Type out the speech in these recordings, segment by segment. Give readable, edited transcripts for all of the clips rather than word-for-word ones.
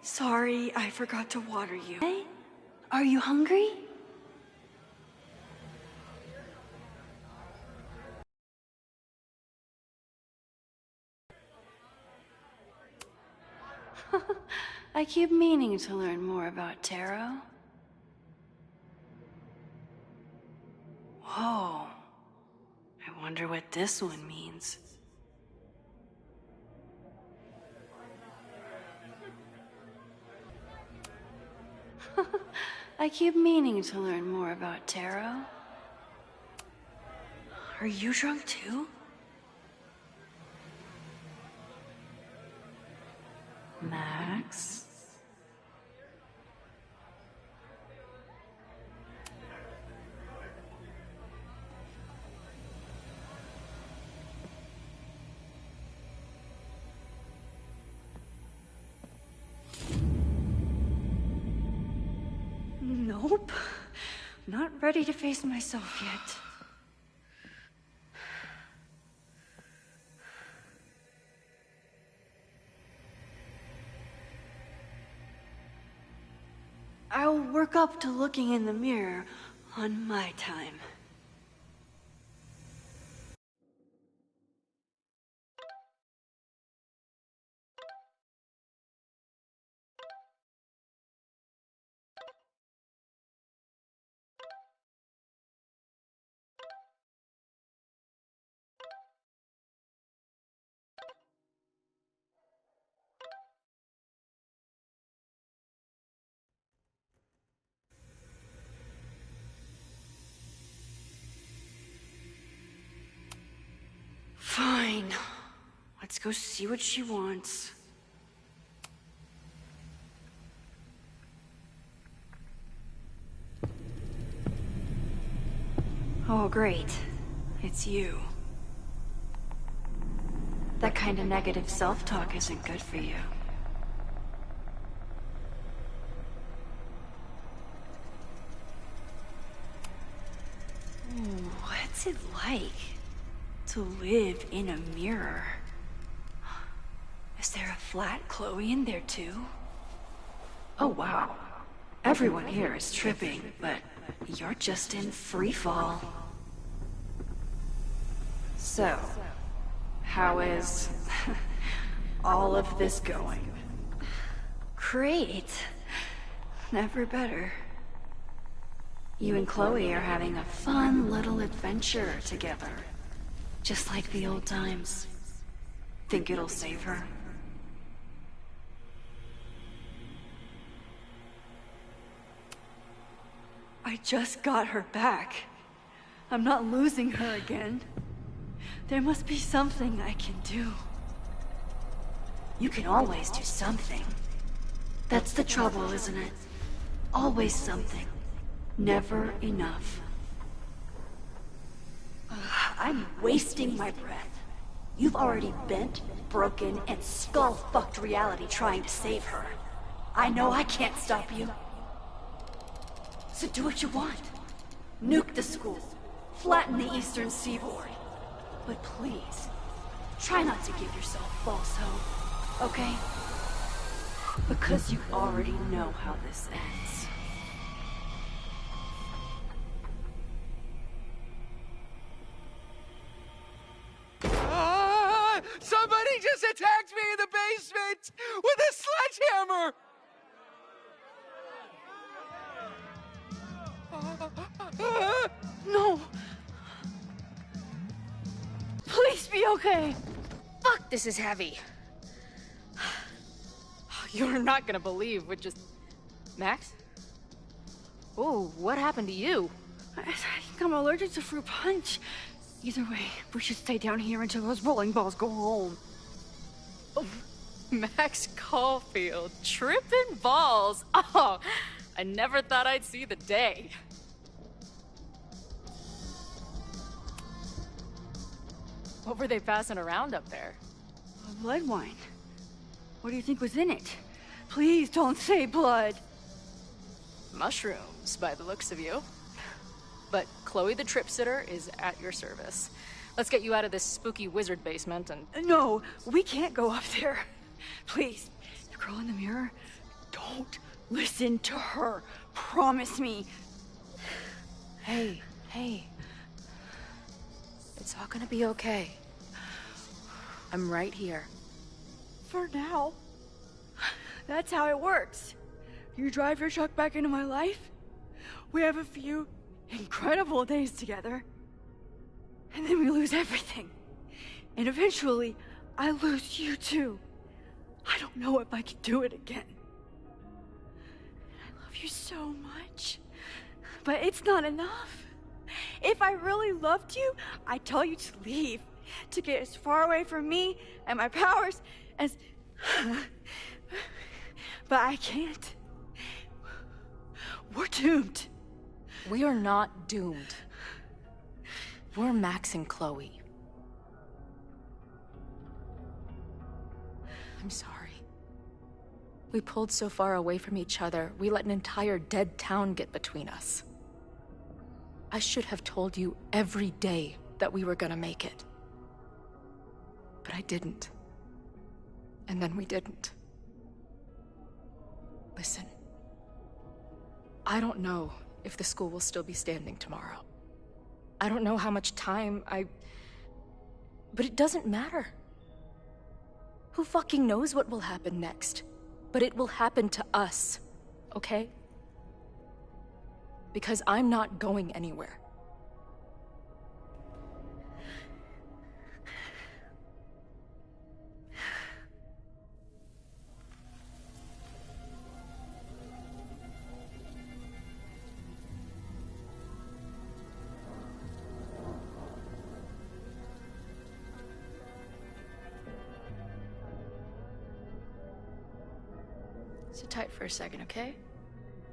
Sorry, I forgot to water you. Hey, are you hungry? I keep meaning to learn more about tarot. Whoa. I wonder what this one means. I keep meaning to learn more about tarot. Are you drunk too? Max? Nope. Not ready to face myself yet. I'll work up to looking in the mirror on my time. Fine. Let's go see what she wants. Oh, great. It's you. That kind of negative self-talk isn't good for you. Ooh, what's it like to live in a mirror? Is there a flat Chloe in there too? Oh wow. Everyone here is tripping, but you're just in free fall. So, how is all of this going? Great. Never better. You and Chloe are having a fun little adventure together. Just like the old times. Think it'll save her? I just got her back. I'm not losing her again. There must be something I can do. You can always do something. That's the trouble, isn't it? Always something. Never enough. I'm wasting my breath. You've already bent, broken, and skull-fucked reality trying to save her. I know I can't stop you. So do what you want. Nuke the school. Flatten the eastern seaboard. But please, try not to give yourself false hope, okay? Because you already know how this ends. Somebody just attacked me in the basement with a sledgehammer! No! Please be okay! Fuck, this is heavy. You're not gonna believe what just... Max? Oh, what happened to you? I think I'm allergic to fruit punch. Either way, we should stay down here until those bowling balls go home. Oh, Max Caulfield, tripping balls. Oh, I never thought I'd see the day. What were they passing around up there? Blood wine. What do you think was in it? Please don't say blood. Mushrooms, by the looks of you. But Chloe the Trip Sitter is at your service. Let's get you out of this spooky wizard basement and... No, we can't go up there. Please, the girl in the mirror, Don't listen to her. Promise me. Hey. It's all gonna be okay. I'm right here. For now. That's how it works. You drive your truck back into my life. We have a few incredible days together. And then we lose everything. And eventually, I lose you too. I don't know if I can do it again. I love you so much. But it's not enough. If I really loved you, I'd tell you to leave. To get as far away from me and my powers as... But I can't. We're doomed. We are not doomed. We're Max and Chloe. I'm sorry. We pulled so far away from each other, we let an entire dead town get between us. I should have told you every day that we were gonna make it. But I didn't. And then we didn't. Listen. I don't know if the school will still be standing tomorrow. I don't know how much time But it doesn't matter. Who fucking knows what will happen next? But it will happen to us, okay? Because I'm not going anywhere. Sit tight for a second, okay?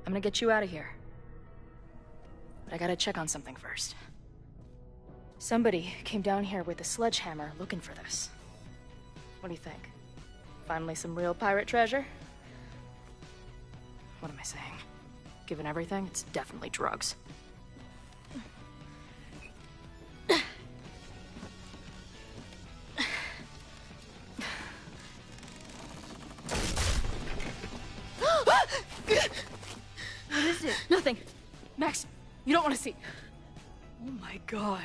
I'm gonna get you out of here. But I gotta check on something first. Somebody came down here with a sledgehammer looking for this. What do you think? Finally some real pirate treasure? What am I saying? Given everything, it's definitely drugs. What is it? Nothing. Max, you don't want to see. Oh my god.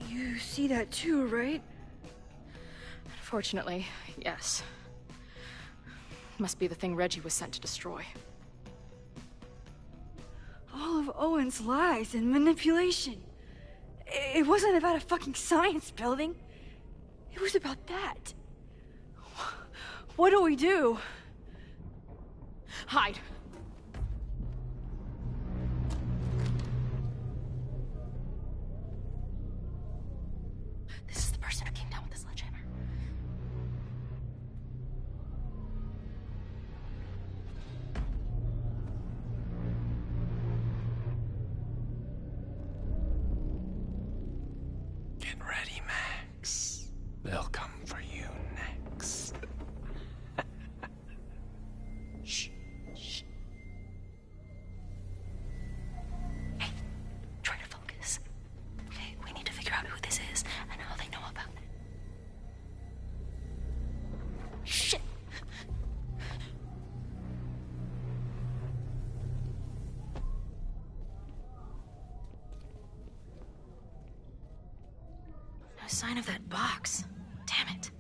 You see that too, right? Unfortunately, yes. Must be the thing Reggie was sent to destroy. All of Owen's lies and manipulation. It wasn't about a fucking science building. It was about that. What do we do? Hide. This is the person who came down with the sledgehammer. Get ready, Max. They'll come for you next. Shh. Shh. Hey, try to focus. Okay, we need to figure out who this is and how they know about it. Shit. No sign of that box. Damn it.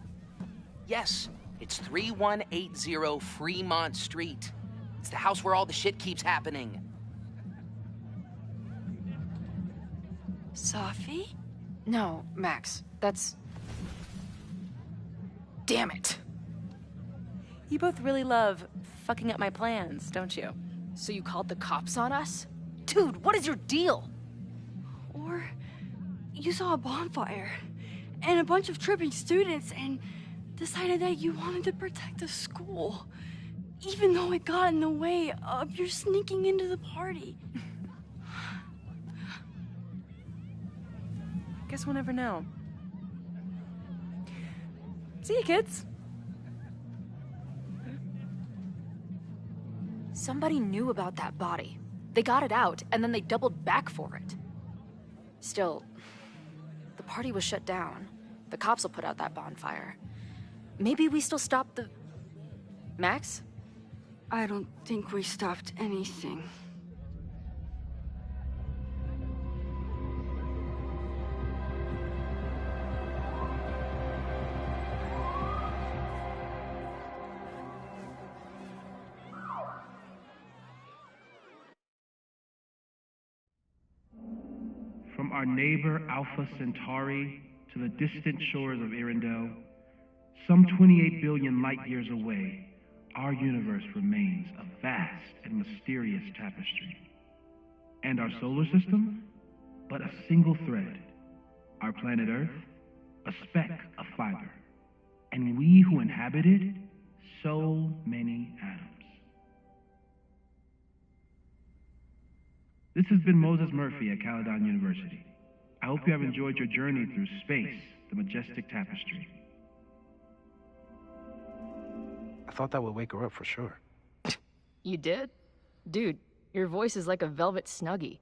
Yes, it's 3180 Fremont Street. It's the house where all the shit keeps happening. Safi? No, Max, that's... Damn it. You both really love fucking up my plans, don't you? So you called the cops on us? Dude, what is your deal? Or you saw a bonfire and a bunch of tripping students and decided that you wanted to protect the school, even though it got in the way of your sneaking into the party. Guess we'll never know. See you, kids. Somebody knew about that body. They got it out, and then they doubled back for it. Still, the party was shut down. The cops will put out that bonfire. Maybe we still stop the... Max? I don't think we stopped anything. From our neighbor Alpha Centauri to the distant shores of Arendelle, some 28 billion light years away, our universe remains a vast and mysterious tapestry. And our solar system? But a single thread. Our planet Earth? A speck of fiber. And we who inhabit it? So many atoms. This has been Moses Murphy at Caledon University. I hope you have enjoyed your journey through space, the majestic tapestry. I thought that would wake her up for sure. You did? Dude, your voice is like a velvet snuggie.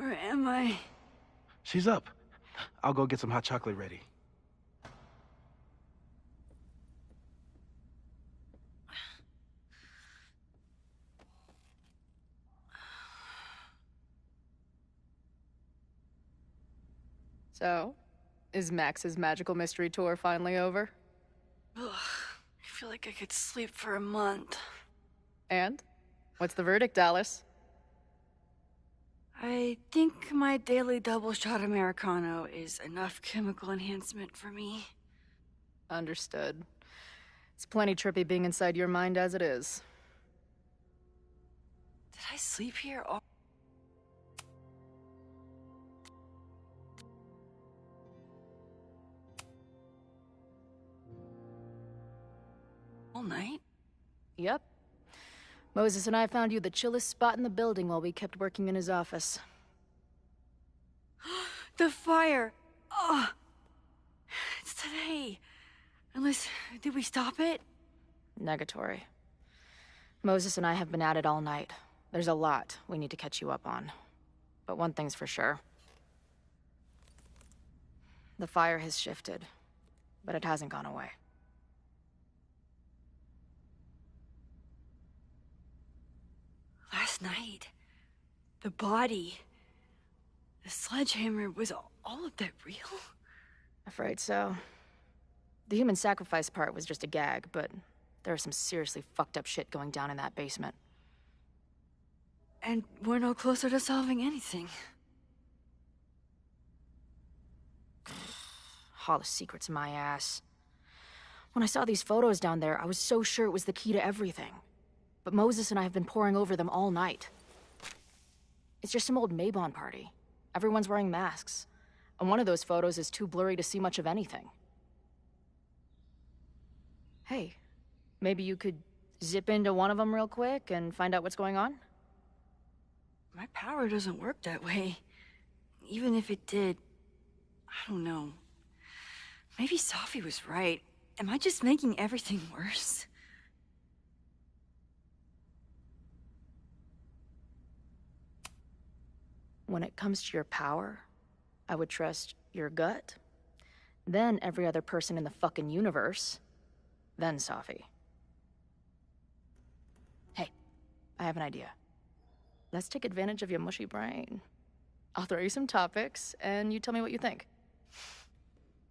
Where am I? She's up. I'll go get some hot chocolate ready. So, is Max's magical mystery tour finally over? Ugh, I feel like I could sleep for a month. And? What's the verdict, Alice? I think my daily double shot Americano is enough chemical enhancement for me. Understood. It's plenty trippy being inside your mind as it is. Did I sleep here all night? Yep. Moses and I found you the chillest spot in the building while we kept working in his office. The fire! Oh! It's today. Unless, did we stop it? Negatory. Moses and I have been at it all night. There's a lot we need to catch you up on. But one thing's for sure. The fire has shifted, but it hasn't gone away. Last night, the body, the sledgehammer, was all of that real? Afraid so. The human sacrifice part was just a gag, but there was some seriously fucked up shit going down in that basement. And we're no closer to solving anything. All the secrets in my ass. When I saw these photos down there, I was so sure it was the key to everything. But Moses and I have been poring over them all night. It's just some old Mabon party. Everyone's wearing masks. And one of those photos is too blurry to see much of anything. Hey, maybe you could zip into one of them real quick and find out what's going on? My power doesn't work that way. Even if it did, I don't know. Maybe Sophie was right. Am I just making everything worse? When it comes to your power, I would trust your gut, then every other person in the fucking universe, then Sophie. Hey, I have an idea. Let's take advantage of your mushy brain. I'll throw you some topics, and you tell me what you think.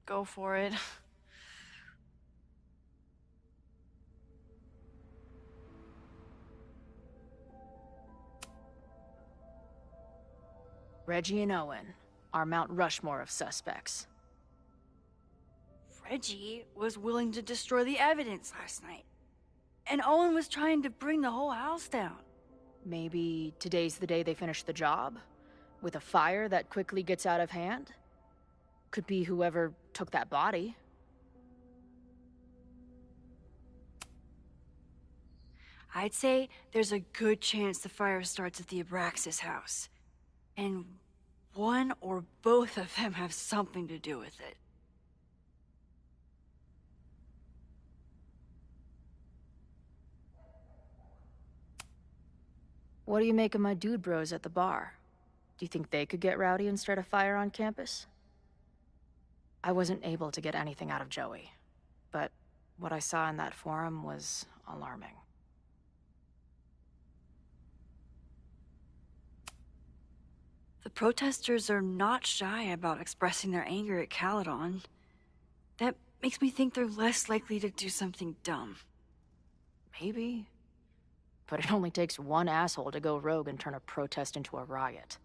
Go for it. Reggie and Owen are Mount Rushmore of suspects. Reggie was willing to destroy the evidence last night. And Owen was trying to bring the whole house down. Maybe today's the day they finish the job? With a fire that quickly gets out of hand? Could be whoever took that body. I'd say there's a good chance the fire starts at the Abraxas house. And one or both of them have something to do with it. What do you make of my dude bros at the bar? Do you think they could get rowdy and start a fire on campus? I wasn't able to get anything out of Joey, but what I saw in that forum was alarming. The protesters are not shy about expressing their anger at Caledon. That makes me think they're less likely to do something dumb. Maybe. But it only takes one asshole to go rogue and turn a protest into a riot.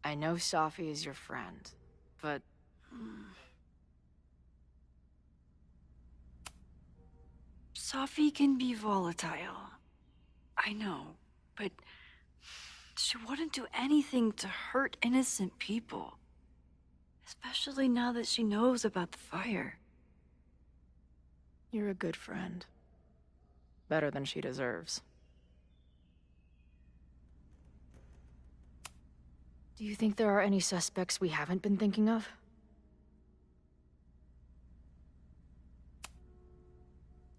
I know Safi is your friend, but... Safi can be volatile. I know, but she wouldn't do anything to hurt innocent people. Especially now that she knows about the fire. You're a good friend. Better than she deserves. Do you think there are any suspects we haven't been thinking of?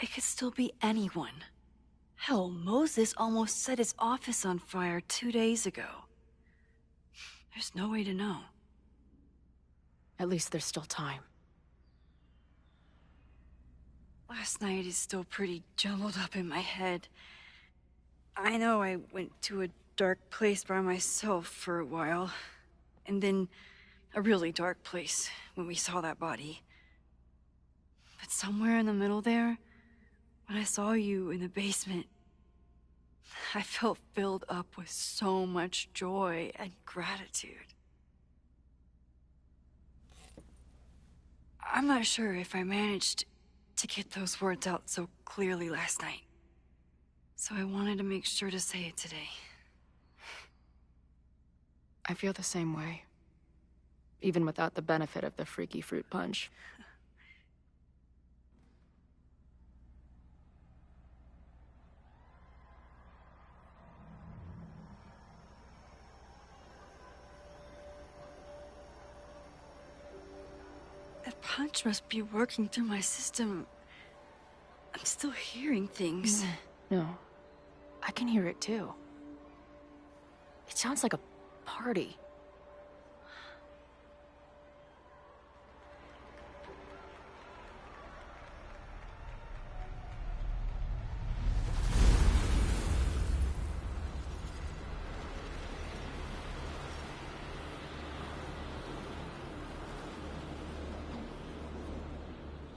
It could still be anyone. Hell, Moses almost set his office on fire 2 days ago. There's no way to know. At least there's still time. Last night is still pretty jumbled up in my head. I know I went to a dark place by myself for a while. And then a really dark place when we saw that body. But somewhere in the middle there, when I saw you in the basement, I felt filled up with so much joy and gratitude. I'm not sure if I managed to get those words out so clearly last night. So I wanted to make sure to say it today. I feel the same way. Even without the benefit of the freaky fruit punch. That punch must be working through my system. I'm still hearing things. No. I can hear it too. It sounds like a party.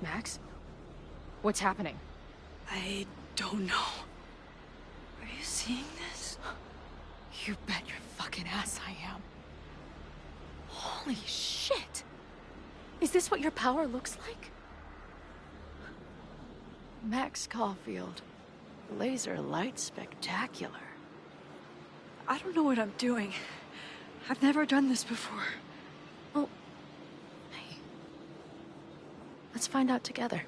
Max? What's happening? I don't know. Are you seeing this? You bet your fucking ass I am. Holy shit! Is this what your power looks like? Max Caulfield. Laser light spectacular. I don't know what I'm doing. I've never done this before. Well, hey. Let's find out together.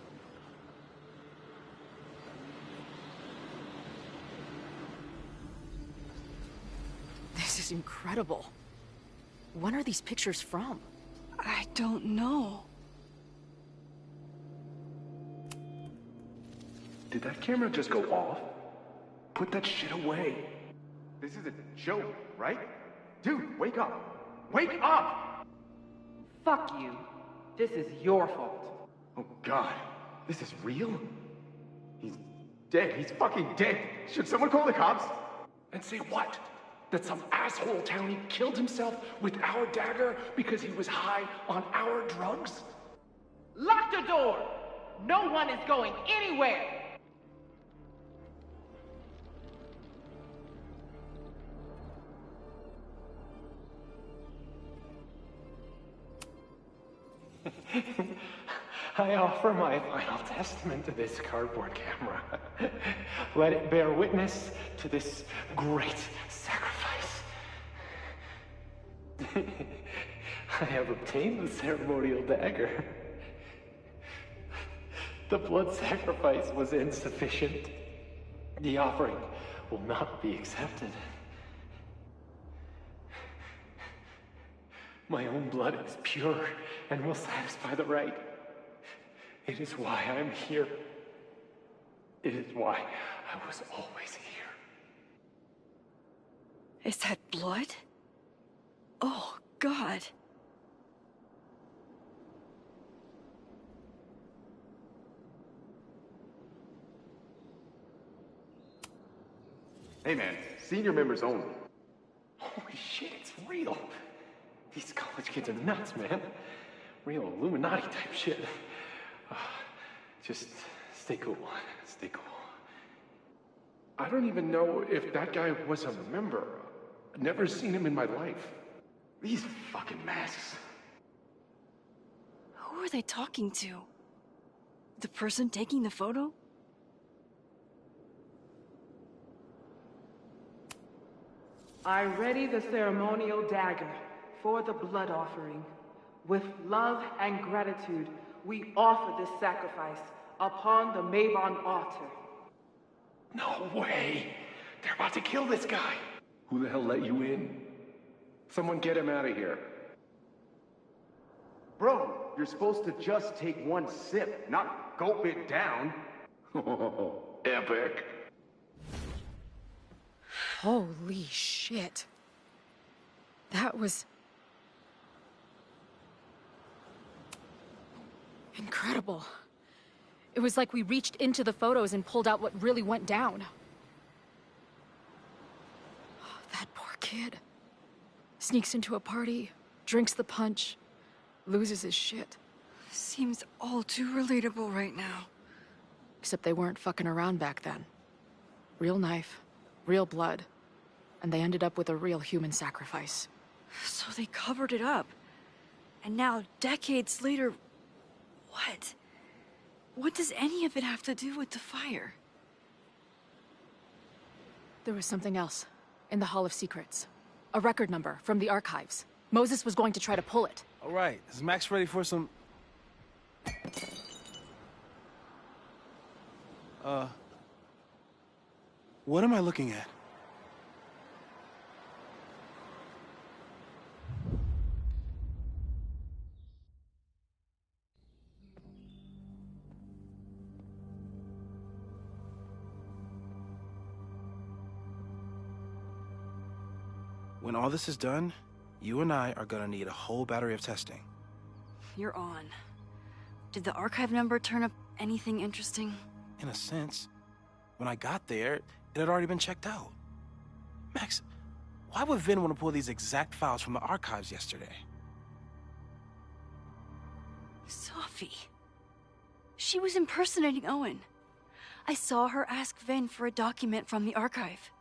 This is incredible. When are these pictures from? I don't know. Did that camera just go off? Put that shit away. This is a joke, right? Dude, wake up! Wake up! Fuck you. This is your fault. Oh god, this is real? He's dead. He's fucking dead. Should someone call the cops? And say what? That some asshole townie killed himself with our dagger because he was high on our drugs? Lock the door! No one is going anywhere! I offer my final testament to this cardboard camera. Let it bear witness to this great sacrifice. I have obtained the ceremonial dagger. The blood sacrifice was insufficient. The offering will not be accepted. My own blood is pure and will satisfy the rite. It is why I'm here. It is why I was always here. Is that blood? Oh, God. Hey man, senior members only. Holy shit, it's real. These college kids are nuts, man. Real Illuminati type shit. Just stay cool. Stay cool. I don't even know if that guy was a member. I've never seen him in my life. These fucking masks. Who are they talking to? The person taking the photo? I ready the ceremonial dagger for the blood offering. With love and gratitude, we offer this sacrifice upon the Mabon altar. No way. They're about to kill this guy. Who the hell let you in? Someone get him out of here. Bro, you're supposed to just take one sip, not gulp it down. Epic. Holy shit. That was... incredible. It was like we reached into the photos and pulled out what really went down. Oh, that poor kid. Sneaks into a party, drinks the punch, loses his shit. Seems all too relatable right now. Except they weren't fucking around back then. Real knife, real blood, and they ended up with a real human sacrifice. So they covered it up. And now, decades later, what? What does any of it have to do with the fire? There was something else in the Hall of Secrets. A record number from the archives. Moses was going to try to pull it. All right, is Max ready for some... What am I looking at? When all this is done, you and I are gonna need a whole battery of testing. You're on. Did the archive number turn up anything interesting? In a sense. When I got there, it had already been checked out. Max, why would Vin want to pull these exact files from the archives yesterday? Sophie. She was impersonating Owen. I saw her ask Vin for a document from the archive.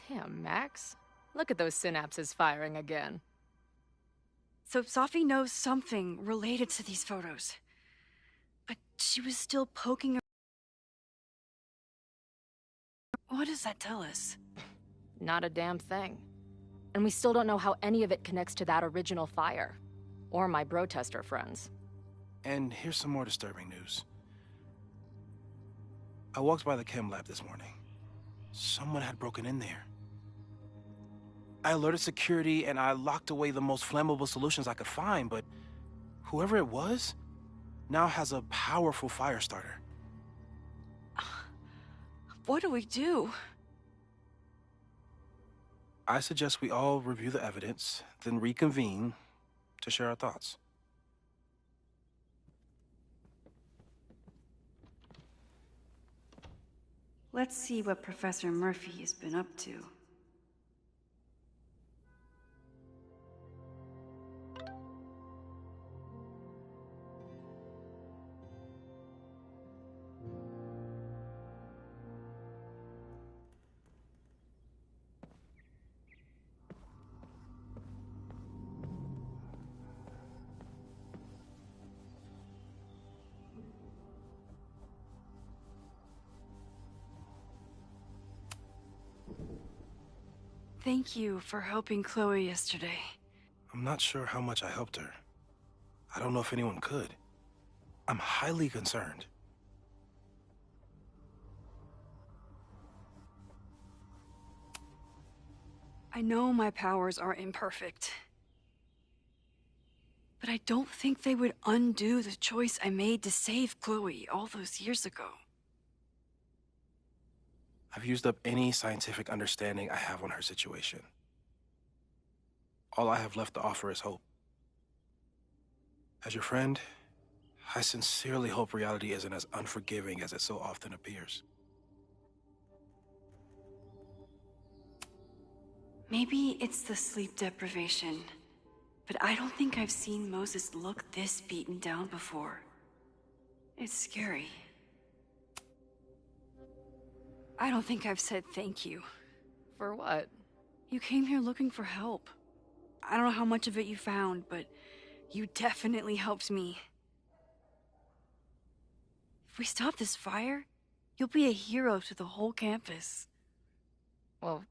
Damn, Max. Look at those synapses firing again. So Sophie knows something related to these photos. But she was still poking her. What does that tell us? Not a damn thing. And we still don't know how any of it connects to that original fire. Or my bro-tester friends. And here's some more disturbing news. I walked by the chem lab this morning. Someone had broken in there. I alerted security and I locked away the most flammable solutions I could find, but whoever it was now has a powerful fire starter. What do we do? I suggest we all review the evidence, then reconvene to share our thoughts. Let's see what Professor Murphy has been up to. Thank you for helping Chloe yesterday. I'm not sure how much I helped her. I don't know if anyone could. I'm highly concerned. I know my powers are imperfect. But I don't think they would undo the choice I made to save Chloe all those years ago. I've used up any scientific understanding I have on her situation. All I have left to offer is hope. As your friend, I sincerely hope reality isn't as unforgiving as it so often appears. Maybe it's the sleep deprivation, but I don't think I've seen Moses look this beaten down before. It's scary. I don't think I've said thank you. For what? You came here looking for help. I don't know how much of it you found, but you definitely helped me. If we stop this fire, you'll be a hero to the whole campus. Well,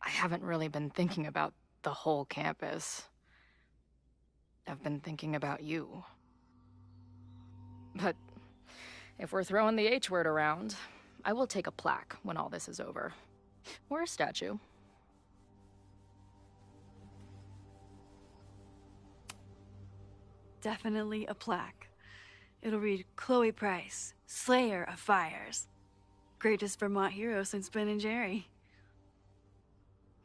I haven't really been thinking about the whole campus. I've been thinking about you. But if we're throwing the H word around, I will take a plaque when all this is over. Or a statue. Definitely a plaque. It'll read, Chloe Price, Slayer of Fires. Greatest Vermont hero since Ben and Jerry.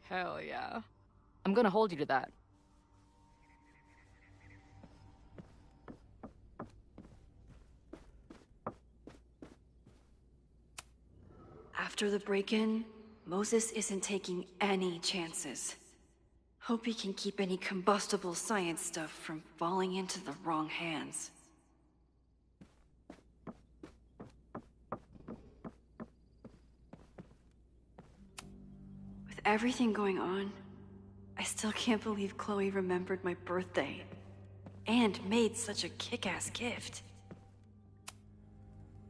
Hell yeah. I'm gonna hold you to that. After the break-in, Moses isn't taking any chances. Hope he can keep any combustible science stuff from falling into the wrong hands. With everything going on, I still can't believe Chloe remembered my birthday and made such a kick-ass gift.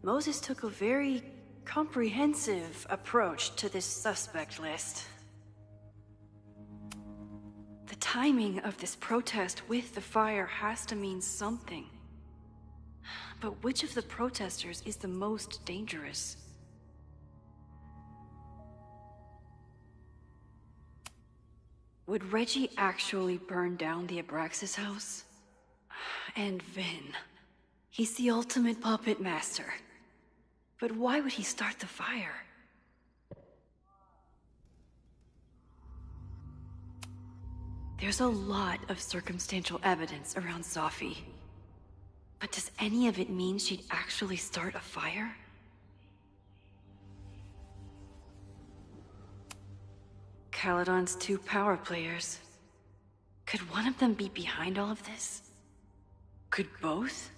Moses took a very comprehensive approach to this suspect list. The timing of this protest with the fire has to mean something. But which of the protesters is the most dangerous? Would Reggie actually burn down the Abraxas house? And Vin. He's the ultimate puppet master. But why would he start the fire? There's a lot of circumstantial evidence around Safi. But does any of it mean she'd actually start a fire? Caledon's 2 power players. Could one of them be behind all of this? Could both?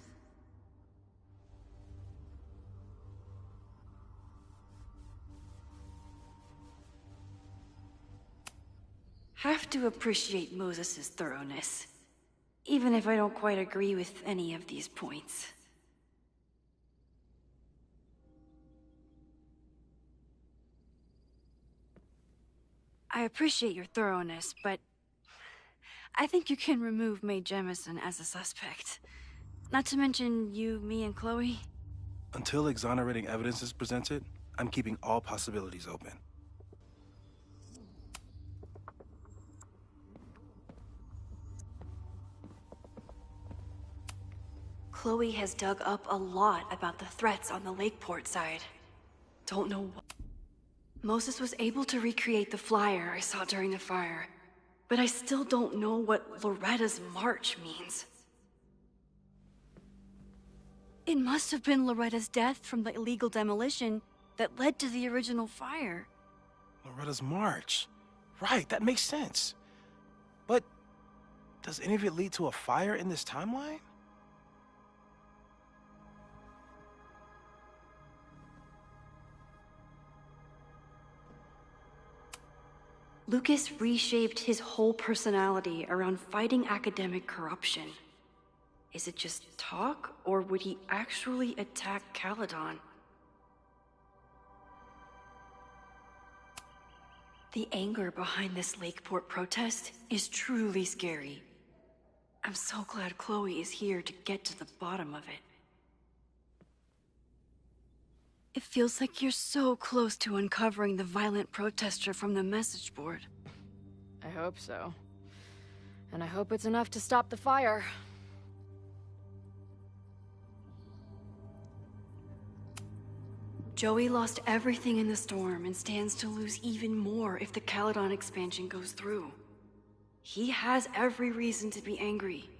Have to appreciate Moses' thoroughness, even if I don't quite agree with any of these points. I appreciate your thoroughness, but I think you can remove Mae Jemison as a suspect. Not to mention you, me, and Chloe. Until exonerating evidence is presented, I'm keeping all possibilities open. Chloe has dug up a lot about the threats on the Lakeport side. Don't know what. Moses was able to recreate the flyer I saw during the fire, but I still don't know what Loretta's march means. It must have been Loretta's death from the illegal demolition, that led to the original fire. Loretta's march. Right, that makes sense. But does any of it lead to a fire in this timeline? Lucas reshaped his whole personality around fighting academic corruption. Is it just talk, or would he actually attack Caledon? The anger behind this Lakeport protest is truly scary. I'm so glad Chloe is here to get to the bottom of it. It feels like you're so close to uncovering the violent protester from the message board. I hope so. And I hope it's enough to stop the fire. Joey lost everything in the storm and stands to lose even more if the Caledon expansion goes through. He has every reason to be angry.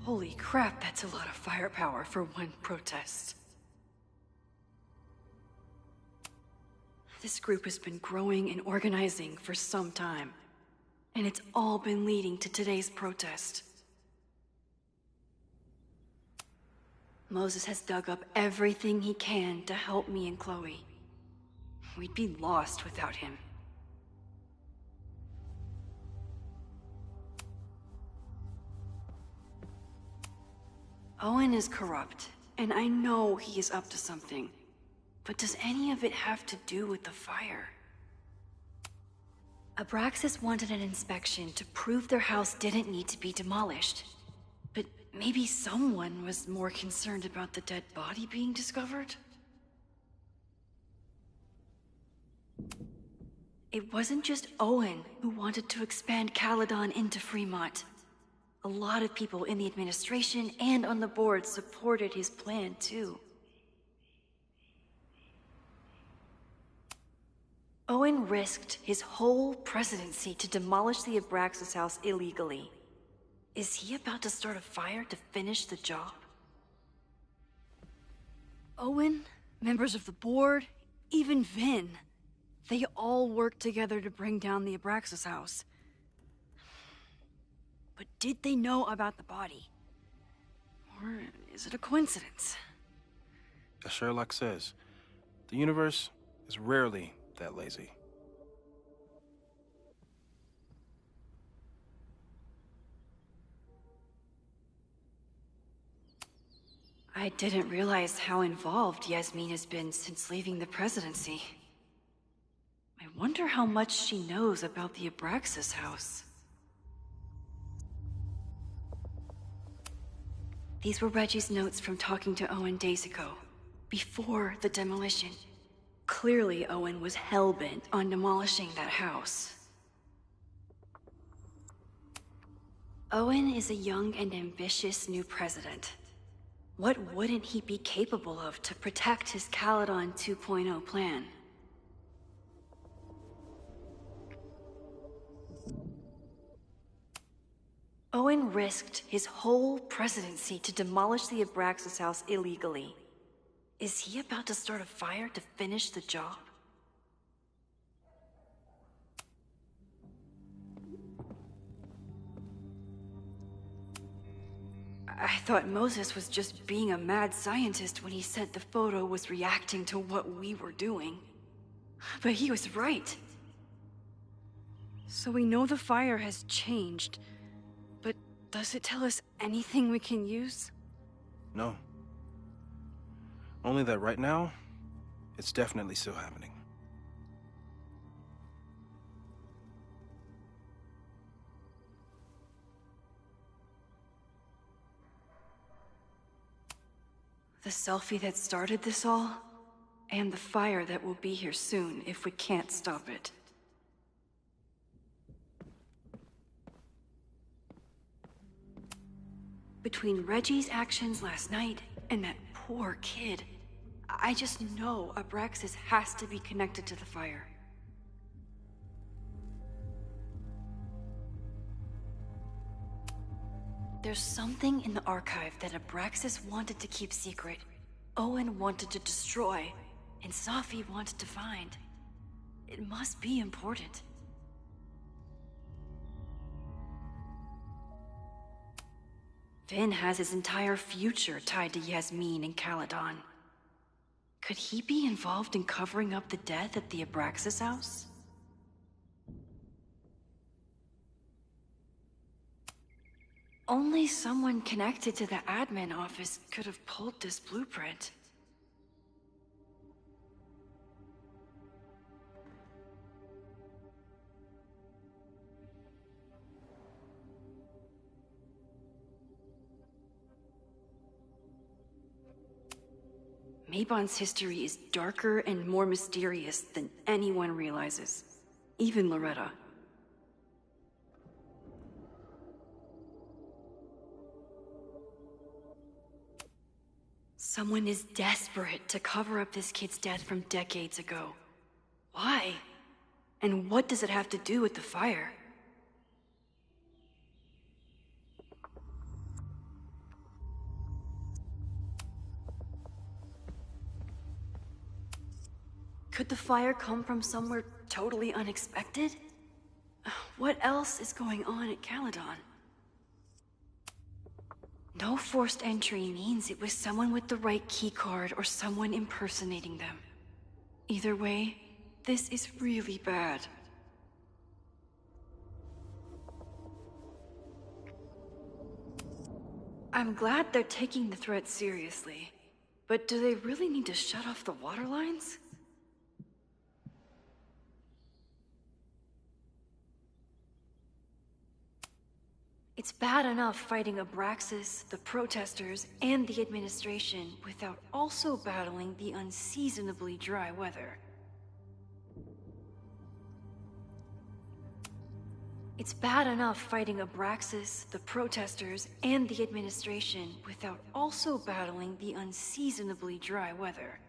Holy crap, that's a lot of firepower for one protest. This group has been growing and organizing for some time, and it's all been leading to today's protest. Moses has dug up everything he can to help me and Chloe. We'd be lost without him. Owen is corrupt, and I know he is up to something. But does any of it have to do with the fire? Abraxas wanted an inspection to prove their house didn't need to be demolished. But maybe someone was more concerned about the dead body being discovered? It wasn't just Owen who wanted to expand Caledon into Fremont. A lot of people in the administration and on the board supported his plan, too. Owen risked his whole presidency to demolish the Abraxas house illegally. Is he about to start a fire to finish the job? Owen, members of the board, even Vin. They all worked together to bring down the Abraxas house. But did they know about the body? Or is it a coincidence? As Sherlock says, the universe is rarely that lazy. I didn't realize how involved Yasmin has been since leaving the presidency. I wonder how much she knows about the Abraxas house. These were Reggie's notes from talking to Owen days ago, before the demolition. Clearly, Owen was hell-bent on demolishing that house. Owen is a young and ambitious new president. What wouldn't he be capable of to protect his Caledon 2.0 plan? Owen risked his whole presidency to demolish the Abraxas house illegally. Is he about to start a fire to finish the job? I thought Moses was just being a mad scientist when he said the photo was reacting to what we were doing. But he was right. So we know the fire has changed, but does it tell us anything we can use? No. Only that right now, it's definitely still happening. The selfie that started this all, and the fire that will be here soon if we can't stop it. Between Reggie's actions last night and that poor kid, I just know Abraxas has to be connected to the fire. There's something in the archive that Abraxas wanted to keep secret, Owen wanted to destroy, and Safi wanted to find. It must be important. Finn has his entire future tied to Yasmin and Caledon. Could he be involved in covering up the death at the Abraxas house? Only someone connected to the admin office could have pulled this blueprint. Mabon's history is darker and more mysterious than anyone realizes. Even Loretta. Someone is desperate to cover up this kid's death from decades ago. Why? And what does it have to do with the fire? Could the fire come from somewhere totally unexpected? What else is going on at Caledon? No forced entry means it was someone with the right keycard or someone impersonating them. Either way, this is really bad. I'm glad they're taking the threat seriously, but do they really need to shut off the water lines? It's bad enough fighting Abraxas, the protesters, and the administration without also battling the unseasonably dry weather. It's bad enough fighting Abraxas, the protesters, and the administration without also battling the unseasonably dry weather.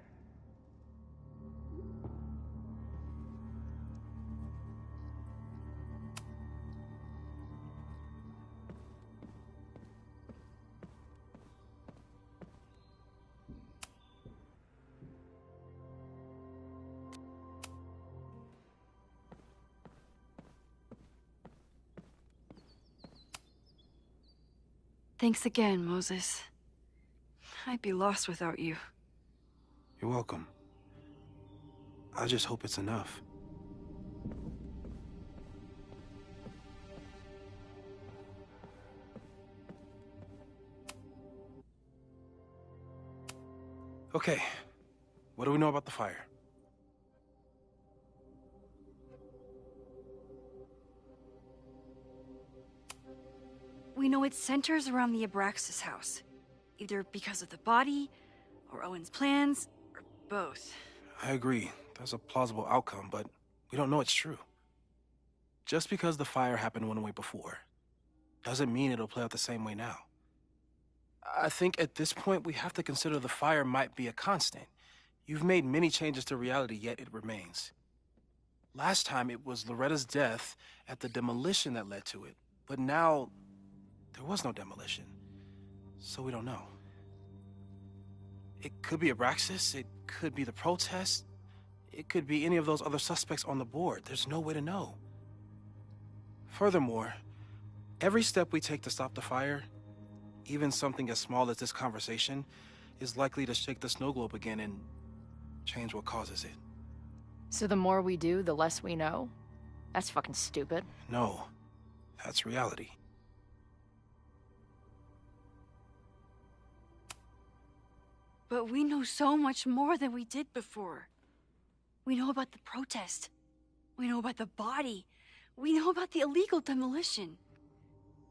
Thanks again, Moses. I'd be lost without you. You're welcome. I just hope it's enough. Okay, what do we know about the fire? We know it centers around the Abraxas house. Either because of the body, or Owen's plans, or both. I agree. That's a plausible outcome, but we don't know it's true. Just because the fire happened one way before, doesn't mean it'll play out the same way now. I think at this point we have to consider the fire might be a constant. You've made many changes to reality, yet it remains. Last time it was Loretta's death at the demolition that led to it, but now there was no demolition, so we don't know. It could be Abraxas, it could be the protest, it could be any of those other suspects on the board. There's no way to know. Furthermore, every step we take to stop the fire, even something as small as this conversation, is likely to shake the snow globe again and change what causes it. So the more we do, the less we know? That's fucking stupid. No, that's reality. But we know so much more than we did before. We know about the protest. We know about the body. We know about the illegal demolition.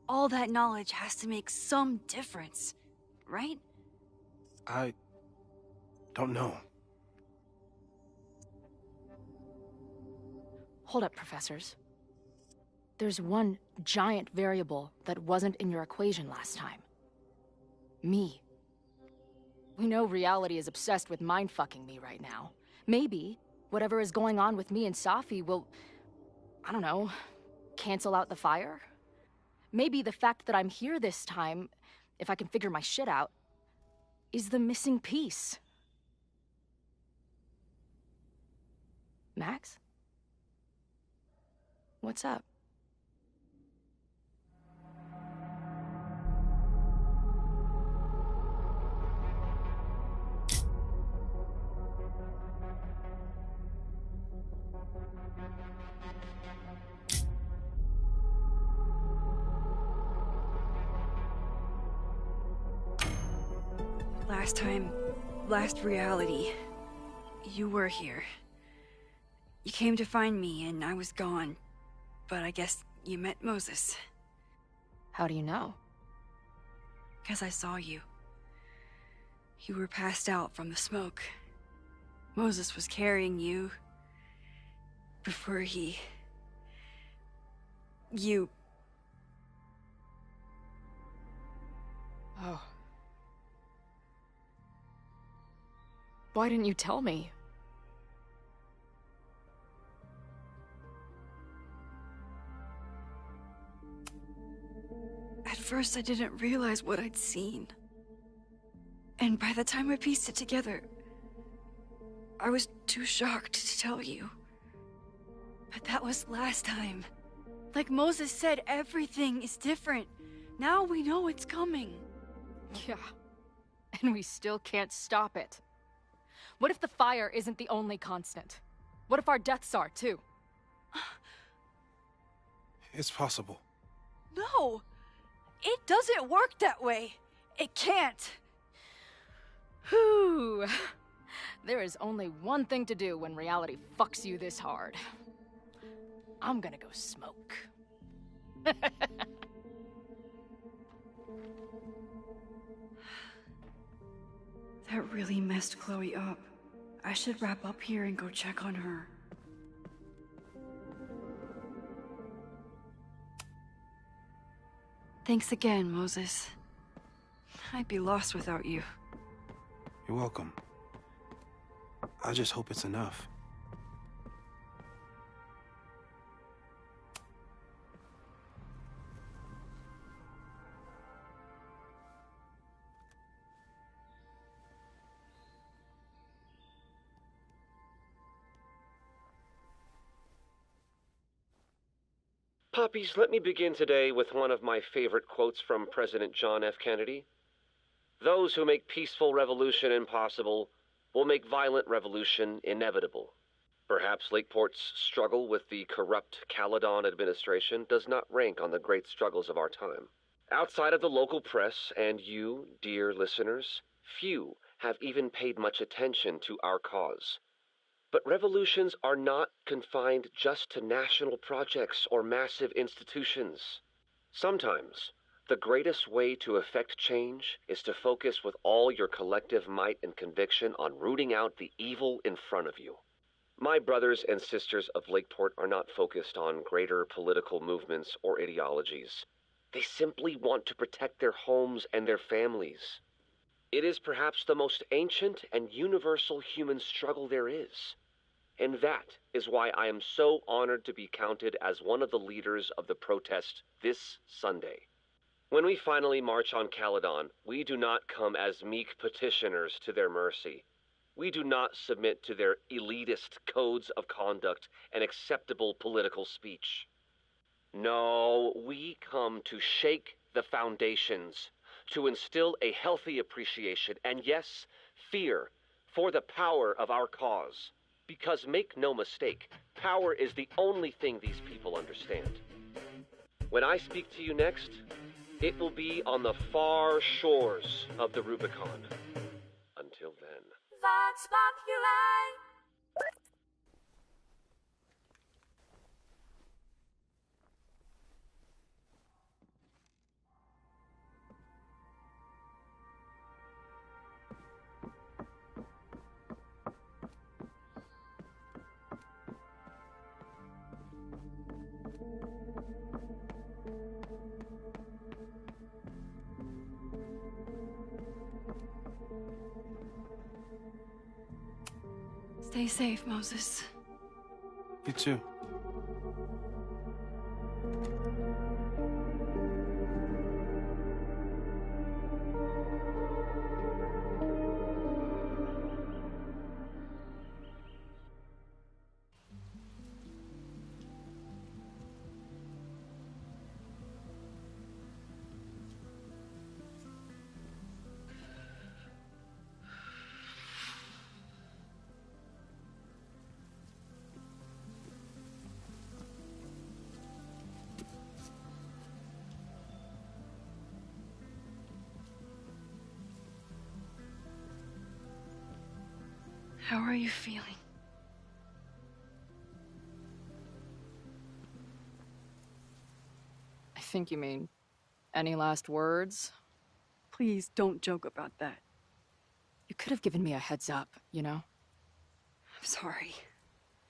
All that knowledge has to make some difference, right? I don't know. Hold up, professors. There's one giant variable that wasn't in your equation last time. Me. We know reality is obsessed with mind-fucking me right now. Maybe whatever is going on with me and Safi will, I don't know, cancel out the fire? Maybe the fact that I'm here this time, if I can figure my shit out, is the missing piece. Max? What's up? Last reality, you were here. You came to find me and I was gone, but I guess you met Moses. How do you know? 'Cause I saw you. You were passed out from the smoke. Moses was carrying you before you... Oh. Why didn't you tell me? At first, I didn't realize what I'd seen. And by the time I pieced it together, I was too shocked to tell you. But that was last time. Like Moses said, everything is different. Now we know it's coming. Yeah. And we still can't stop it. What if the fire isn't the only constant? What if our deaths are, too? It's possible. No! It doesn't work that way. It can't. Whew. There is only one thing to do when reality fucks you this hard. I'm gonna go smoke. That really messed Chloe up. I should wrap up here and go check on her. Thanks again, Moses. I'd be lost without you. You're welcome. I just hope it's enough. Puppies, let me begin today with one of my favorite quotes from President John F. Kennedy. Those who make peaceful revolution impossible will make violent revolution inevitable. Perhaps Lakeport's struggle with the corrupt Caledon administration does not rank on the great struggles of our time. Outside of the local press and you, dear listeners, few have even paid much attention to our cause. But revolutions are not confined just to national projects or massive institutions. Sometimes, the greatest way to effect change is to focus with all your collective might and conviction on rooting out the evil in front of you. My brothers and sisters of Lakeport are not focused on greater political movements or ideologies. They simply want to protect their homes and their families. It is perhaps the most ancient and universal human struggle there is. And that is why I am so honored to be counted as one of the leaders of the protest this Sunday. When we finally march on Caledon, we do not come as meek petitioners to their mercy. We do not submit to their elitist codes of conduct and acceptable political speech. No, we come to shake the foundations, to instill a healthy appreciation and, yes, fear for the power of our cause. Because make no mistake, power is the only thing these people understand. When I speak to you next, it will be on the far shores of the Rubicon. Until then. Vox Populi. Stay safe, Moses. You too. How are you feeling? I think you mean, any last words? Please don't joke about that. You could have given me a heads up, you know? I'm sorry.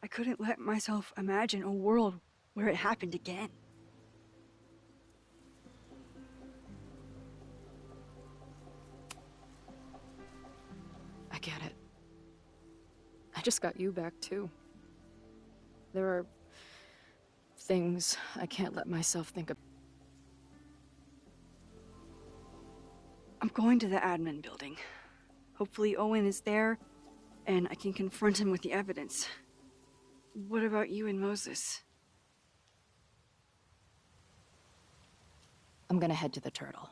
I couldn't let myself imagine a world where it happened again. I get it. I just got you back, too. There are things I can't let myself think of. I'm going to the admin building. Hopefully Owen is there, and I can confront him with the evidence. What about you and Moses? I'm gonna head to the Turtle.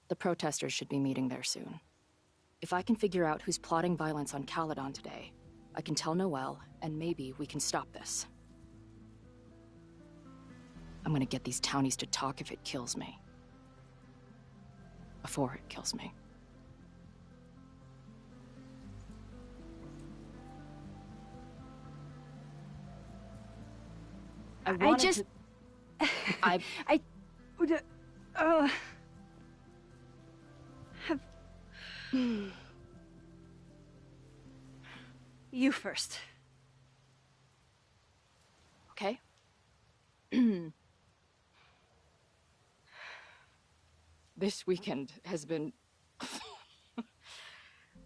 The protesters should be meeting there soon. If I can figure out who's plotting violence on Caledon today, I can tell Noelle, and maybe we can stop this. I'm gonna get these townies to talk if it kills me. Before it kills me. I would, have... You first. Okay. This weekend has been...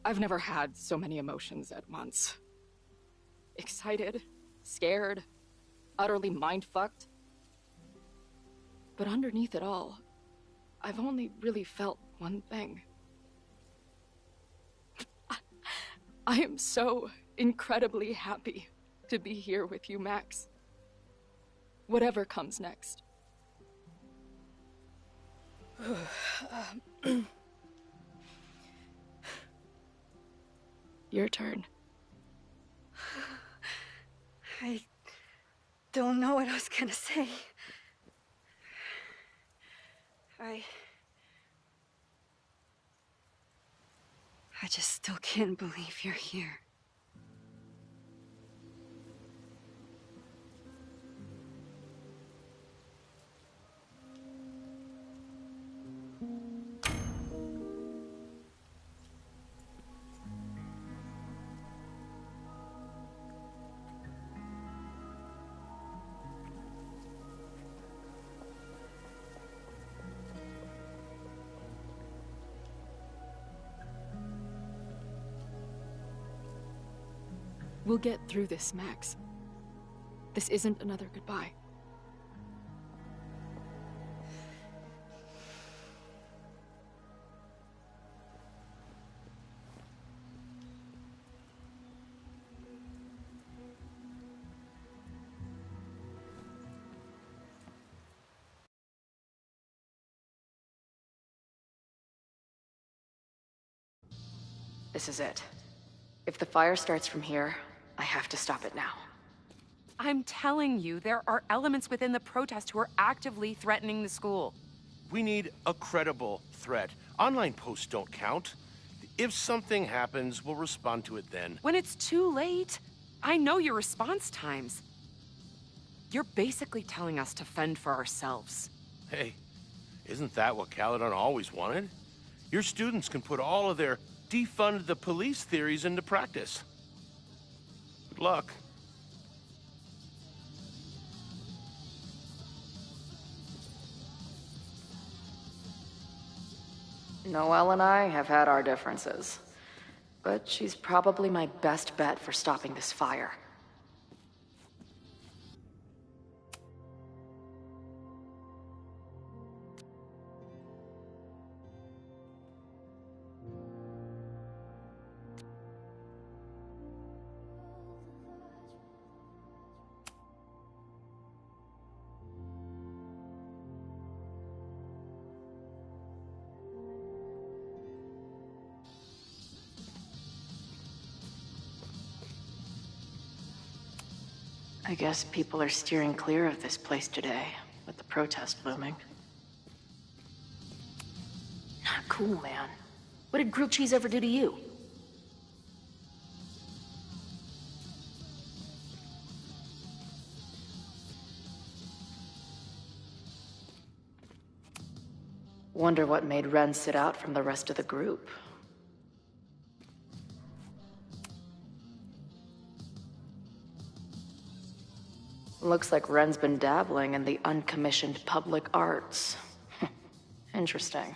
I've never had so many emotions at once. Excited, scared, utterly mind-fucked. But underneath it all, I've only really felt one thing. I am so incredibly happy to be here with you, Max. Whatever comes next. Your turn. I don't know what I was gonna say. I just still can't believe you're here. We'll get through this, Max. This isn't another goodbye. This is it. If the fire starts from here, I have to stop it now. I'm telling you, there are elements within the protest who are actively threatening the school. We need a credible threat. Online posts don't count. If something happens, we'll respond to it then. When it's too late, I know your response times. You're basically telling us to fend for ourselves. Hey, isn't that what Caledon always wanted? Your students can put all of their defund the police theories into practice. Good luck. Noelle and I have had our differences, but she's probably my best bet for stopping this fire. I guess people are steering clear of this place today, with the protest looming. Not cool, man. What did grilled cheese ever do to you? Wonder what made Ren sit out from the rest of the group. Looks like Ren's been dabbling in the uncommissioned public arts. Interesting.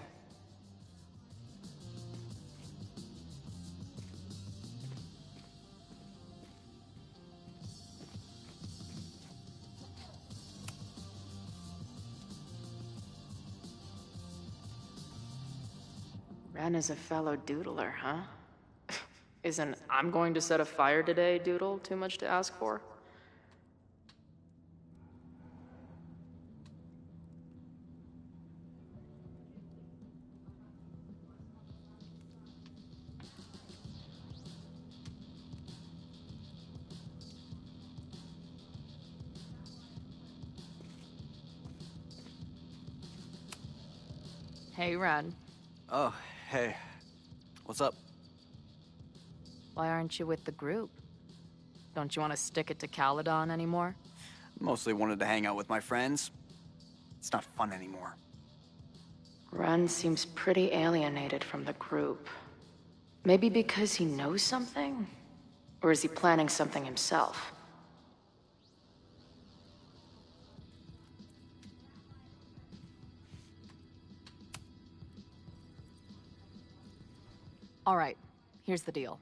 Ren is a fellow doodler, huh? Isn't "I'm going to set a fire today" doodle too much to ask for? Hey, Ren. Oh, hey. What's up? Why aren't you with the group? Don't you want to stick it to Caledon anymore? Mostly wanted to hang out with my friends. It's not fun anymore. Ren seems pretty alienated from the group. Maybe because he knows something? Or is he planning something himself? All right, here's the deal.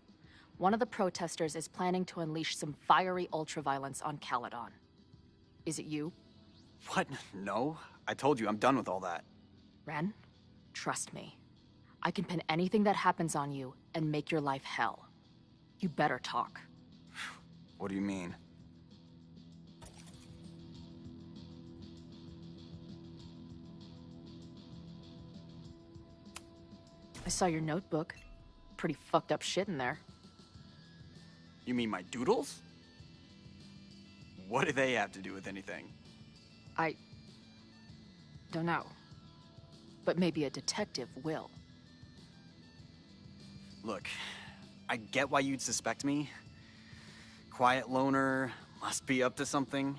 One of the protesters is planning to unleash some fiery ultraviolence on Caledon. Is it you? What? No. I told you, I'm done with all that. Ren, trust me. I can pin anything that happens on you and make your life hell. You better talk. What do you mean? I saw your notebook. Pretty fucked up shit in there. You mean my doodles? What do they have to do with anything? I don't know. But maybe a detective will. Look, I get why you'd suspect me. Quiet loner, must be up to something.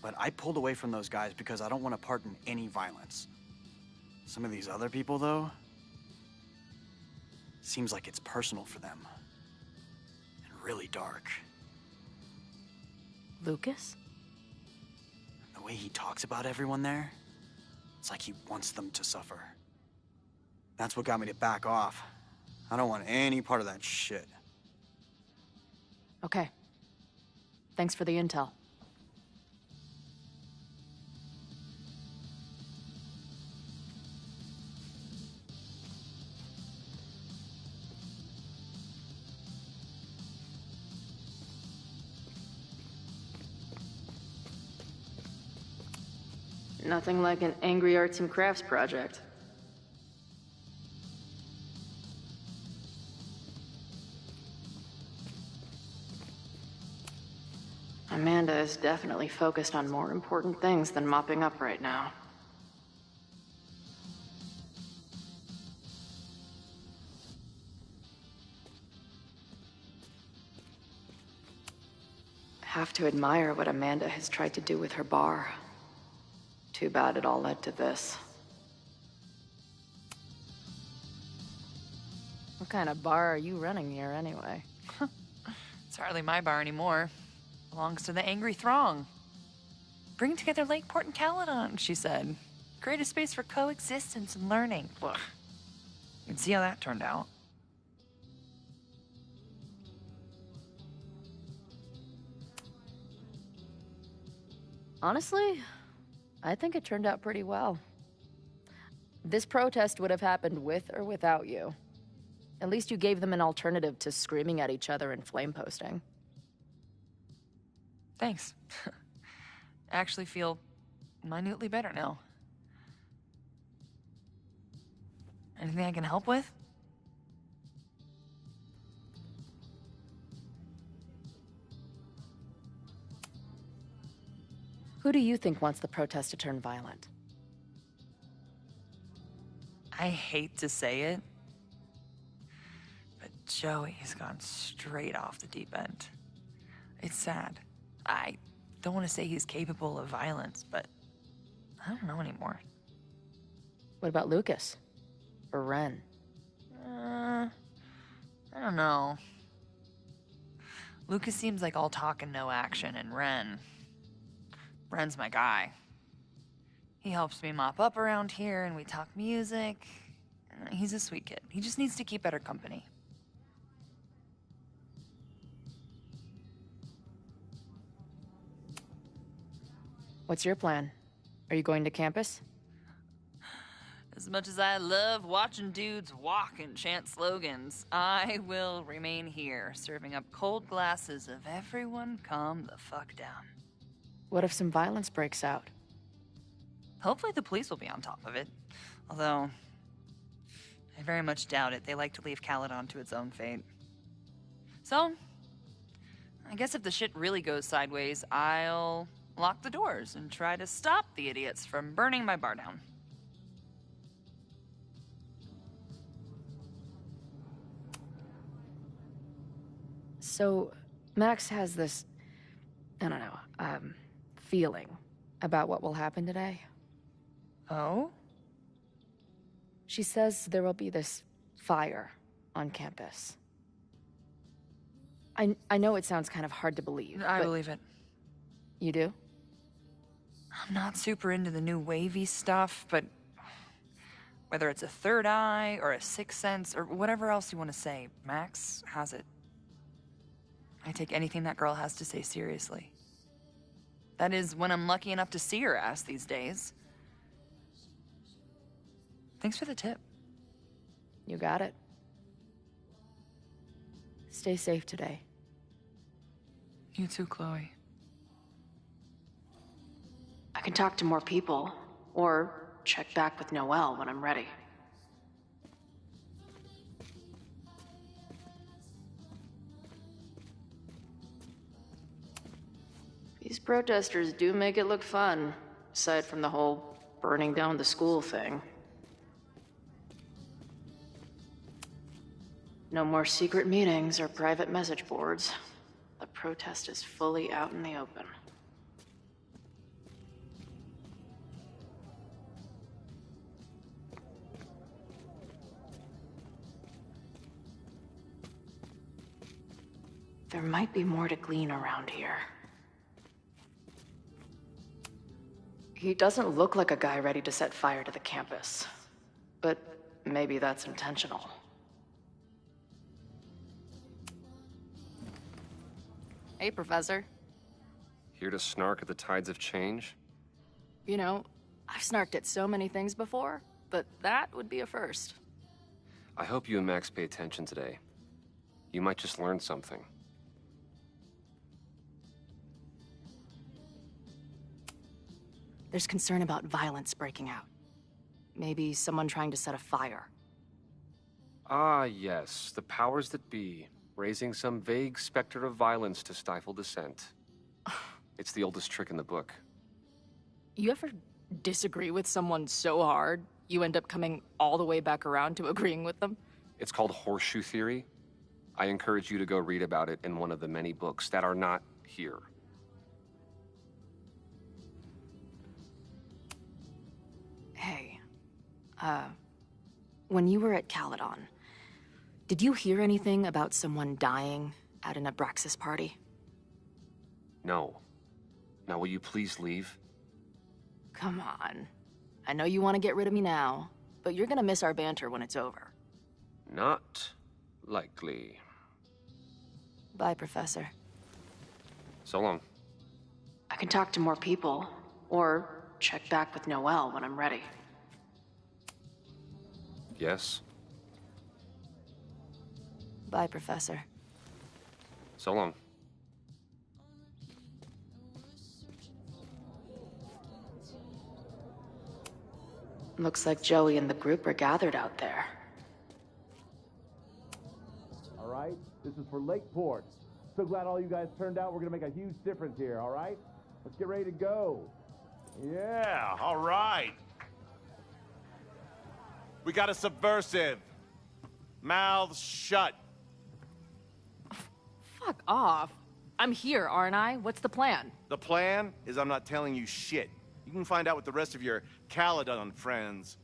But I pulled away from those guys because I don't want to part in any violence. Some of these other people, though, seems like it's personal for them. And really dark. Lucas? The way he talks about everyone there, it's like he wants them to suffer. That's what got me to back off. I don't want any part of that shit. Okay. Thanks for the intel. Nothing like an angry arts and crafts project. Amanda is definitely focused on more important things than mopping up right now. Have to admire what Amanda has tried to do with her bar. Too bad it all led to this. What kind of bar are you running here anyway? It's hardly my bar anymore. Belongs to the Angry Throng. Bring together Lakeport and Caledon, she said. Create a space for coexistence and learning. Ugh. You can see how that turned out. Honestly, I think it turned out pretty well. This protest would have happened with or without you. At least you gave them an alternative to screaming at each other and flame posting. Thanks. I actually feel minutely better now. Anything I can help with? Who do you think wants the protest to turn violent? I hate to say it, but Joey has gone straight off the deep end. It's sad. I don't want to say he's capable of violence, but I don't know anymore. What about Lucas? Or Ren? I don't know. Lucas seems like all talk and no action, and Ren's my guy. He helps me mop up around here, and we talk music. He's a sweet kid. He just needs to keep better company. What's your plan? Are you going to campus? As much as I love watching dudes walk and chant slogans, I will remain here, serving up cold glasses of everyone calm the fuck down. What if some violence breaks out? Hopefully the police will be on top of it. Although, I very much doubt it. They like to leave Caledon to its own fate. So, I guess if the shit really goes sideways, I'll lock the doors and try to stop the idiots from burning my bar down. So, Max has this, I don't know, feeling about what will happen today. Oh? She says there will be this fire on campus. I know it sounds kind of hard to believe. I believe it. You do? I'm not super into the new wavy stuff, but whether it's a third eye or a sixth sense or whatever else you want to say, Max has it. I take anything that girl has to say seriously. That is, when I'm lucky enough to see her ass these days. Thanks for the tip. You got it. Stay safe today. You too, Chloe. I can talk to more people, or check back with Noelle when I'm ready. These protesters do make it look fun, aside from the whole burning down the school thing. No more secret meetings or private message boards. The protest is fully out in the open. There might be more to glean around here. He doesn't look like a guy ready to set fire to the campus. But maybe that's intentional. Hey, Professor. Here to snark at the tides of change? You know, I've snarked at so many things before, but that would be a first. I hope you and Max pay attention today. You might just learn something. There's concern about violence breaking out. Maybe someone trying to set a fire. Ah, yes, the powers that be, raising some vague specter of violence to stifle dissent. It's the oldest trick in the book. You ever disagree with someone so hard, you end up coming all the way back around to agreeing with them? It's called horseshoe theory. I encourage you to go read about it in one of the many books that are not here. Hey, when you were at Caledon, did you hear anything about someone dying at an Abraxas party? No. Now will you please leave? Come on. I know you want to get rid of me now, but you're gonna miss our banter when it's over. Not likely. Bye, Professor. So long. I can talk to more people, or check back with Noelle when I'm ready. Yes? Bye, Professor. So long. Looks like Joey and the group are gathered out there. All right, this is for Lakeport. So glad all you guys turned out. We're gonna make a huge difference here, all right? Let's get ready to go. Yeah, all right. We got a subversive. Mouths shut. Fuck off. I'm here, aren't I? What's the plan? The plan is I'm not telling you shit. You can find out with the rest of your Caledon friends.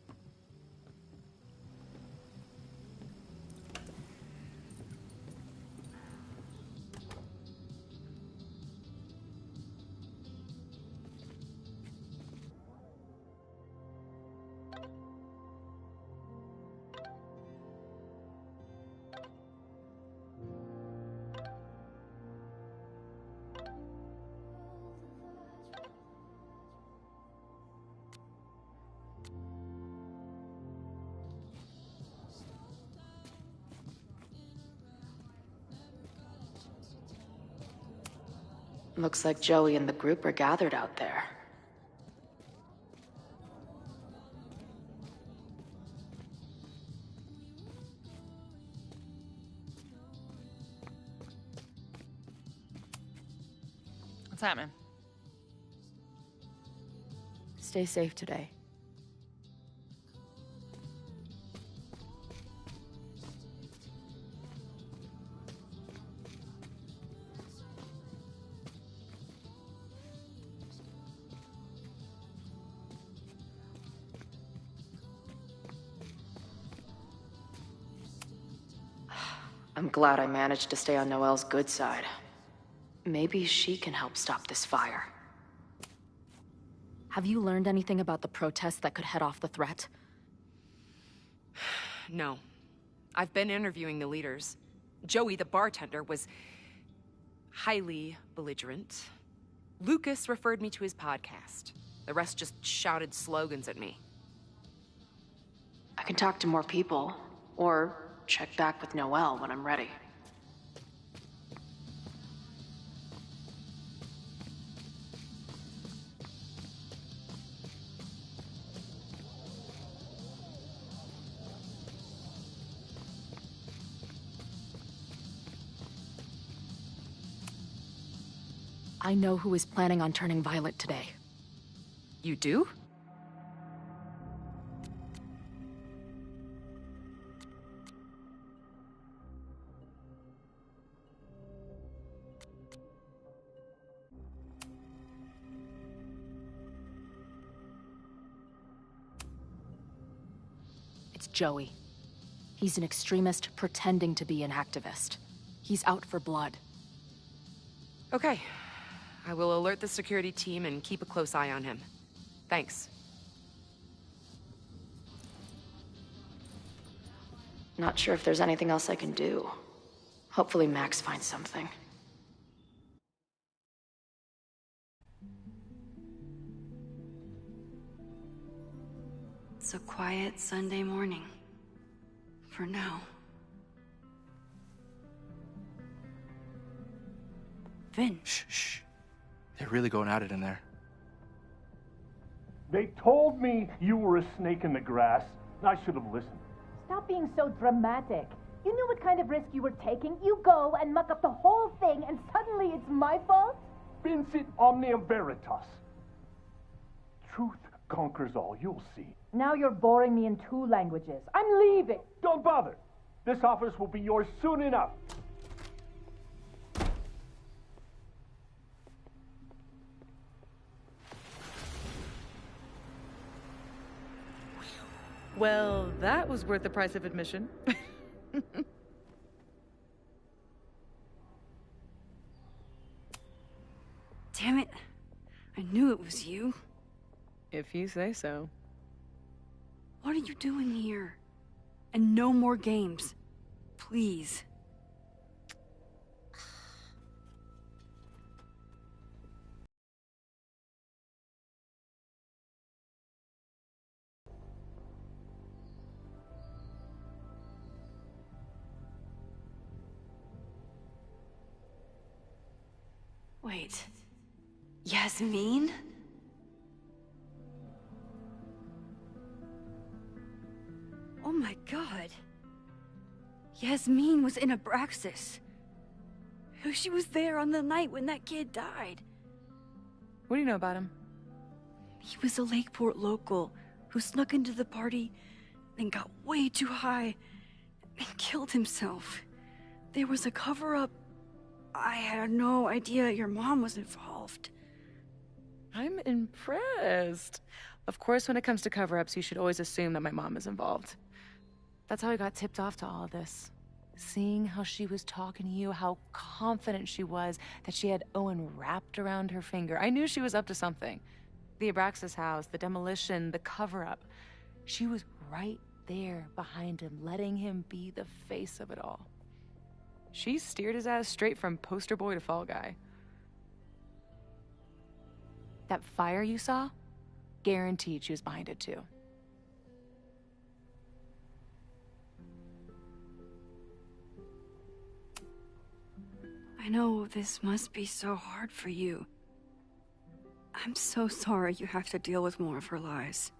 Looks like Joey and the group are gathered out there. What's happening? Stay safe today. I'm glad I managed to stay on Noelle's good side. Maybe she can help stop this fire. Have you learned anything about the protests that could head off the threat? No. I've been interviewing the leaders. Joey, the bartender, was highly belligerent. Lucas referred me to his podcast. The rest just shouted slogans at me. I can talk to more people, or check back with Noelle when I'm ready. I know who is planning on turning violent today. You do? It's Joey. He's an extremist pretending to be an activist. He's out for blood. Okay. I will alert the security team and keep a close eye on him. Thanks. Not sure if there's anything else I can do. Hopefully Max finds something. It's a quiet Sunday morning. For now. Vin. Shh. They're really going at it in there. They told me you were a snake in the grass. I should have listened. Stop being so dramatic. You knew what kind of risk you were taking. You go and muck up the whole thing, and suddenly it's my fault? Vincit omnia veritas. Truth conquers all, you'll see. Now you're boring me in 2 languages. I'm leaving. Don't bother. This office will be yours soon enough. Well, that was worth the price of admission. Damn it. I knew it was you. If you say so. What are you doing here? And no more games. Please. Wait. Yasmin? Oh my god. Yasmin was in Abraxas. She was there on the night when that kid died. What do you know about him? He was a Lakeport local who snuck into the party, then got way too high and killed himself. There was a cover-up. I had no idea your mom was involved. I'm impressed. Of course, when it comes to cover-ups, you should always assume that my mom is involved. That's how I got tipped off to all of this. Seeing how she was talking to you, how confident she was that she had Owen wrapped around her finger. I knew she was up to something. The Abraxas house, the demolition, the cover-up. She was right there behind him, letting him be the face of it all. She steered his ass straight from poster boy to fall guy. That fire you saw? Guaranteed she was behind it too. I I know this must be so hard for you. I'm so sorry you have to deal with more of her lies.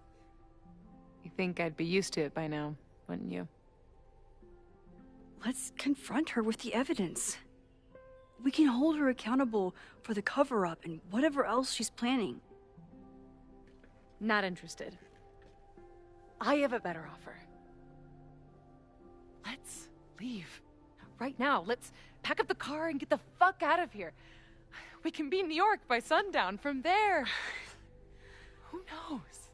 You think I'd be used to it by now, wouldn't you? Let's confront her with the evidence. We can hold her accountable for the cover-up and whatever else she's planning. Not interested. I have a better offer. Let's leave. Right now. Let's pack up the car and get the fuck out of here. We can be in New York by sundown. From there, who knows?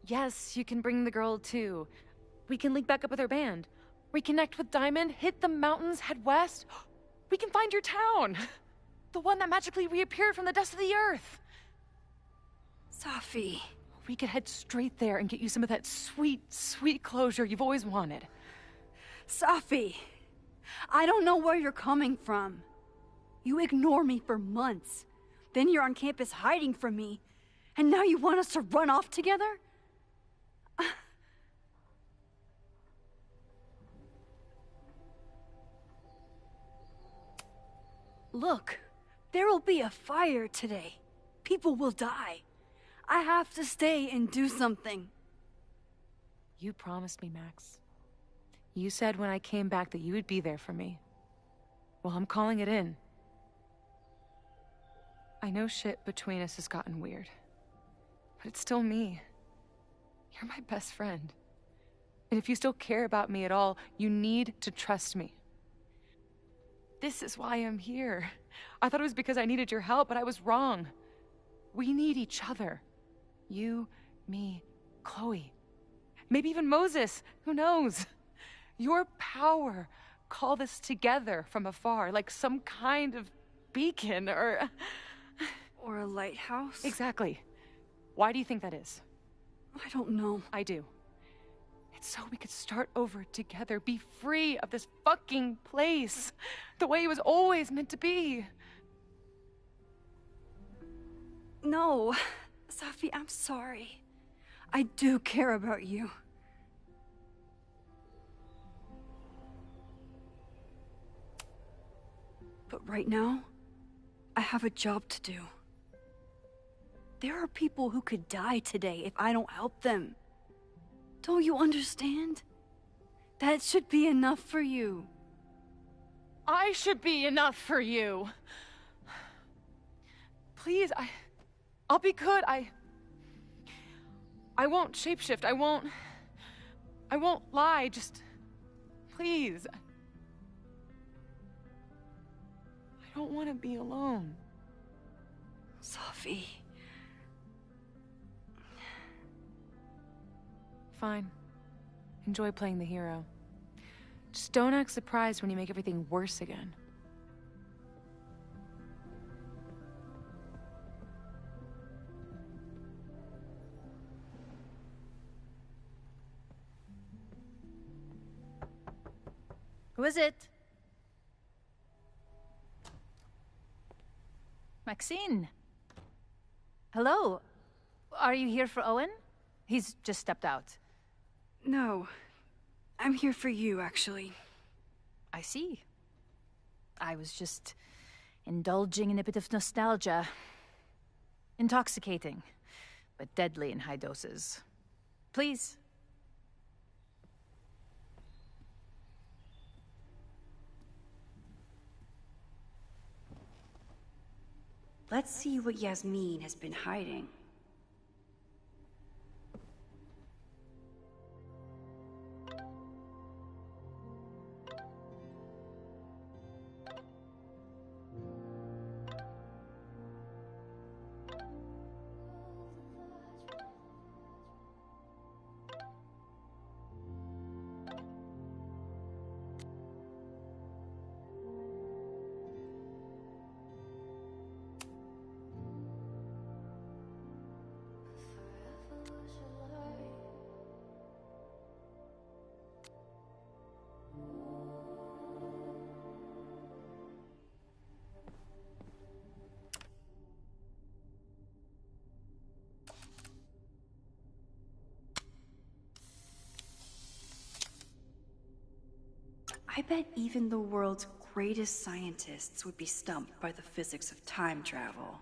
Yes, you can bring the girl too. We can link back up with her band. Reconnect with Diamond, hit the mountains, head west. We can find your town. The one that magically reappeared from the dust of the earth. Safi. We could head straight there and get you some of that sweet, sweet closure you've always wanted. Safi, I don't know where you're coming from. You ignore me for months. Then you're on campus hiding from me. And now you want us to run off together? Look, there will be a fire today. People will die. I have to stay and do something. You promised me, Max. You said when I came back that you would be there for me. Well, I'm calling it in. I know shit between us has gotten weird. But it's still me. You're my best friend. And if you still care about me at all, you need to trust me. This is why I'm here. I thought it was because I needed your help, but I was wrong. We need each other. You, me, Chloe. Maybe even Moses. Who knows? Your power called us together from afar, like some kind of beacon or a lighthouse? Exactly. Why do you think that is? I don't know. I do. It's so we could start over together, be free of this fucking place, the way it was always meant to be. No, Safi, I'm sorry. I do care about you. But right now, I have a job to do. There are people who could die today if I don't help them. Don't you understand? That should be enough for you. I should be enough for you. Please, I'll be good. I won't shapeshift. I won't lie. Just, please. I don't want to be alone. Safi. Fine. Enjoy playing the hero. Just don't act surprised when you make everything worse again. Who is it? Maxine. Hello. Are you here for Owen? He's just stepped out. No. I'm here for you, actually. I see. I was just indulging in a bit of nostalgia. Intoxicating, but deadly in high doses. Please. Let's see what Yasmin has been hiding. I bet even the world's greatest scientists would be stumped by the physics of time travel.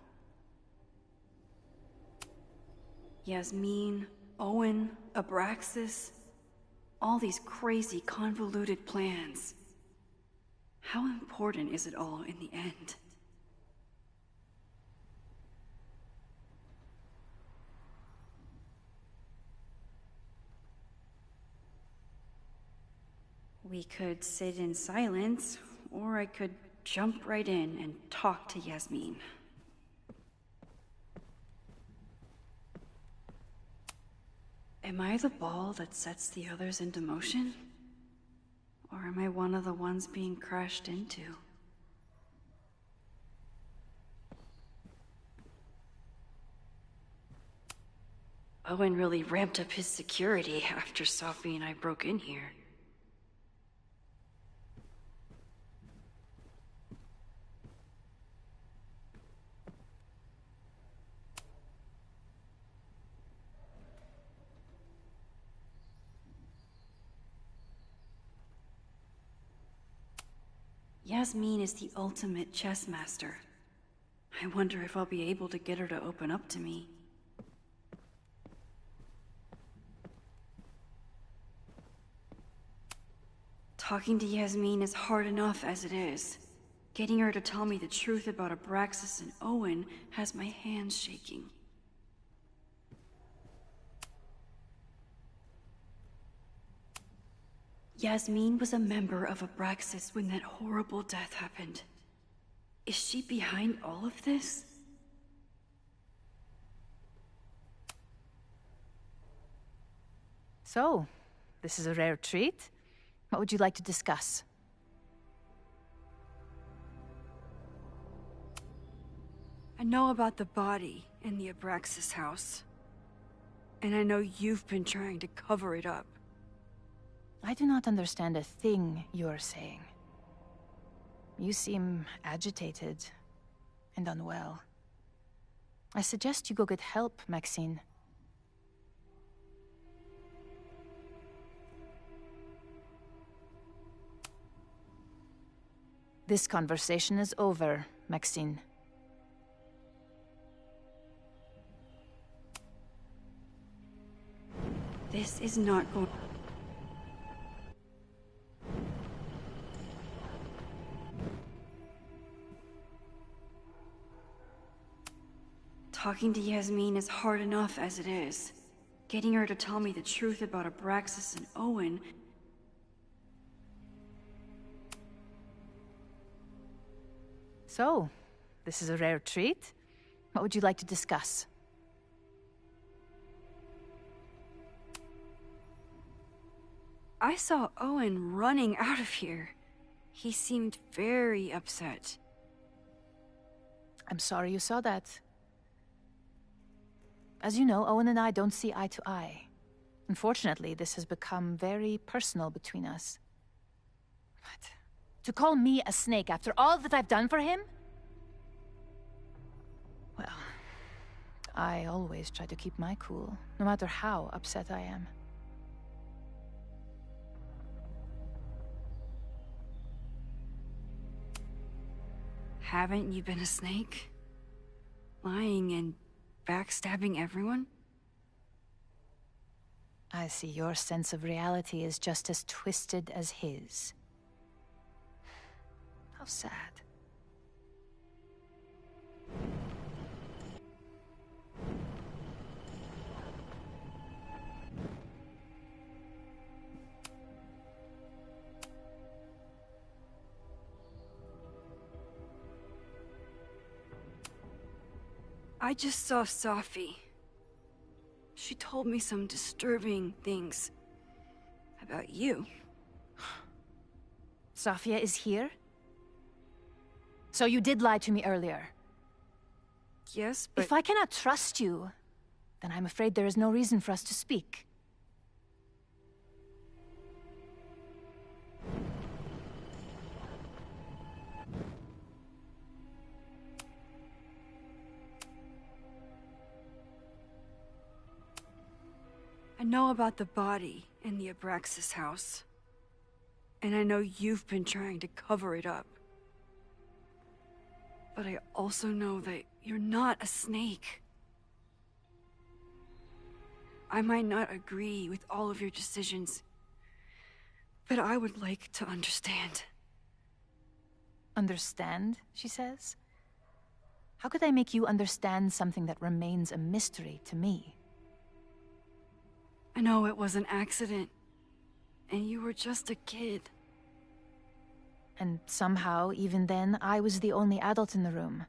Yasmin, Owen, Abraxas, all these crazy, convoluted plans. How important is it all in the end? We could sit in silence, or I could jump right in and talk to Yasmin. Am I the ball that sets the others into motion? Or am I one of the ones being crashed into? Owen really ramped up his security after Sophie and I broke in here. Yasmin is the ultimate chess master. I wonder if I'll be able to get her to open up to me. Talking to Yasmin is hard enough as it is. Getting her to tell me the truth about Abraxas and Owen has my hands shaking. Yasmin was a member of Abraxas when that horrible death happened. Is she behind all of this? So, this is a rare treat. What would you like to discuss? I know about the body in the Abraxas house. And I know you've been trying to cover it up. I do not understand a thing you are saying. You seem agitated and unwell. I suggest you go get help, Maxine. This conversation is over, Maxine. This is not going... Talking to Yasmin is hard enough as it is. Getting her to tell me the truth about Abraxas and Owen... So, this is a rare treat. What would you like to discuss? I saw Owen running out of here. He seemed very upset. I'm sorry you saw that. As you know, Owen and I don't see eye to eye. Unfortunately, this has become very personal between us. But to call me a snake after all that I've done for him? Well, I always try to keep my cool, no matter how upset I am. Haven't you been a snake? Lying and backstabbing everyone? I see your sense of reality is just as twisted as his. How sad. I just saw Sophie. She told me some disturbing things about you. Sophia is here? So you did lie to me earlier? Yes, but... If I cannot trust you, then I'm afraid there is no reason for us to speak. I know about the body in the Abraxas house. And I know you've been trying to cover it up. But I also know that you're not a snake. I might not agree with all of your decisions, but I would like to understand. Understand, she says? How could I make you understand something that remains a mystery to me? I know it was an accident, and you were just a kid. And somehow, even then, I was the only adult in the room.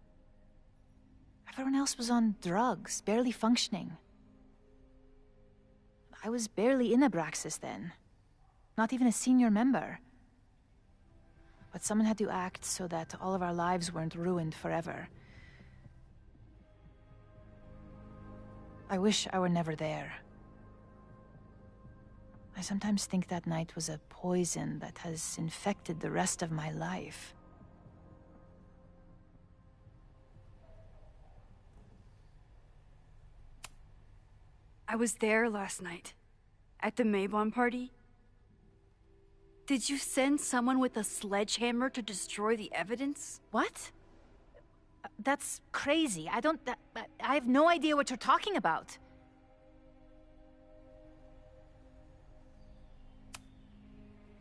Everyone else was on drugs, barely functioning. I was barely in Abraxas then. Not even a senior member. But someone had to act so that all of our lives weren't ruined forever. I wish I were never there. I sometimes think that night was a poison that has infected the rest of my life. I was there last night, at the Maybon party. Did you send someone with a sledgehammer to destroy the evidence? What? That's crazy. I have no idea what you're talking about.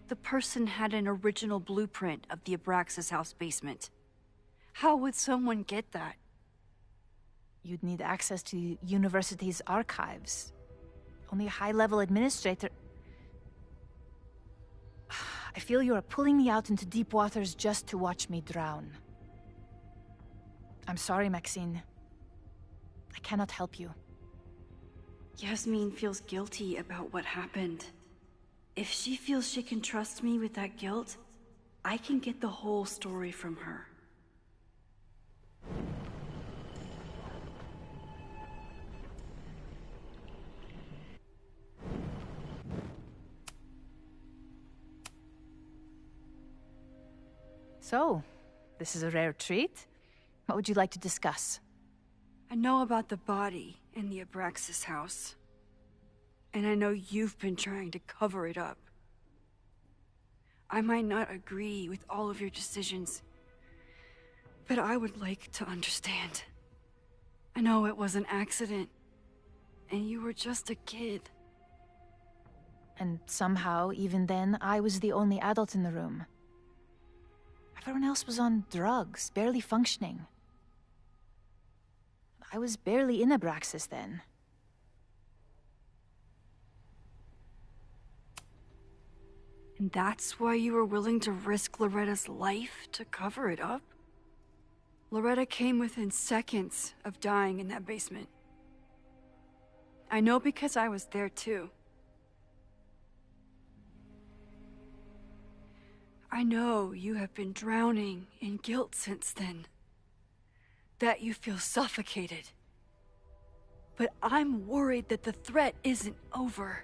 The person had an original blueprint of the Abraxas house basement. How would someone get that? You'd need access to the university's archives. Only a high-level administrator... I feel you are pulling me out into deep waters just to watch me drown. I'm sorry, Maxine. I cannot help you. Yasmin feels guilty about what happened. If she feels she can trust me with that guilt, I can get the whole story from her. So, this is a rare treat. What would you like to discuss? I know about the body in the Abraxas house. And I know you've been trying to cover it up. I might not agree with all of your decisions, but I would like to understand. I know it was an accident, and you were just a kid. And somehow, even then, I was the only adult in the room. Everyone else was on drugs, barely functioning. I was barely in Abraxas then. And that's why you were willing to risk Loretta's life to cover it up? Loretta came within seconds of dying in that basement. I know because I was there too. I know you have been drowning in guilt since then. That you feel suffocated. But I'm worried that the threat isn't over.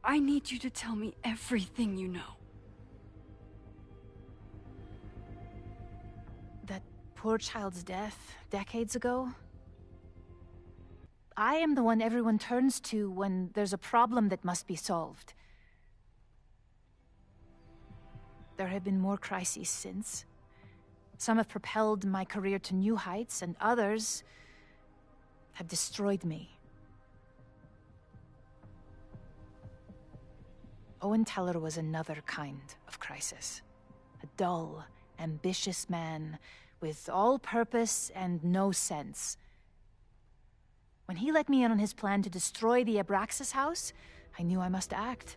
I need you to tell me everything you know. That poor child's death, decades ago? I am the one everyone turns to when there's a problem that must be solved. There have been more crises since. Some have propelled my career to new heights, and others have destroyed me. Owen Teller was another kind of crisis. A dull, ambitious man with all purpose and no sense. When he let me in on his plan to destroy the Abraxas house, I knew I must act.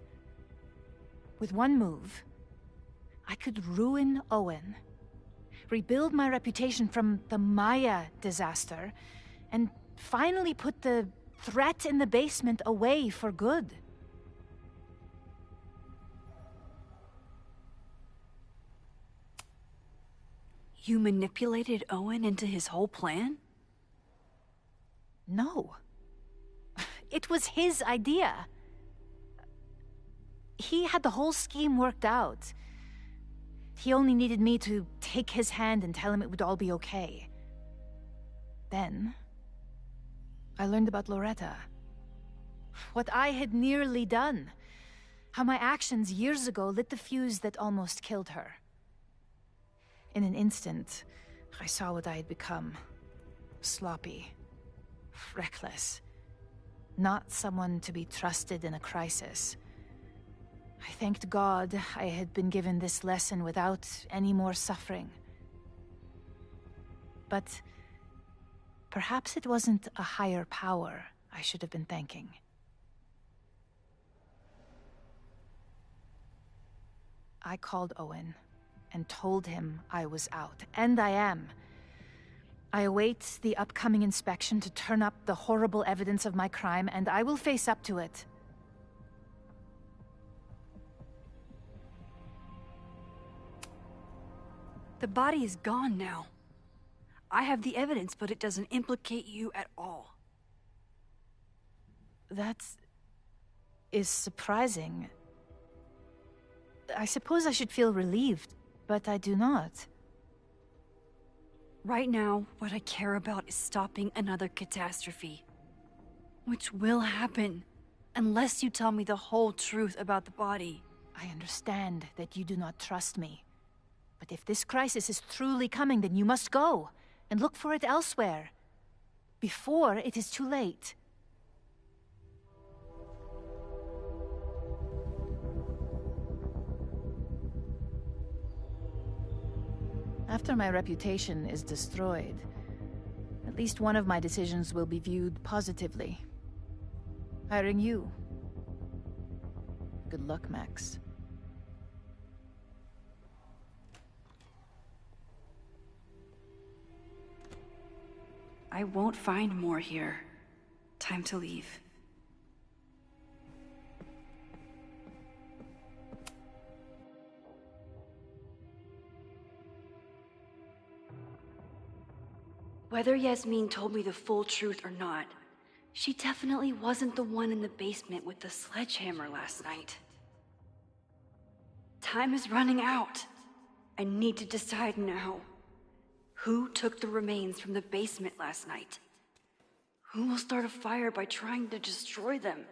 With one move, I could ruin Owen, rebuild my reputation from the Maya disaster, and finally put the threat in the basement away for good. You manipulated Owen into his whole plan? No. It was his idea. He had the whole scheme worked out. He only needed me to take his hand and tell him it would all be okay. Then, I learned about Loretta. What I had nearly done. How my actions years ago lit the fuse that almost killed her. In an instant, I saw what I had become. Sloppy. Reckless. Not someone to be trusted in a crisis. I thanked God I had been given this lesson without any more suffering. But perhaps it wasn't a higher power I should have been thanking. I called Owen and told him I was out, and I am. I await the upcoming inspection to turn up the horrible evidence of my crime, and I will face up to it. The body is gone now. I have the evidence, but it doesn't implicate you at all. That is surprising. I suppose I should feel relieved, but I do not. Right now, what I care about is stopping another catastrophe. Which will happen, unless you tell me the whole truth about the body. I understand that you do not trust me. But if this crisis is truly coming, then you must go and look for it elsewhere. Before it is too late. After my reputation is destroyed, at least one of my decisions will be viewed positively. Hiring you. Good luck, Max. I won't find more here. Time to leave. Whether Yasmin told me the full truth or not, she definitely wasn't the one in the basement with the sledgehammer last night. Time is running out. I need to decide now. Who took the remains from the basement last night? Who will start a fire by trying to destroy them?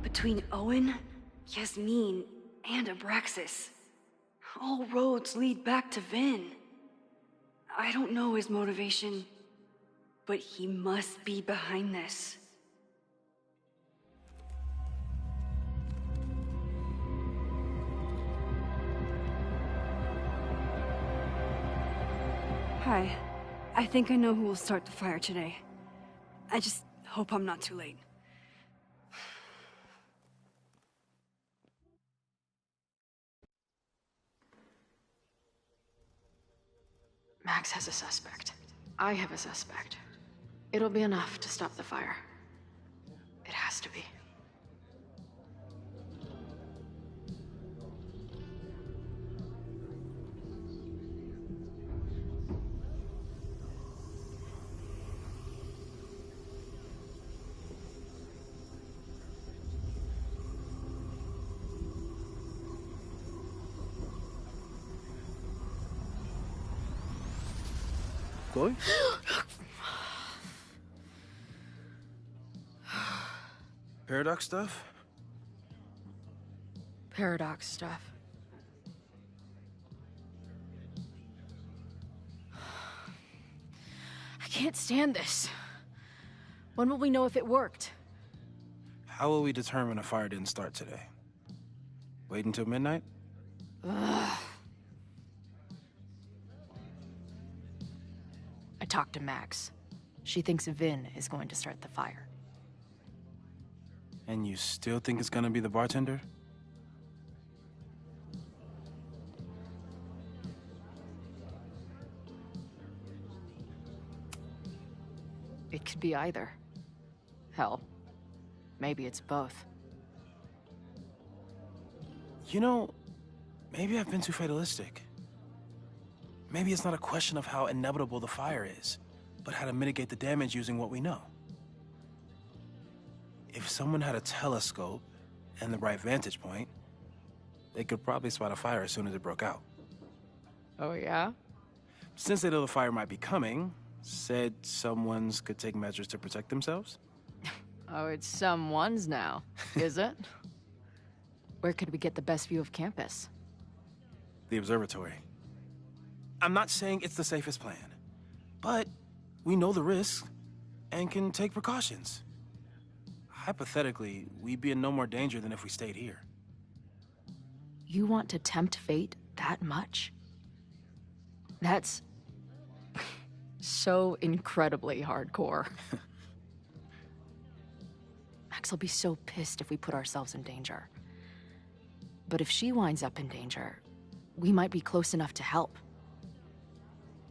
Between Owen, Yasmin, and Abraxas, all roads lead back to Vin. I don't know his motivation, but he must be behind this. Hi. I think I know who will start the fire today. I just hope I'm not too late. Max has a suspect. I have a suspect. It'll be enough to stop the fire. It has to be. Chloe? Paradox stuff? Paradox stuff. I can't stand this. When will we know if it worked? How will we determine a fire didn't start today? Wait until midnight? Ugh. I talked to Max. She thinks Vin is going to start the fire. And you still think it's gonna be the bartender? It could be either. Hell, maybe it's both. You know, maybe I've been too fatalistic. Maybe it's not a question of how inevitable the fire is, but how to mitigate the damage using what we know. If someone had a telescope and the right vantage point, they could probably spot a fire as soon as it broke out. Oh, yeah? Since they know the fire might be coming, said someone's could take measures to protect themselves? Oh, it's someone's now, is it? Where could we get the best view of campus? The observatory. I'm not saying it's the safest plan, but we know the risks and can take precautions. Hypothetically, we'd be in no more danger than if we stayed here. You want to tempt fate that much? That's so incredibly hardcore. Max will be so pissed if we put ourselves in danger. But if she winds up in danger, we might be close enough to help.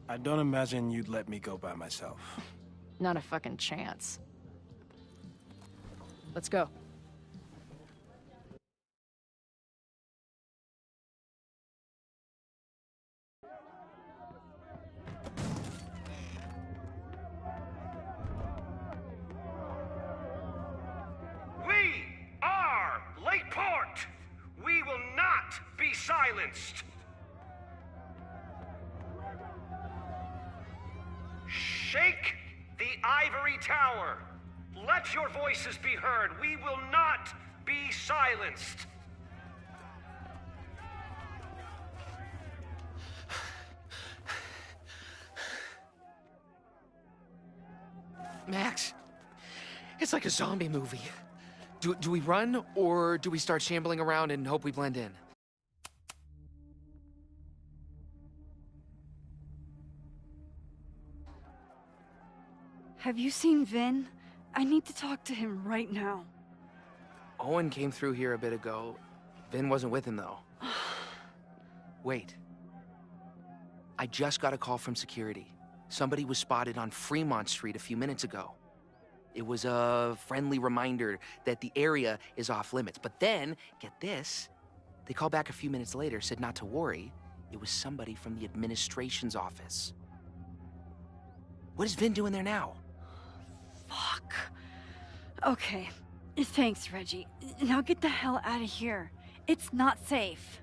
I don't imagine you'd let me go by myself. Not a fucking chance. Let's go. We are Lakeport! We will not be silenced! Shake the ivory tower! Let your voices be heard! We will not be silenced! Max, it's like a zombie movie. Do we run, or do we start shambling around and hope we blend in? Have you seen Vin? I need to talk to him right now. Owen came through here a bit ago. Vin wasn't with him, though. Wait. I just got a call from security. Somebody was spotted on Fremont Street a few minutes ago. It was a friendly reminder that the area is off limits. But then, get this, they called back a few minutes later, said not to worry. It was somebody from the administration's office. What is Vin doing there now? Fuck. Okay. Thanks, Reggie. Now get the hell out of here. It's not safe.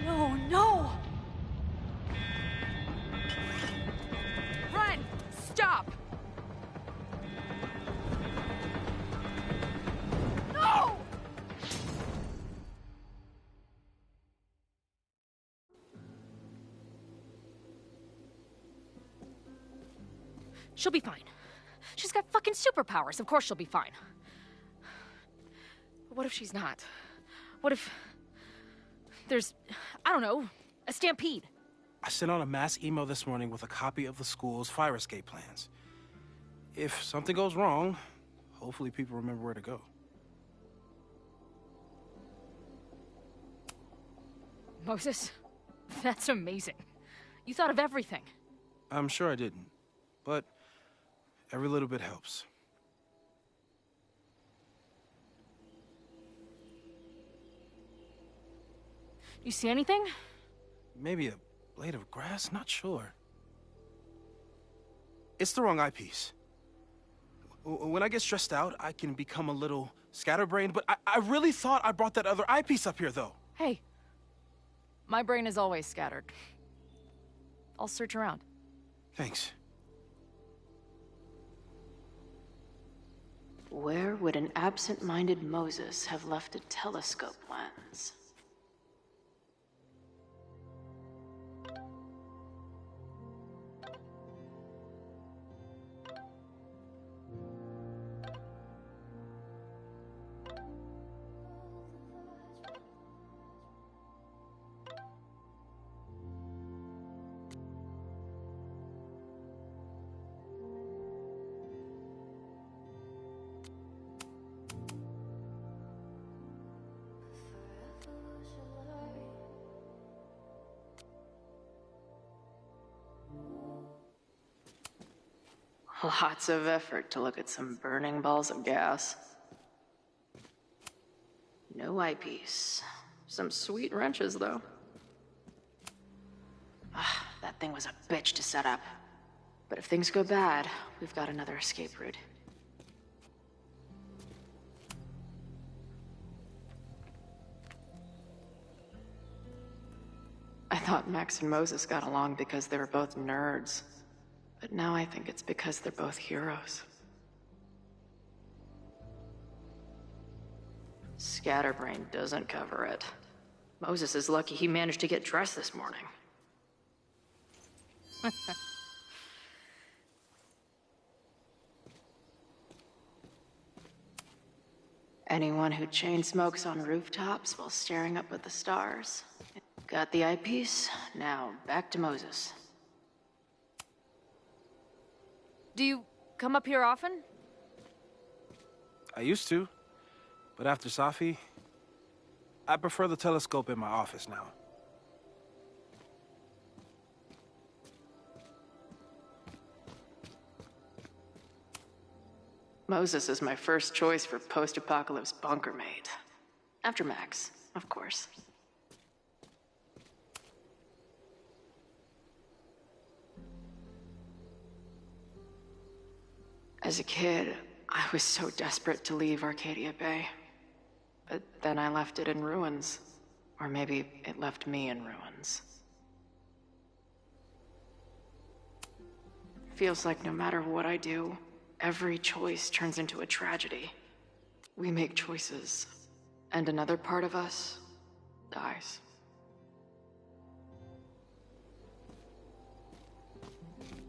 No, no! Run! Stop! No! She'll be fine. She's got fucking superpowers. Of course she'll be fine. But what if she's not? What if there's, I don't know, a stampede? I sent out a mass email this morning with a copy of the school's fire escape plans. If something goes wrong, hopefully people remember where to go. Moses, that's amazing. You thought of everything. I'm sure I didn't, but every little bit helps. You see anything? Maybe a blade of grass? Not sure. It's the wrong eyepiece. When I get stressed out, I can become a little scatterbrained, but I really thought I brought that other eyepiece up here, though. Hey, my brain is always scattered. I'll search around. Thanks. Where would an absent-minded Moses have left a telescope lens? Lots of effort to look at some burning balls of gas. No eyepiece. Some sweet wrenches, though. That thing was a bitch to set up. But if things go bad, we've got another escape route. I thought Max and Moses got along because they were both nerds. But now I think it's because they're both heroes. Scatterbrain doesn't cover it. Moses is lucky he managed to get dressed this morning. Anyone who chain smokes on rooftops while staring up at the stars. Got the eyepiece? Now, back to Moses. Do you come up here often? I used to, but after Safi, I prefer the telescope in my office now. Moses is my first choice for post-apocalypse bunker mate. After Max, of course. As a kid, I was so desperate to leave Arcadia Bay. But then I left it in ruins. Or maybe it left me in ruins. Feels like no matter what I do, every choice turns into a tragedy. We make choices, and another part of us dies.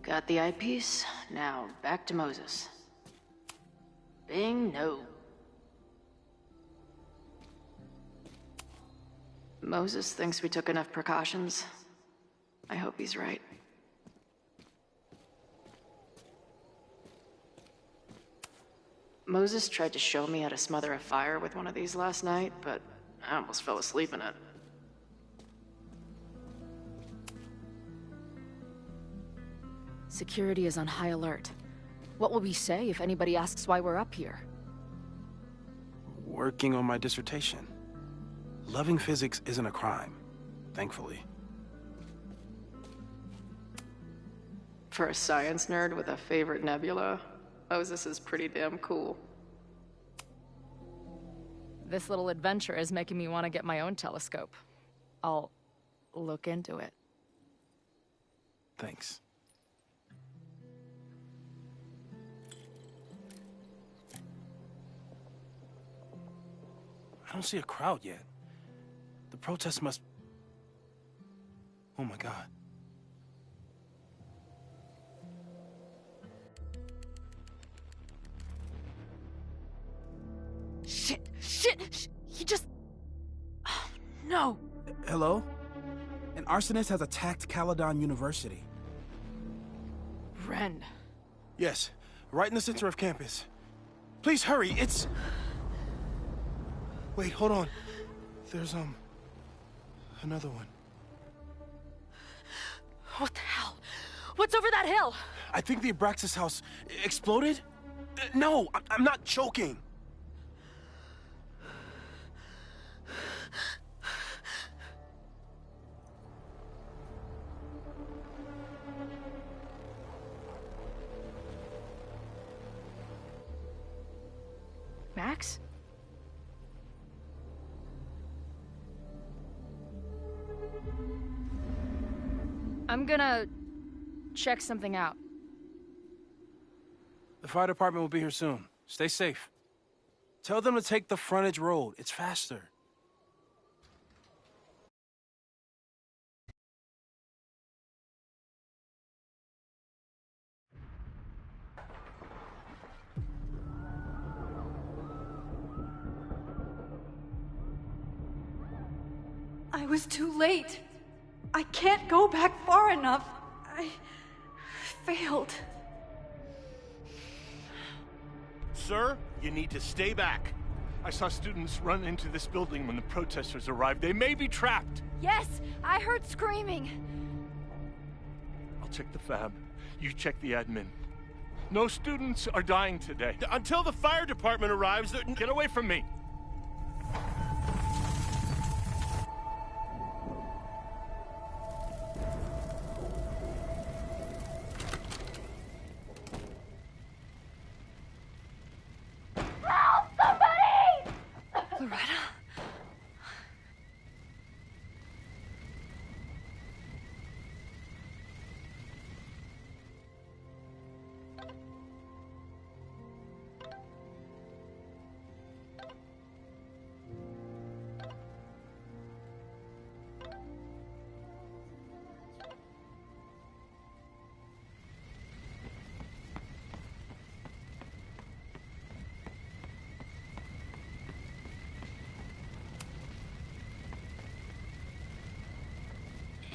Got the eyepiece? Now, back to Moses. Bing, no. Moses thinks we took enough precautions. I hope he's right. Moses tried to show me how to smother a fire with one of these last night, but I almost fell asleep in it. Security is on high alert. What will we say if anybody asks why we're up here? Working on my dissertation. Loving physics isn't a crime, thankfully. For a science nerd with a favorite nebula, Moses is pretty damn cool. This little adventure is making me want to get my own telescope. I'll look into it. Thanks. I don't see a crowd yet. The protest must... Oh my God. Shit! He just... Oh, no! Hello? An arsonist has attacked Caledon University. Ren. Yes, right in the center of campus. Please hurry, it's... Wait, hold on. There's, another one. What the hell? What's over that hill? I think the Abraxas house exploded? No, I'm not joking. Max? I'm gonna check something out. The fire department will be here soon. Stay safe. Tell them to take the frontage road. It's faster. I was too late. I can't go back far enough. I failed. Sir, you need to stay back. I saw students run into this building when the protesters arrived. They may be trapped. Yes, I heard screaming. I'll check the fab. You check the admin. No students are dying today. Until the fire department arrives, get away from me.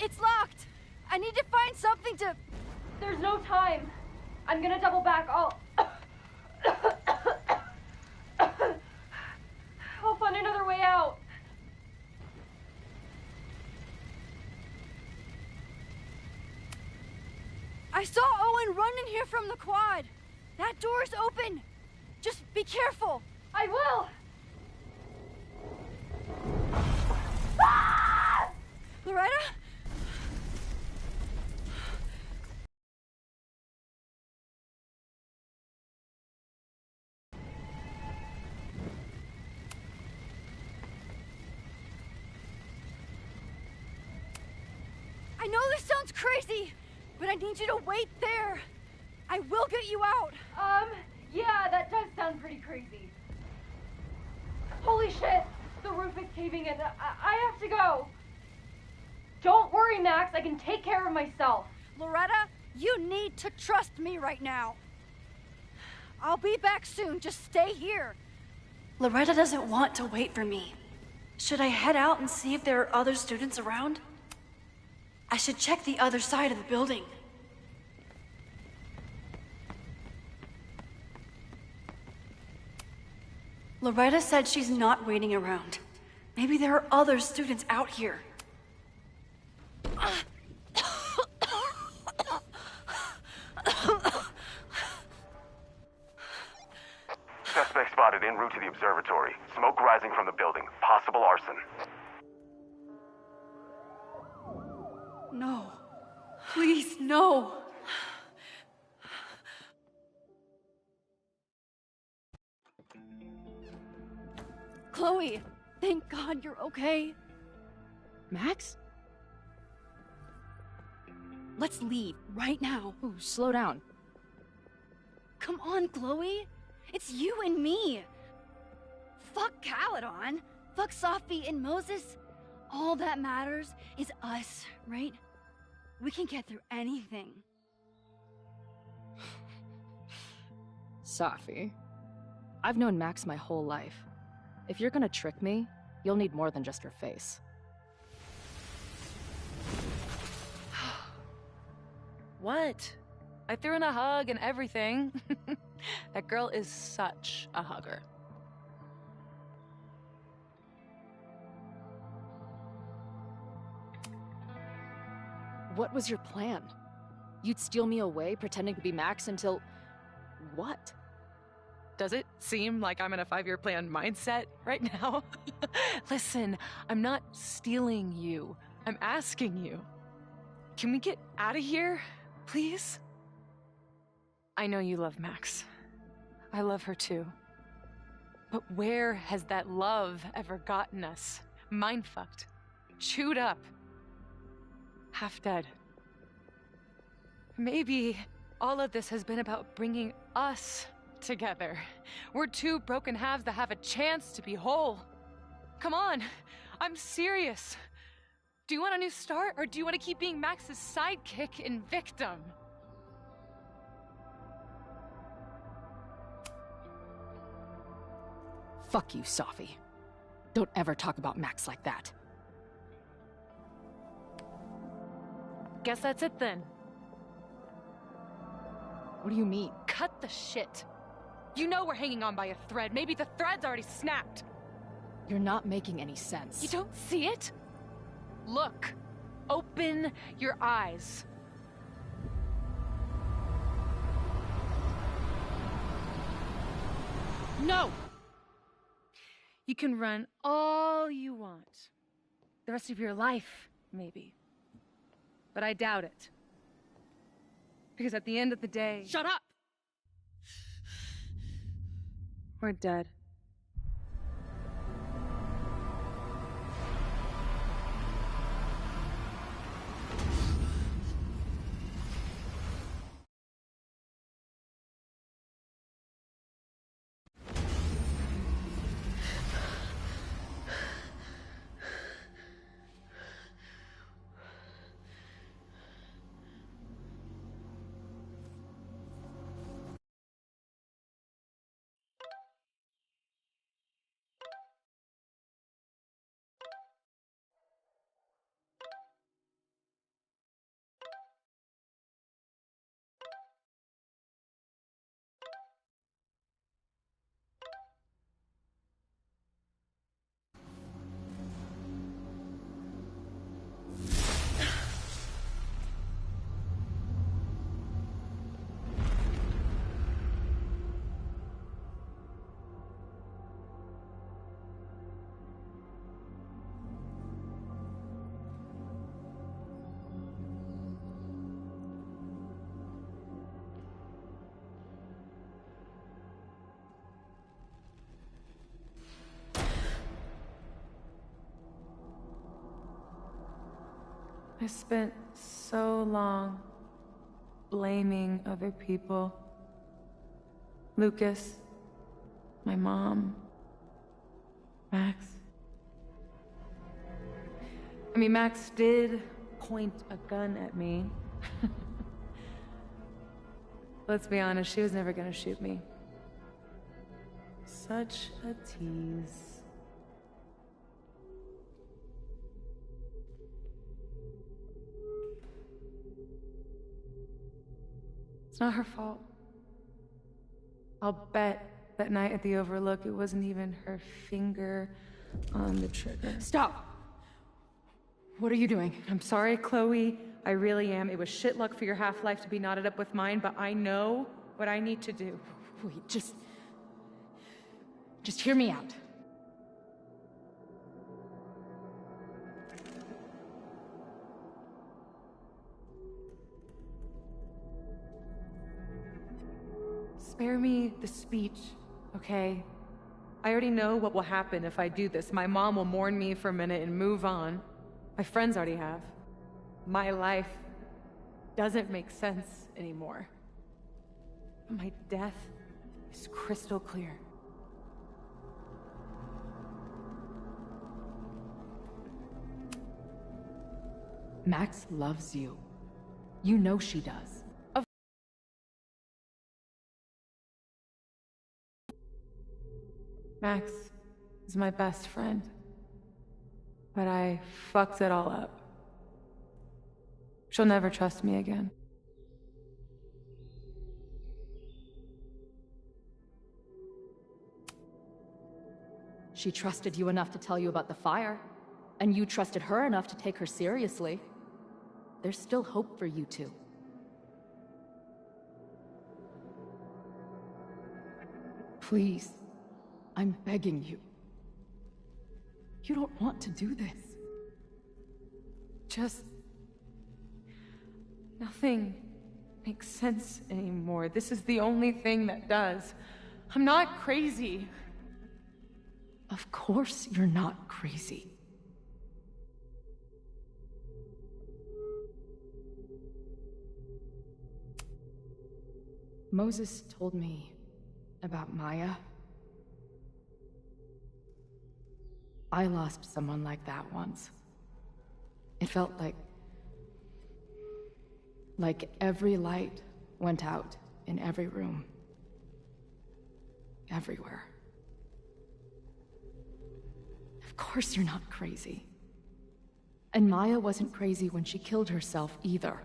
It's locked! I need to find something to... There's no time. I'm gonna double back. I'll find another way out. I saw Owen run in here from the quad. That door's open. Just be careful. I will! Loretta? I know this sounds crazy, but I need you to wait there. I will get you out. Yeah, that does sound pretty crazy. Holy shit! The roof is caving in. I have to go. Don't worry, Max. I can take care of myself. Loretta, you need to trust me right now. I'll be back soon. Just stay here. Loretta doesn't want to wait for me. Should I head out and see if there are other students around? I should check the other side of the building. Loretta said she's not waiting around. Maybe there are other students out here. Suspect spotted en route to the observatory. Smoke rising from the building. Possible arson. No. Please, no. Chloe, thank God you're okay. Max? Let's leave right now. Ooh, slow down. Come on, Chloe. It's you and me. Fuck Caledon. Fuck Sophie and Moses. All that matters is us, right? We can get through anything. Sophie, I've known Max my whole life. If you're gonna trick me, you'll need more than just your face. What? I threw in a hug and everything. That girl is such a hugger. What was your plan? You'd steal me away, pretending to be Max until... what? Does it seem like I'm in a 5-year plan mindset right now? Listen, I'm not stealing you. I'm asking you. Can we get out of here, please? I know you love Max. I love her too. But where has that love ever gotten us? Mind-fucked. Chewed up. Half dead. Maybe all of this has been about bringing us together. We're two broken halves that have a chance to be whole. Come on, I'm serious. Do you want a new start, or do you want to keep being Max's sidekick and victim? Fuck you, Sophie. Don't ever talk about Max like that. Guess that's it then. What do you mean? Cut the shit. You know we're hanging on by a thread. Maybe the thread's already snapped. You're not making any sense. You don't see it? Look. Open your eyes. No! You can run all you want. The rest of your life, maybe. But I doubt it. Because at the end of the day... Shut up! We're dead. I spent so long blaming other people. Lucas, my mom, Max. I mean, Max did point a gun at me. Let's be honest, she was never gonna shoot me. Such a tease. It's not her fault. I'll bet that night at the Overlook it wasn't even her finger on the trigger. Stop! What are you doing? I'm sorry, Chloe. I really am. It was shit luck for your half-life to be knotted up with mine, but I know what I need to do. Wait, just hear me out. Spare me the speech, okay? I already know what will happen if I do this. My mom will mourn me for a minute and move on. My friends already have. My life doesn't make sense anymore. My death is crystal clear. Max loves you. You know she does. Max is my best friend. But I fucked it all up. She'll never trust me again. She trusted you enough to tell you about the fire, and you trusted her enough to take her seriously. There's still hope for you two. Please, I'm begging you. You don't want to do this. Just... nothing makes sense anymore. This is the only thing that does. I'm not crazy. Of course you're not crazy. Moses told me about Maya. I lost someone like that once. It felt like every light went out in every room. Everywhere. Of course you're not crazy. And Maya wasn't crazy when she killed herself either.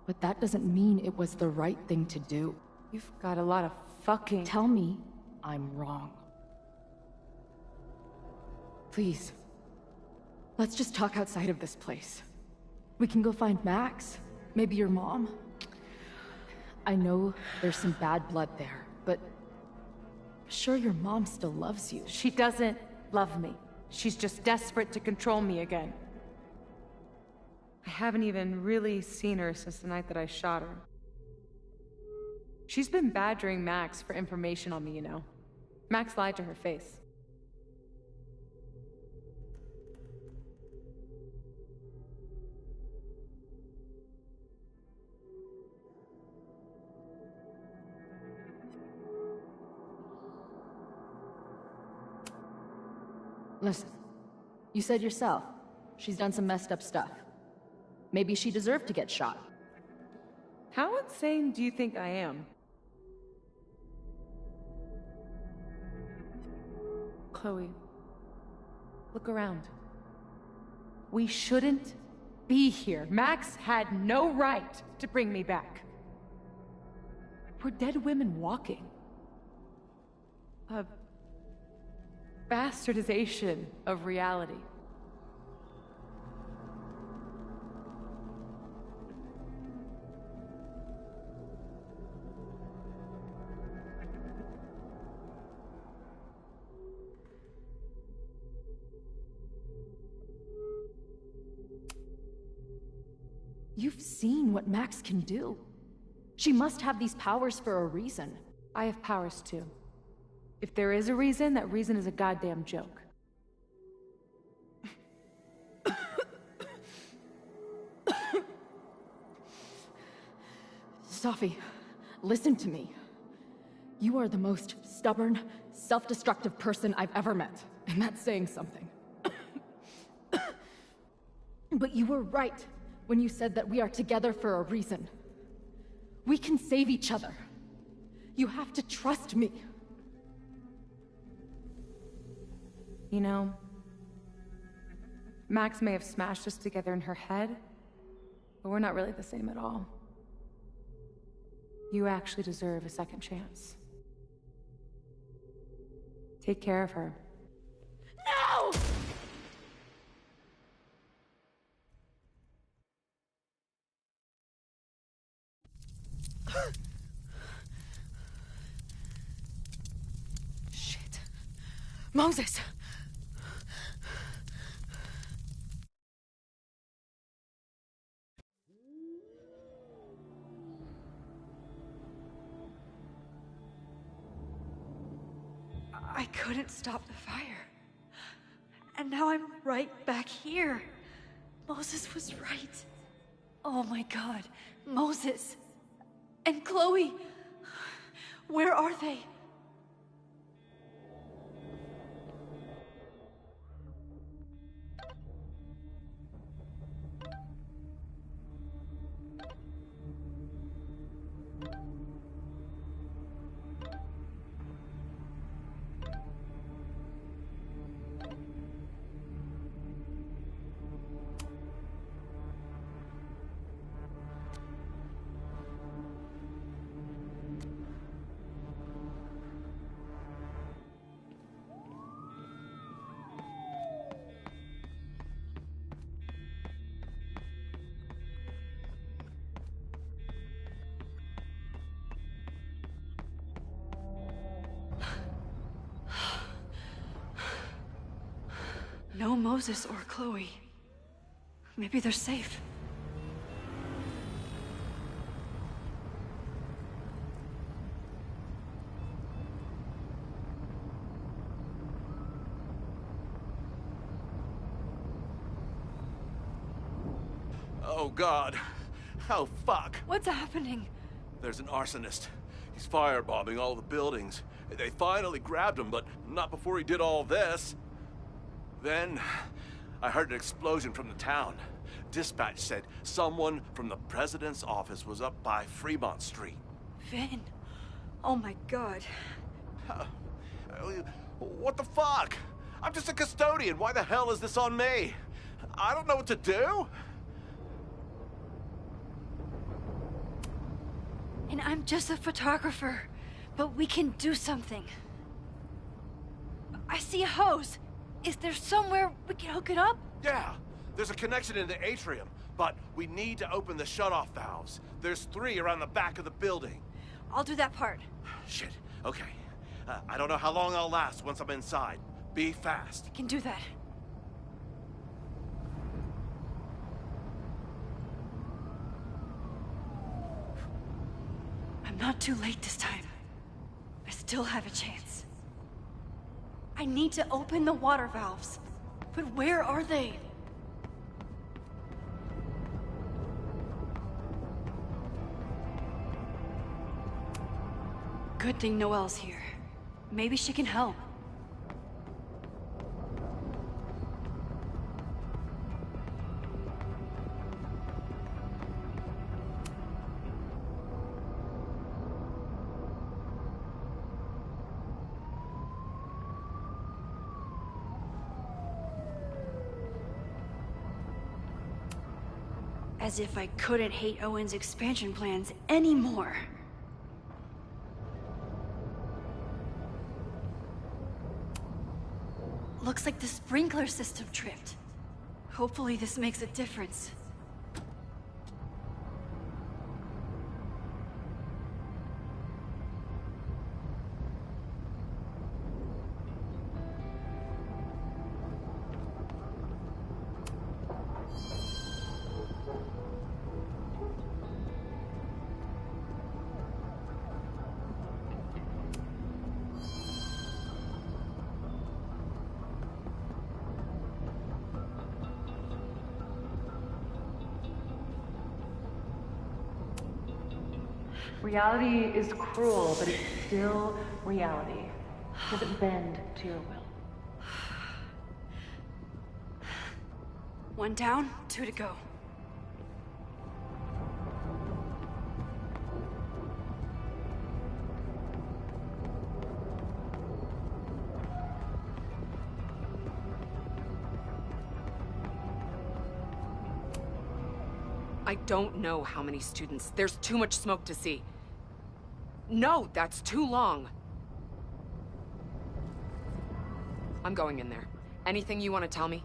But that doesn't mean it was the right thing to do. You've got a lot of fucking... Tell me I'm wrong. Please. Let's just talk outside of this place. We can go find Max. Maybe your mom. I know there's some bad blood there, but... sure your mom still loves you. She doesn't love me. She's just desperate to control me again. I haven't even really seen her since the night that I shot her. She's been badgering Max for information on me, you know. Max lied to her face. Listen, you said yourself, she's done some messed up stuff. Maybe she deserved to get shot. How insane do you think I am? Chloe, look around. We shouldn't be here. Max had no right to bring me back. We're dead women walking. A bastardization of reality. You've seen what Max can do. She must have these powers for a reason. I have powers too. If there is a reason, that reason is a goddamn joke. Safi, listen to me. You are the most stubborn, self-destructive person I've ever met, and that's saying something. But you were right when you said that we are together for a reason. We can save each other. You have to trust me. You know, Max may have smashed us together in her head, but we're not really the same at all. You actually deserve a second chance. Take care of her. No! Shit. Moses! I couldn't stop the fire. And now I'm right back here. Moses was right. Oh my God, Moses and Chloe. Where are they? No Moses or Chloe. Maybe they're safe. Oh, God. Oh, fuck. What's happening? There's an arsonist. He's firebombing all the buildings. They finally grabbed him, but not before he did all this. Then, I heard an explosion from the town. Dispatch said someone from the president's office was up by Fremont Street. Vin. Oh my God. What the fuck? I'm just a custodian. Why the hell is this on me? I don't know what to do. And I'm just a photographer, but we can do something. I see a hose. Is there somewhere we can hook it up? Yeah, there's a connection in the atrium, but we need to open the shutoff valves. There's 3 around the back of the building. I'll do that part. Shit, okay. I don't know how long I'll last once I'm inside. Be fast. I can do that. I'm not too late this time. I still have a chance. I need to open the water valves. But where are they? Good thing Noelle's here. Maybe she can help. As if I couldn't hate Owen's expansion plans anymore. Looks like the sprinkler system tripped. Hopefully this makes a difference. Reality is cruel, but it's still reality. Does it bend to your will? 1 down, 2 to go. I don't know how many students. There's too much smoke to see. No, that's too long. I'm going in there. Anything you want to tell me?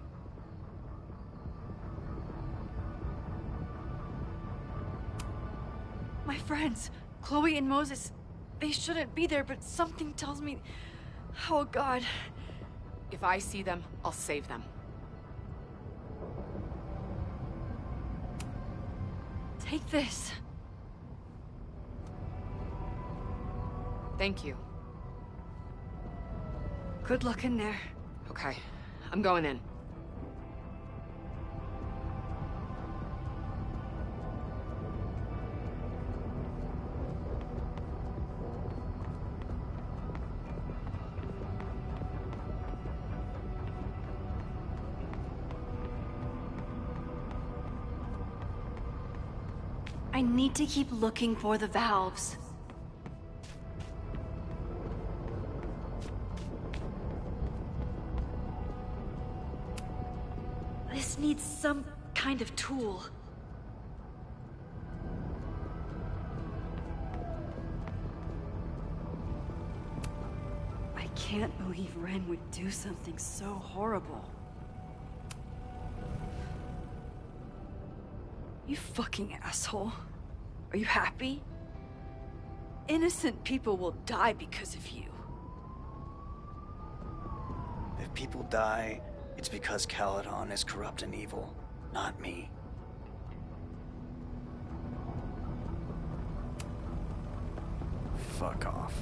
My friends, Chloe and Moses, they shouldn't be there, but something tells me... Oh, God. If I see them, I'll save them. Take this. Thank you. Good luck in there. Okay, I'm going in. I need to keep looking for the valves. This needs some kind of tool. I can't believe Ren would do something so horrible. You fucking asshole. Are you happy? Innocent people will die because of you. If people die, it's because Caledon is corrupt and evil, not me. Fuck off.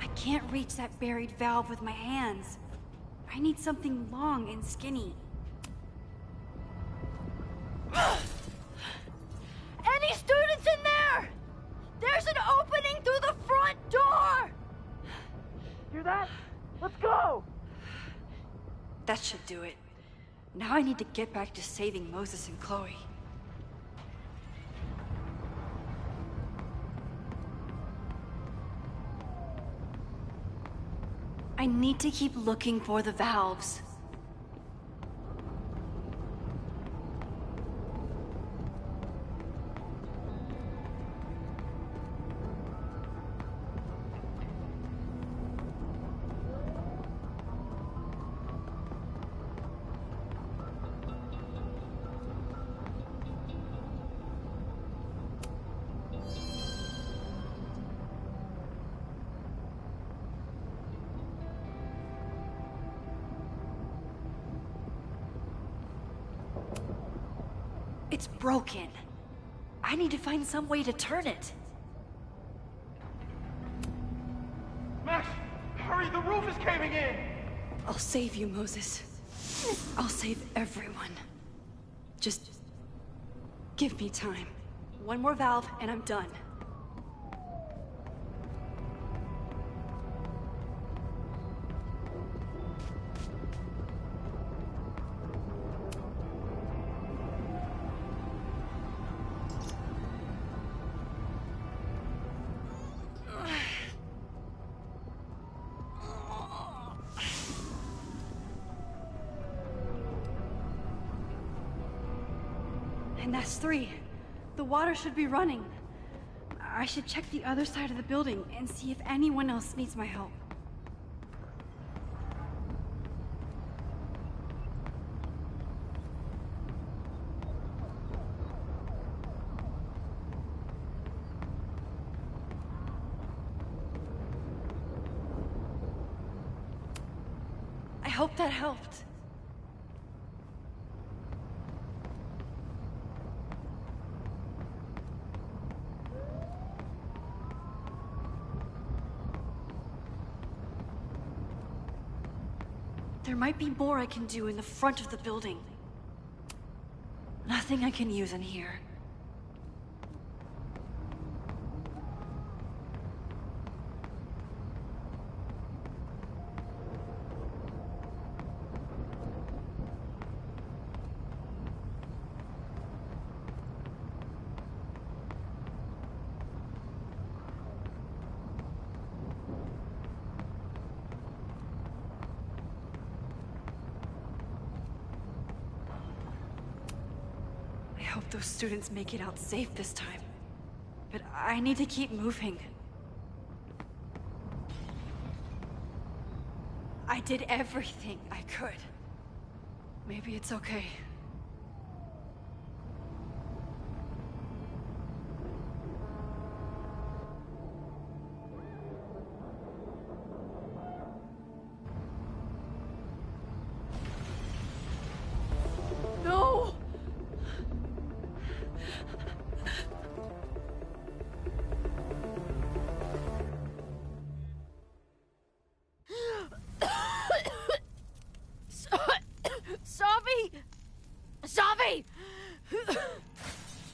I can't reach that buried valve with my hands. I need something long and skinny. Any students in there? There's an opening through the front door! Hear that? Let's go! That should do it. Now I need to get back to saving Moses and Chloe. I need to keep looking for the valves. It's broken. I need to find some way to turn it. Max, hurry, the roof is caving in! I'll save you, Moses. I'll save everyone. Just give me time. One more valve and I'm done. And that's 3. The water should be running. I should check the other side of the building and see if anyone else needs my help. hope that helped. There might be more I can do in the front of the building. Nothing I can use in here. I hope those students make it out safe this time. But I need to keep moving. I did everything I could. Maybe it's okay. No! Sophie! Sophie!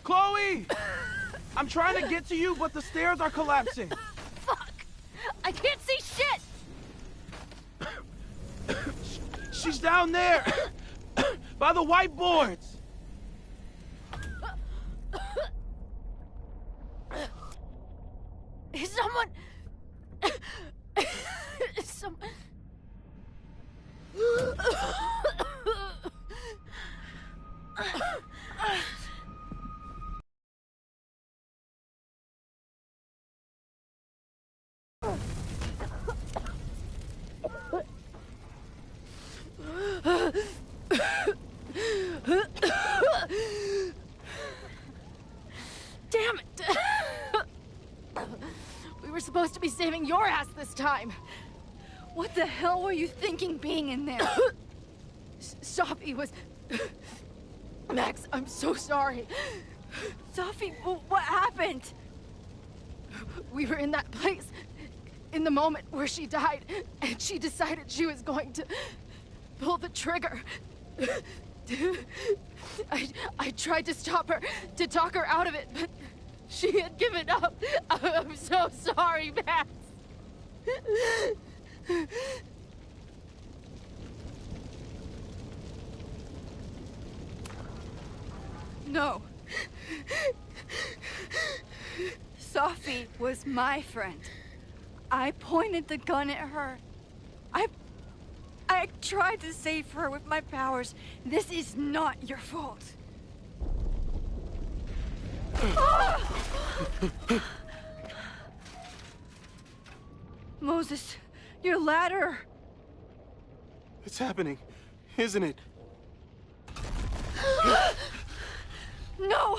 Chloe! I'm trying to get to you, but the stairs are collapsing. Fuck! I can't see shit! She's down there! By the whiteboards! Is someone... Someone... Damn it! We were supposed to be saving your ass this time. What the hell were you thinking being in there? Sophie was... Max, I'm so sorry. Sophie, what happened? We were in that place in the moment where she died, and she decided she was going to pull the trigger. I tried to stop her, to talk her out of it, but she had given up. I'm so sorry, Max. No. Sophie was my friend. I pointed the gun at her. I tried to save her with my powers. This is not your fault. Moses, your ladder. It's happening, isn't it? No!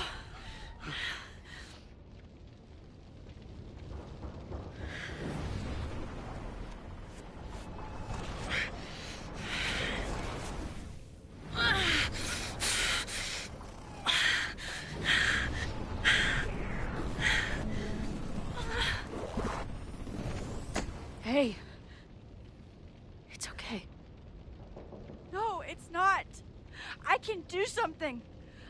Hey. It's okay. No, it's not. I can do something.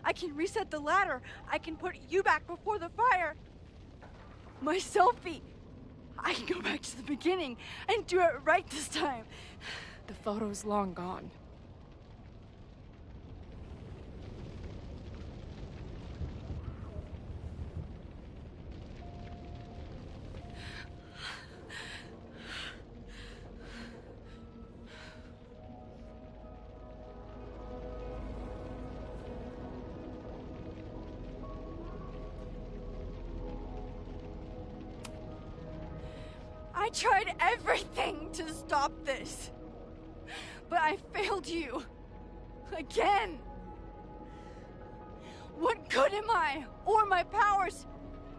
I can reset the ladder. I can put you back before the fire. My selfie. I can go back to the beginning and do it right this time. The photo's long gone. I tried everything to stop this, but I failed you. Again. What good am I, or my powers,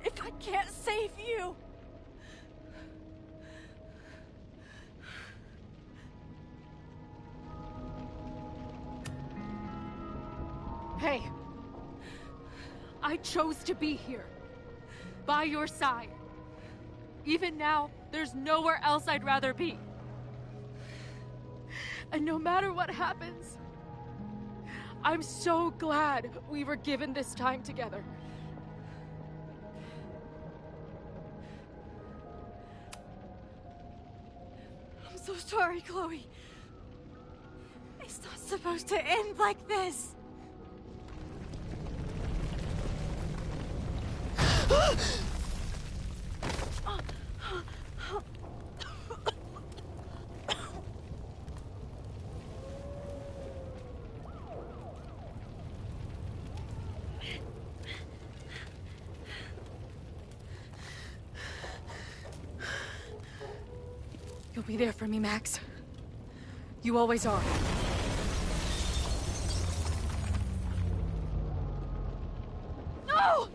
if I can't save you? Hey, I chose to be here, by your side. Even now, there's nowhere else I'd rather be. And no matter what happens, I'm so glad we were given this time together. I'm so sorry, Chloe. It's not supposed to end like this. You'll be there for me, Max. You always are. No!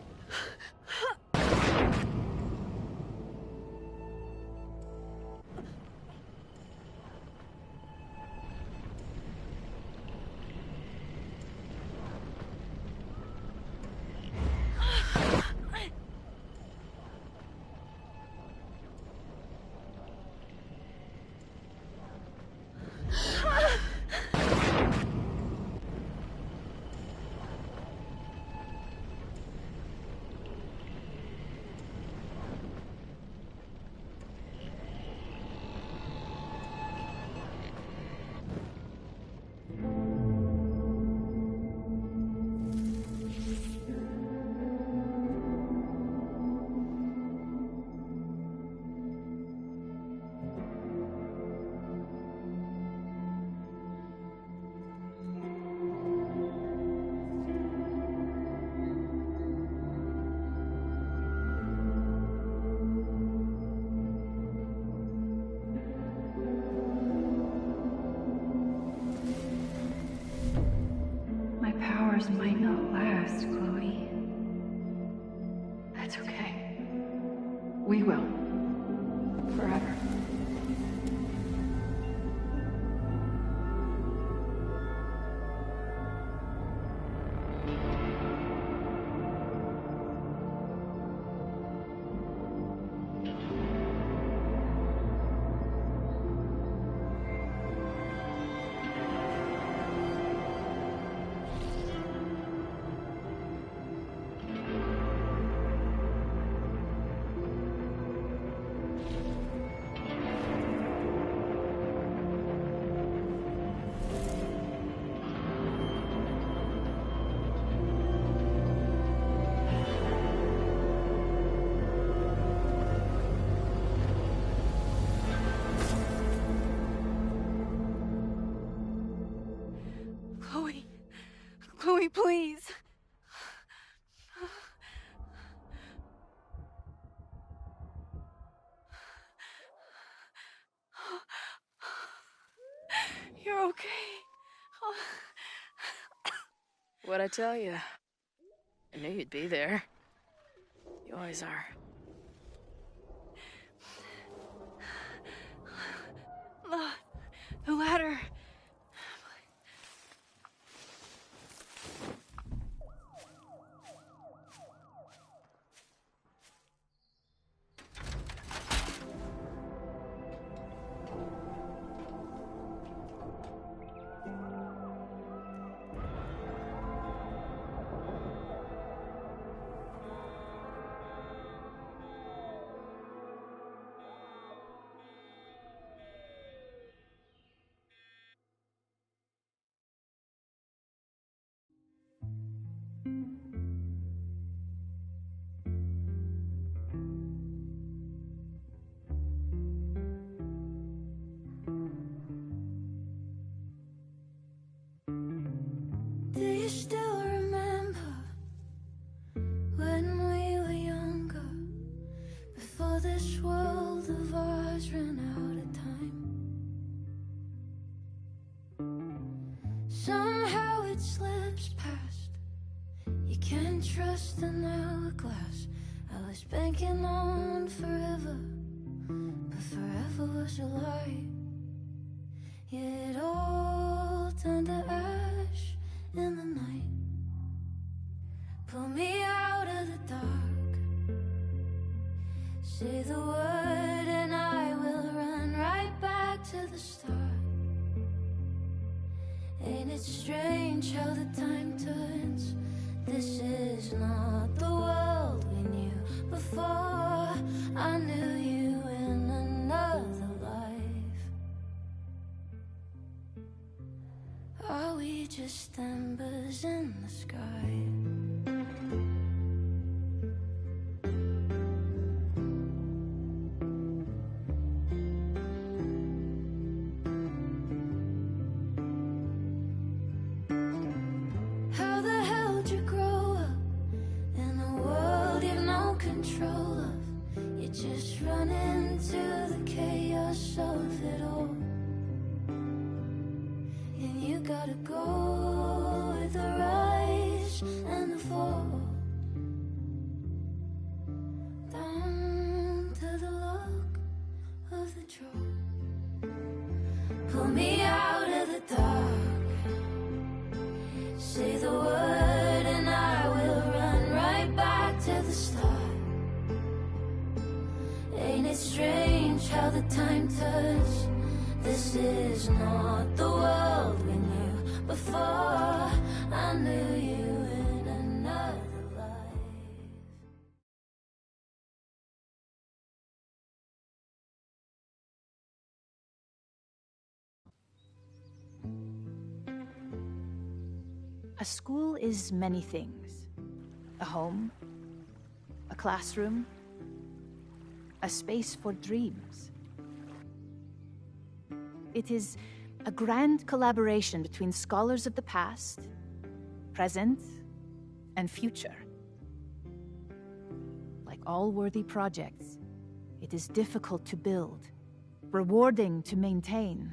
Powers might not last, Chloe. That's okay. We will. Forever. Chloe, please. You're okay. What'd I tell you? I knew you'd be there. You always are. The ladder. Do you still remember when we were younger, before this world of ours ran out of time? Somehow it slips past. You can't trust an hourglass. I was banking on forever, but forever was a lie. Yeah, it all turned to ash in the night. Pull me out of the dark. Say the word and I will run right back to the start. Ain't it strange how the time turns? This is not the world we knew before. I knew you in another life. Are we just embers in the sky? How the hell did you grow up in a world you've no control of? You just run into the chaos of it all. And you gotta go with the rise and the fall. Down to the luck of the draw. Pull me out of the dark. Say the word and I will run right back to the start. Ain't it strange how the time turns? This is not the world we knew before. I knew you in another life. A school is many things. A home, a classroom, a space for dreams. It is a grand collaboration between scholars of the past, present, and future. Like all worthy projects, it is difficult to build, rewarding to maintain,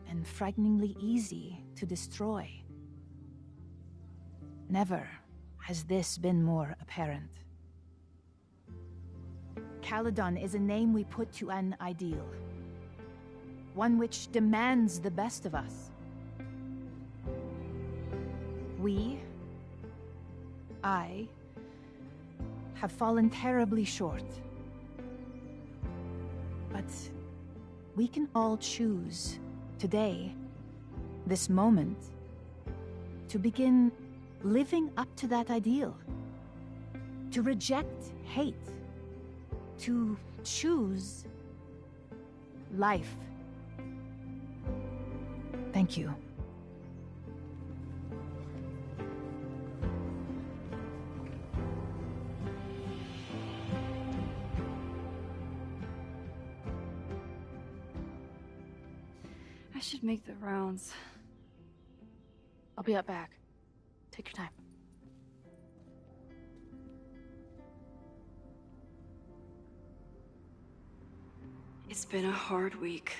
and frighteningly easy to destroy. Never has this been more apparent. Caledon is a name we put to an ideal. One which demands the best of us. I, have fallen terribly short. But we can all choose today, this moment, to begin living up to that ideal. To reject hate. To choose life. Thank you. I should make the rounds. I'll be up back. Take your time. It's been a hard week.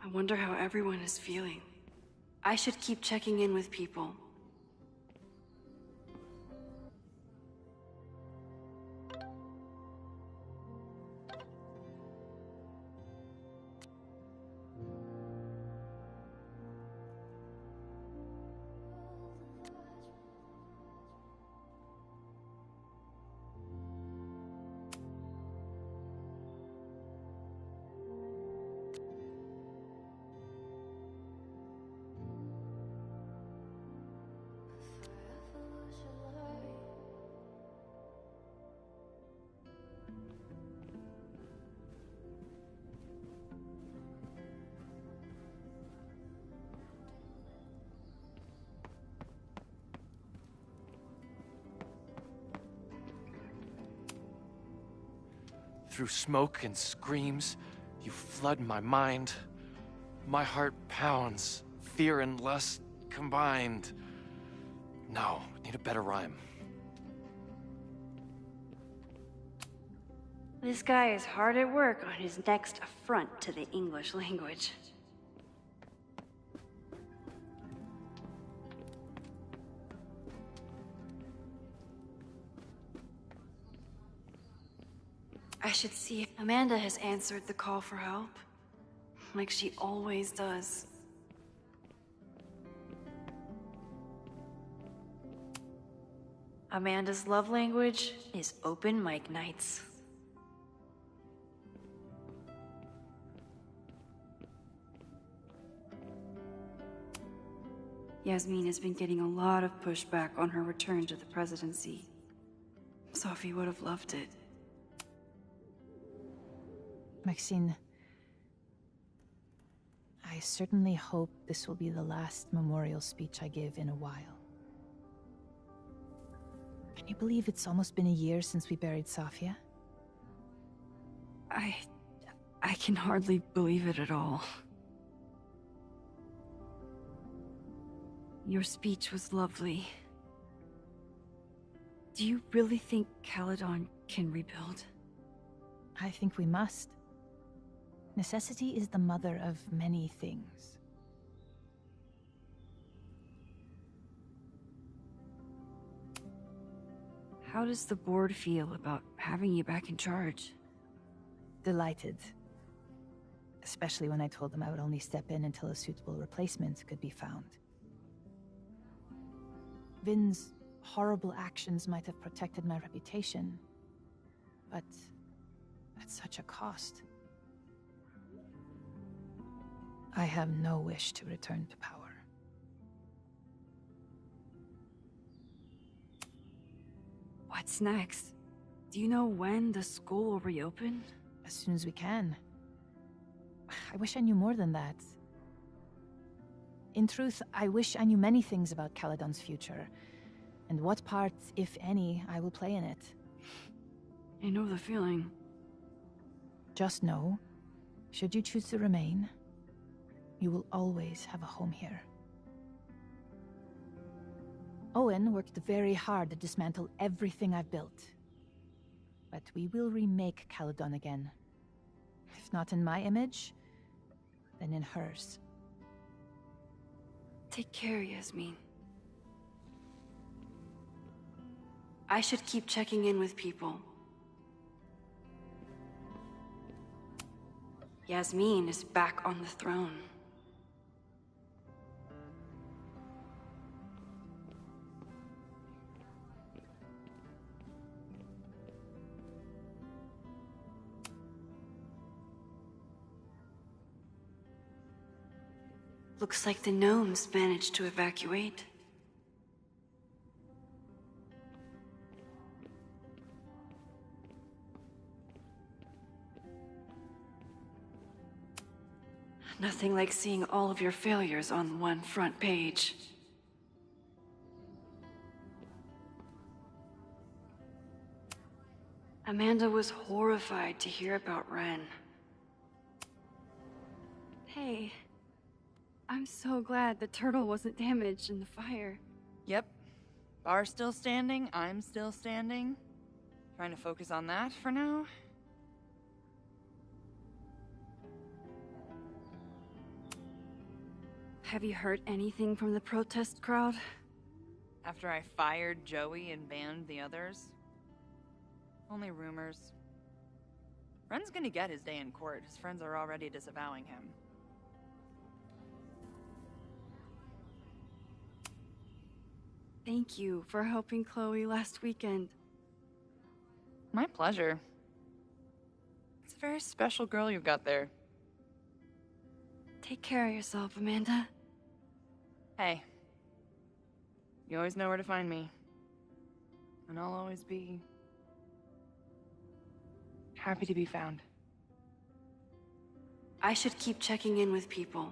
I wonder how everyone is feeling. I should keep checking in with people. Through smoke and screams, you flood my mind. My heart pounds, fear and lust combined. No, need a better rhyme. This guy is hard at work on his next affront to the English language. I should see if Amanda has answered the call for help, like she always does. Amanda's love language is open mic nights. Yasmin has been getting a lot of pushback on her return to the presidency. Sophie would have loved it. Maxine, I certainly hope this will be the last memorial speech I give in a while. Can you believe it's almost been a year since we buried Safia? I can hardly believe it at all. Your speech was lovely. Do you really think Caledon can rebuild? I think we must. Necessity is the mother of many things. How does the board feel about having you back in charge? Delighted. Especially when I told them I would only step in until a suitable replacement could be found. Vin's horrible actions might have protected my reputation, but at such a cost. I have no wish to return to power. What's next? Do you know when the school will reopen? As soon as we can. I wish I knew more than that. In truth, I wish I knew many things about Caledon's future, and what part, if any, I will play in it. I know the feeling. Just know, should you choose to remain, you will always have a home here. Owen worked very hard to dismantle everything I've built. But we will remake Caledon again. If not in my image, then in hers. Take care, Yasmin. I should keep checking in with people. Yasmin is back on the throne. Looks like the gnomes managed to evacuate. Nothing like seeing all of your failures on one front page. Amanda was horrified to hear about Ren. Hey. I'm so glad the turtle wasn't damaged in the fire. Yep. Bar's still standing, I'm still standing. Trying to focus on that for now. Have you heard anything from the protest crowd? After I fired Joey and banned the others? Only rumors. Ren's gonna get his day in court. His friends are already disavowing him. Thank you for helping Chloe last weekend. My pleasure. It's a very special girl you've got there. Take care of yourself, Amanda. Hey. You always know where to find me. And I'll always be happy to be found. I should keep checking in with people.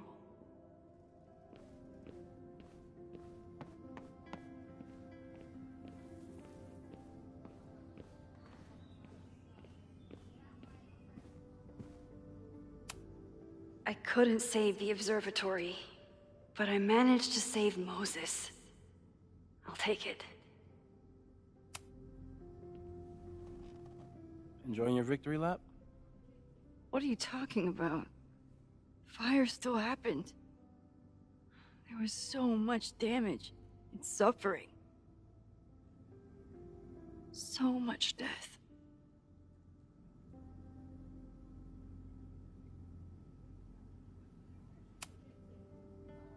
I couldn't save the observatory, but I managed to save Moses. I'll take it. Enjoying your victory lap? What are you talking about? Fire still happened. There was so much damage and suffering. So much death.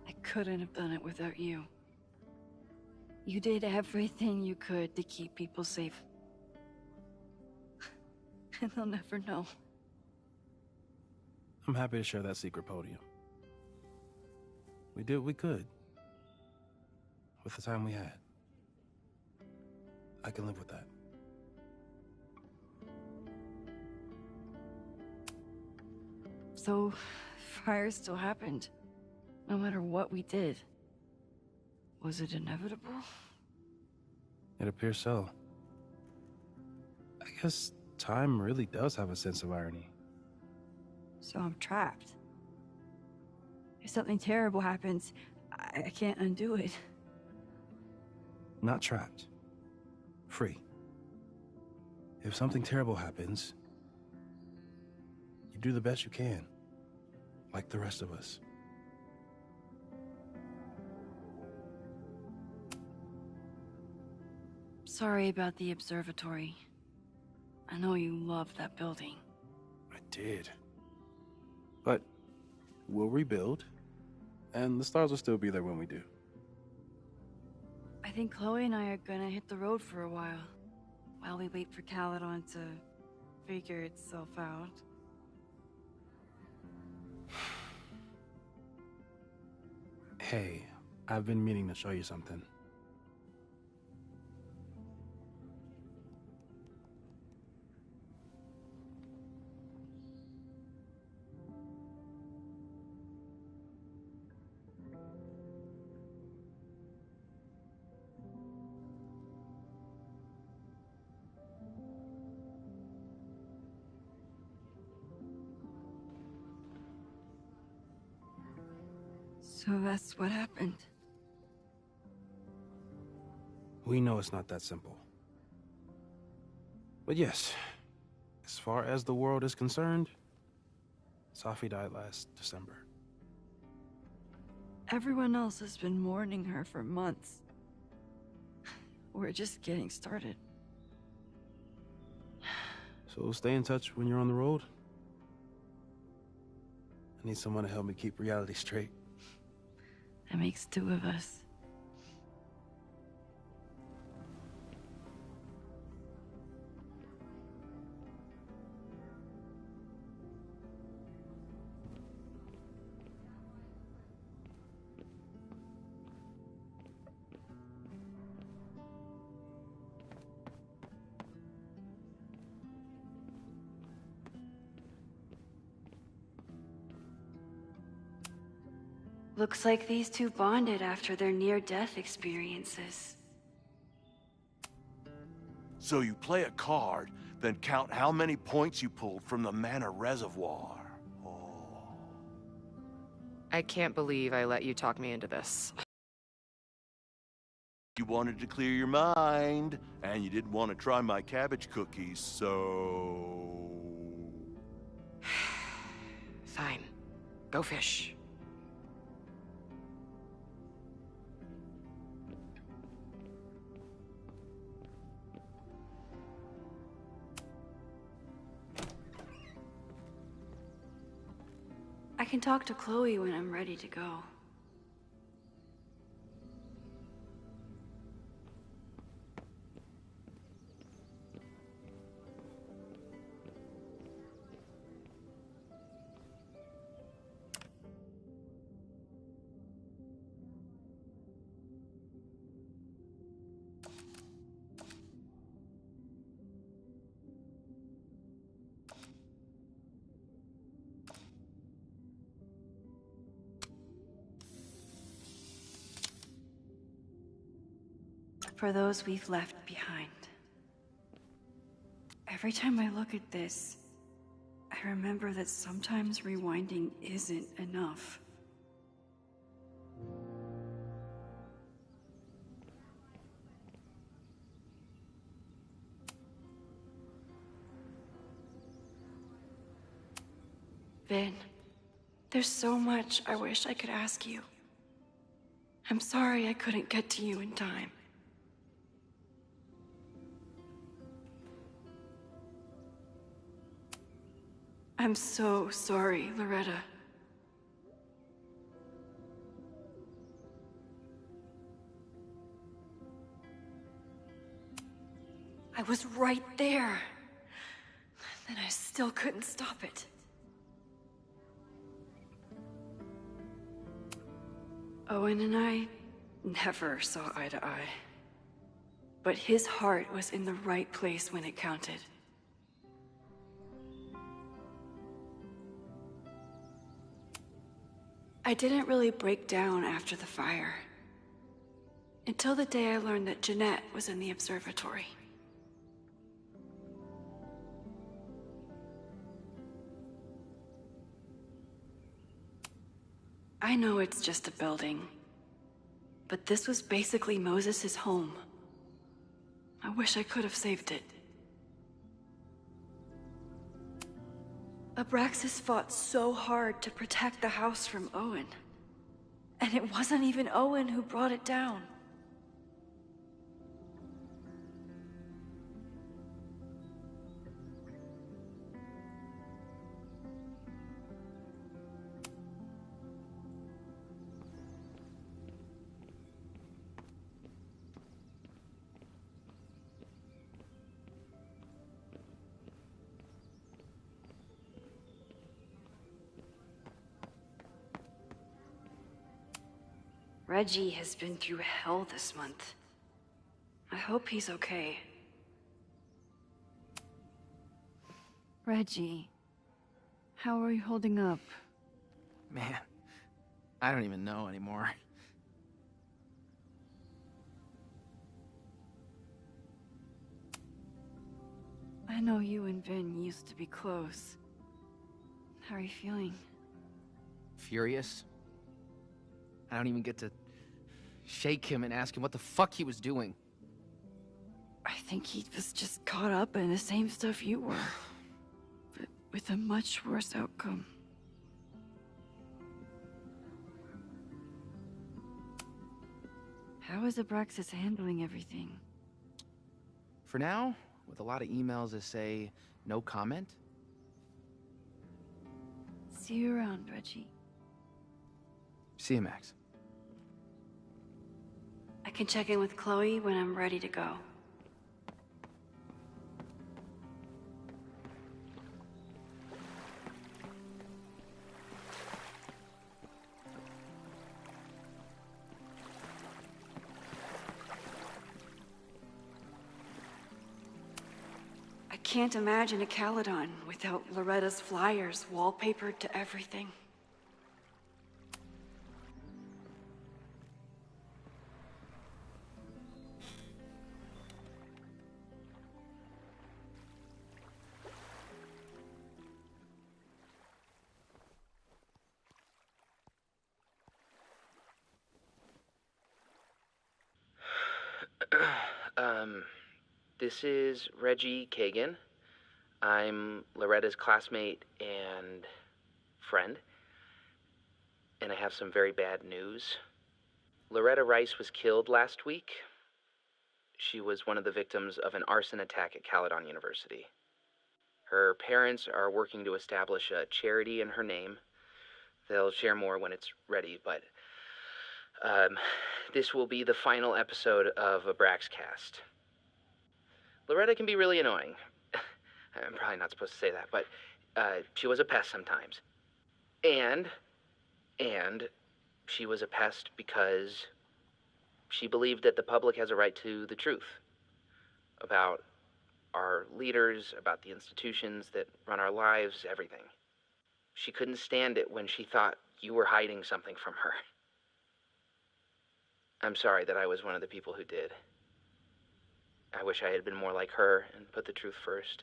I couldn't have done it without you. You did everything you could to keep people safe. And they'll never know. I'm happy to share that secret podium. We did what we could. With the time we had. I can live with that. So, fire still happened. No matter what we did. Was it inevitable? It appears so. I guess time really does have a sense of irony. So I'm trapped. If something terrible happens, I can't undo it. Not trapped. Free. If something terrible happens, you do the best you can. Like the rest of us. Sorry about the observatory. I know you loved that building. I did. But we'll rebuild, and the stars will still be there when we do. I think Chloe and I are gonna hit the road for a while we wait for Caledon to figure itself out. Hey, I've been meaning to show you something. So that's what happened. We know it's not that simple. But yes, as far as the world is concerned, Safi died last December. Everyone else has been mourning her for months. We're just getting started. So stay in touch when you're on the road. I need someone to help me keep reality straight. That makes two of us. Looks like these two bonded after their near-death experiences. So you play a card, then count how many points you pulled from the mana reservoir. I can't believe I let you talk me into this. You wanted to clear your mind, and you didn't want to try my cabbage cookies, so... Fine. Go fish. I can talk to Chloe when I'm ready to go. For those we've left behind. Every time I look at this, I remember that sometimes rewinding isn't enough. Vin, there's so much I wish I could ask you. I'm sorry I couldn't get to you in time. I'm so sorry, Loretta. I was right there. And I still couldn't stop it. Owen and I never saw eye to eye. But his heart was in the right place when it counted. I didn't really break down after the fire. Until the day I learned that Jeanette was in the observatory. I know it's just a building, but this was basically Moses' home. I wish I could have saved it. Abraxas fought so hard to protect the house from Owen. And it wasn't even Owen who brought it down. Reggie has been through hell this month. I hope he's okay. Reggie, how are you holding up? Man, I don't even know anymore. I know you and Vin used to be close. How are you feeling? Furious. I don't even get to shake him and ask him what the fuck he was doing. I think he was just caught up in the same stuff you were. But with a much worse outcome. How is Abraxas handling everything? For now, with a lot of emails that say no comment. See you around, Reggie. See you, Max. I can check in with Chloe when I'm ready to go. I can't imagine a Caledon without Loretta's flyers wallpapered to everything. This is Reggie Kagan. I'm Loretta's classmate and friend. And I have some very bad news. Loretta Rice was killed last week. She was one of the victims of an arson attack at Caledon University. Her parents are working to establish a charity in her name. They'll share more when it's ready, but this will be the final episode of Abraxcast. Loretta can be really annoying. I'm probably not supposed to say that, but she was a pest sometimes. And she was a pest because she believed that the public has a right to the truth about our leaders, about the institutions that run our lives, everything. She couldn't stand it when she thought you were hiding something from her. I'm sorry that I was one of the people who did. I wish I had been more like her and put the truth first.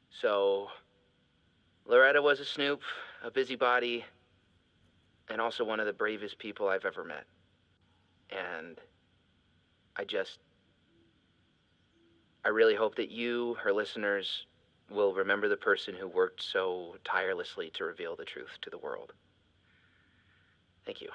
So, Loretta was a snoop, a busybody, and also one of the bravest people I've ever met. And I really hope that you, her listeners, will remember the person who worked so tirelessly to reveal the truth to the world. Thank you.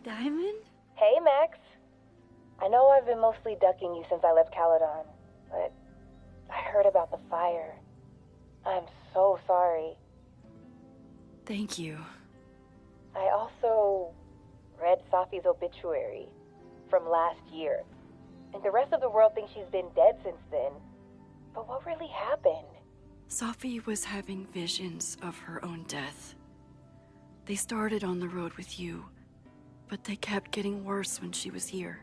Diamond? Hey, Max. I know I've been mostly ducking you since I left Caledon, but I heard about the fire. I'm so sorry. Thank you. I also read Safi's obituary from last year. And the rest of the world thinks she's been dead since then. But what really happened? Safi was having visions of her own death. They started on the road with you, but they kept getting worse when she was here.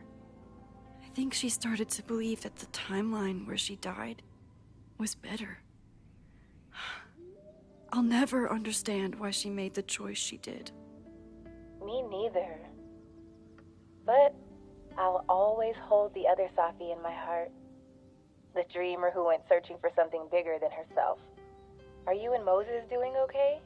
I think she started to believe that the timeline where she died was better. I'll never understand why she made the choice she did. Me neither. But I'll always hold the other Safi in my heart. The dreamer who went searching for something bigger than herself. Are you and Moses doing okay?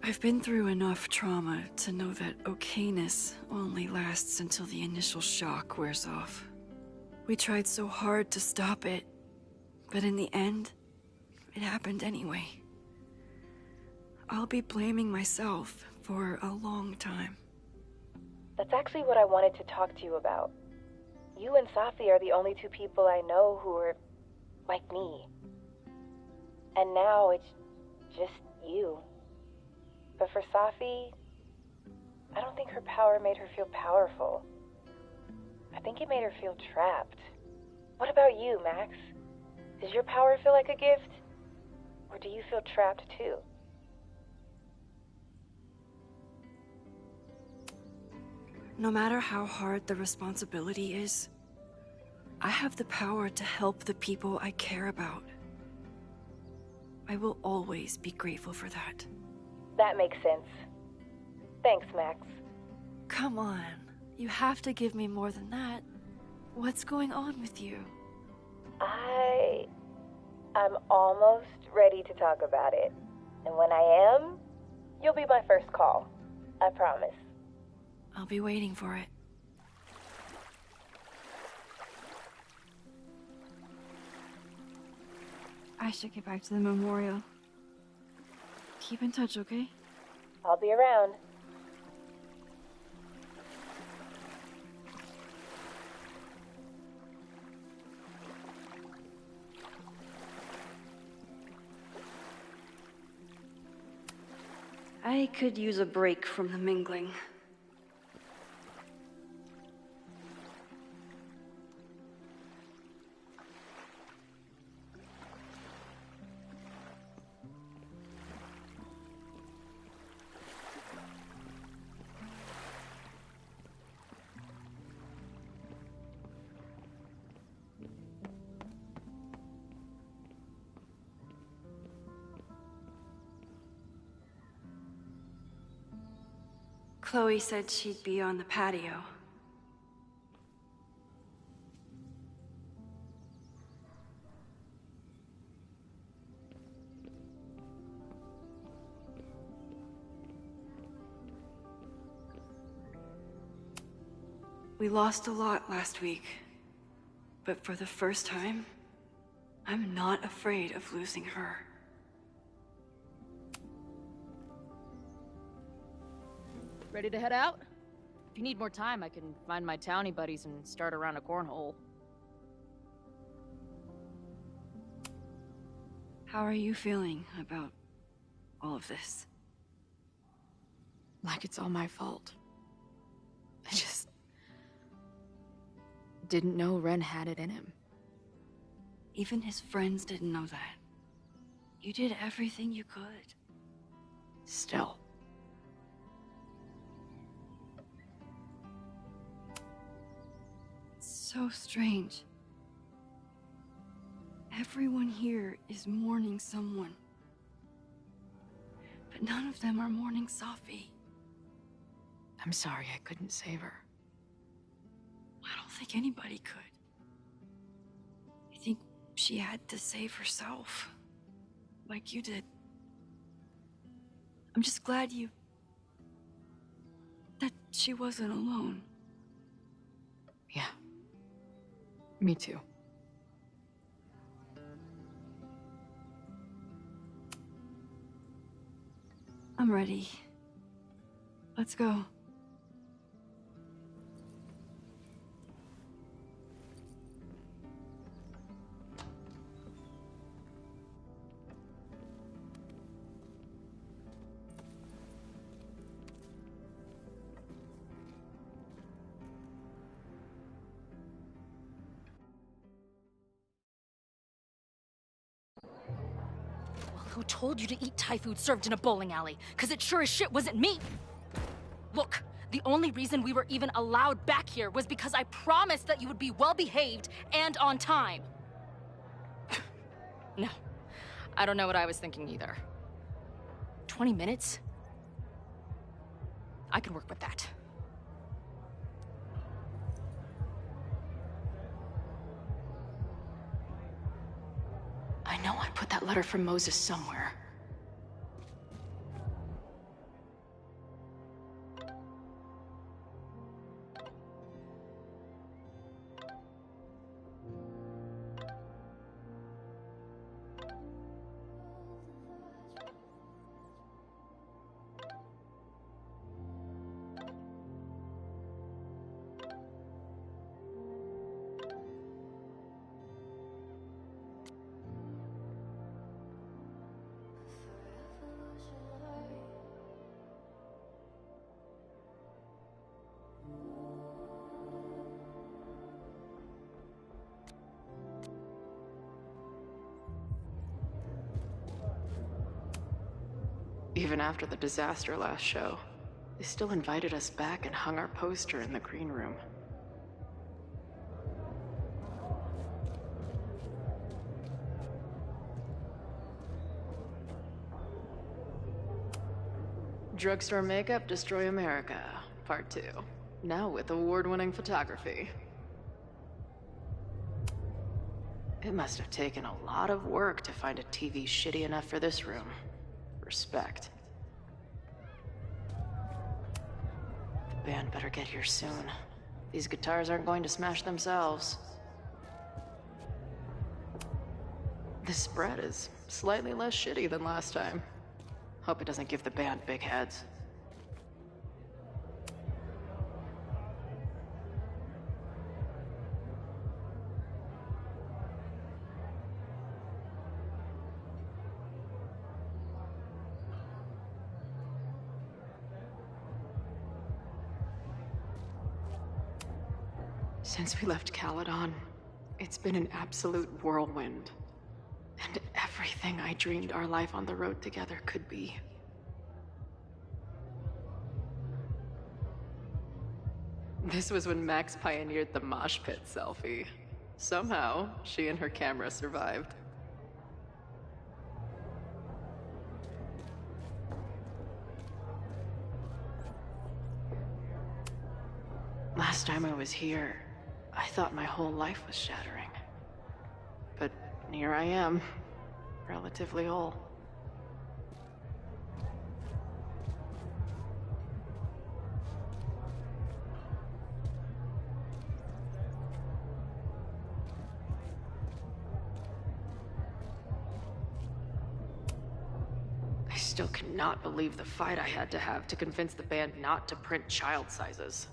I've been through enough trauma to know that okayness only lasts until the initial shock wears off. We tried so hard to stop it, but in the end, it happened anyway. I'll be blaming myself for a long time. That's actually what I wanted to talk to you about. You and Safi are the only two people I know who are like me. And now it's just you. But for Safi, I don't think her power made her feel powerful. I think it made her feel trapped. What about you, Max? Does your power feel like a gift? Or do you feel trapped too? No matter how hard the responsibility is, I have the power to help the people I care about. I will always be grateful for that. That makes sense. Thanks, Max. Come on. You have to give me more than that. What's going on with you? I'm almost ready to talk about it. And when I am, you'll be my first call. I promise. I'll be waiting for it. I should get back to the memorial. Keep in touch, okay? I'll be around. I could use a break from the mingling. Chloe said she'd be on the patio. We lost a lot last week, but for the first time, I'm not afraid of losing her. Ready to head out? If you need more time, I can find my townie buddies and start around a cornhole. How are you feeling about all of this? Like it's all my fault. I just didn't know Ren had it in him. Even his friends didn't know that. You did everything you could. Still. So strange. Everyone here is mourning someone. But none of them are mourning Safi. I'm sorry I couldn't save her. I don't think anybody could. I think she had to save herself. Like you did. I'm just glad that she wasn't alone. Yeah. Me too. I'm ready. Let's go. Who told you to eat Thai food served in a bowling alley? Because it sure as shit wasn't me! Look, the only reason we were even allowed back here was because I promised that you would be well-behaved and on time. No, I don't know what I was thinking either. 20 minutes? I can work with that. I know I put that letter from Moses somewhere. Even after the disaster last show, they still invited us back and hung our poster in the green room. Drugstore Makeup Destroy America, Part 2. Now with award-winning photography. It must have taken a lot of work to find a TV shitty enough for this room. Respect. The band better get here soon. These guitars aren't going to smash themselves. This spread is slightly less shitty than last time. Hope it doesn't give the band big heads. Since we left Caledon, it's been an absolute whirlwind. And everything I dreamed our life on the road together could be. This was when Max pioneered the mosh pit selfie. Somehow, she and her camera survived. Last time I was here, I thought my whole life was shattering. But here I am, relatively whole. I still cannot believe the fight I had to have to convince the band not to print child sizes.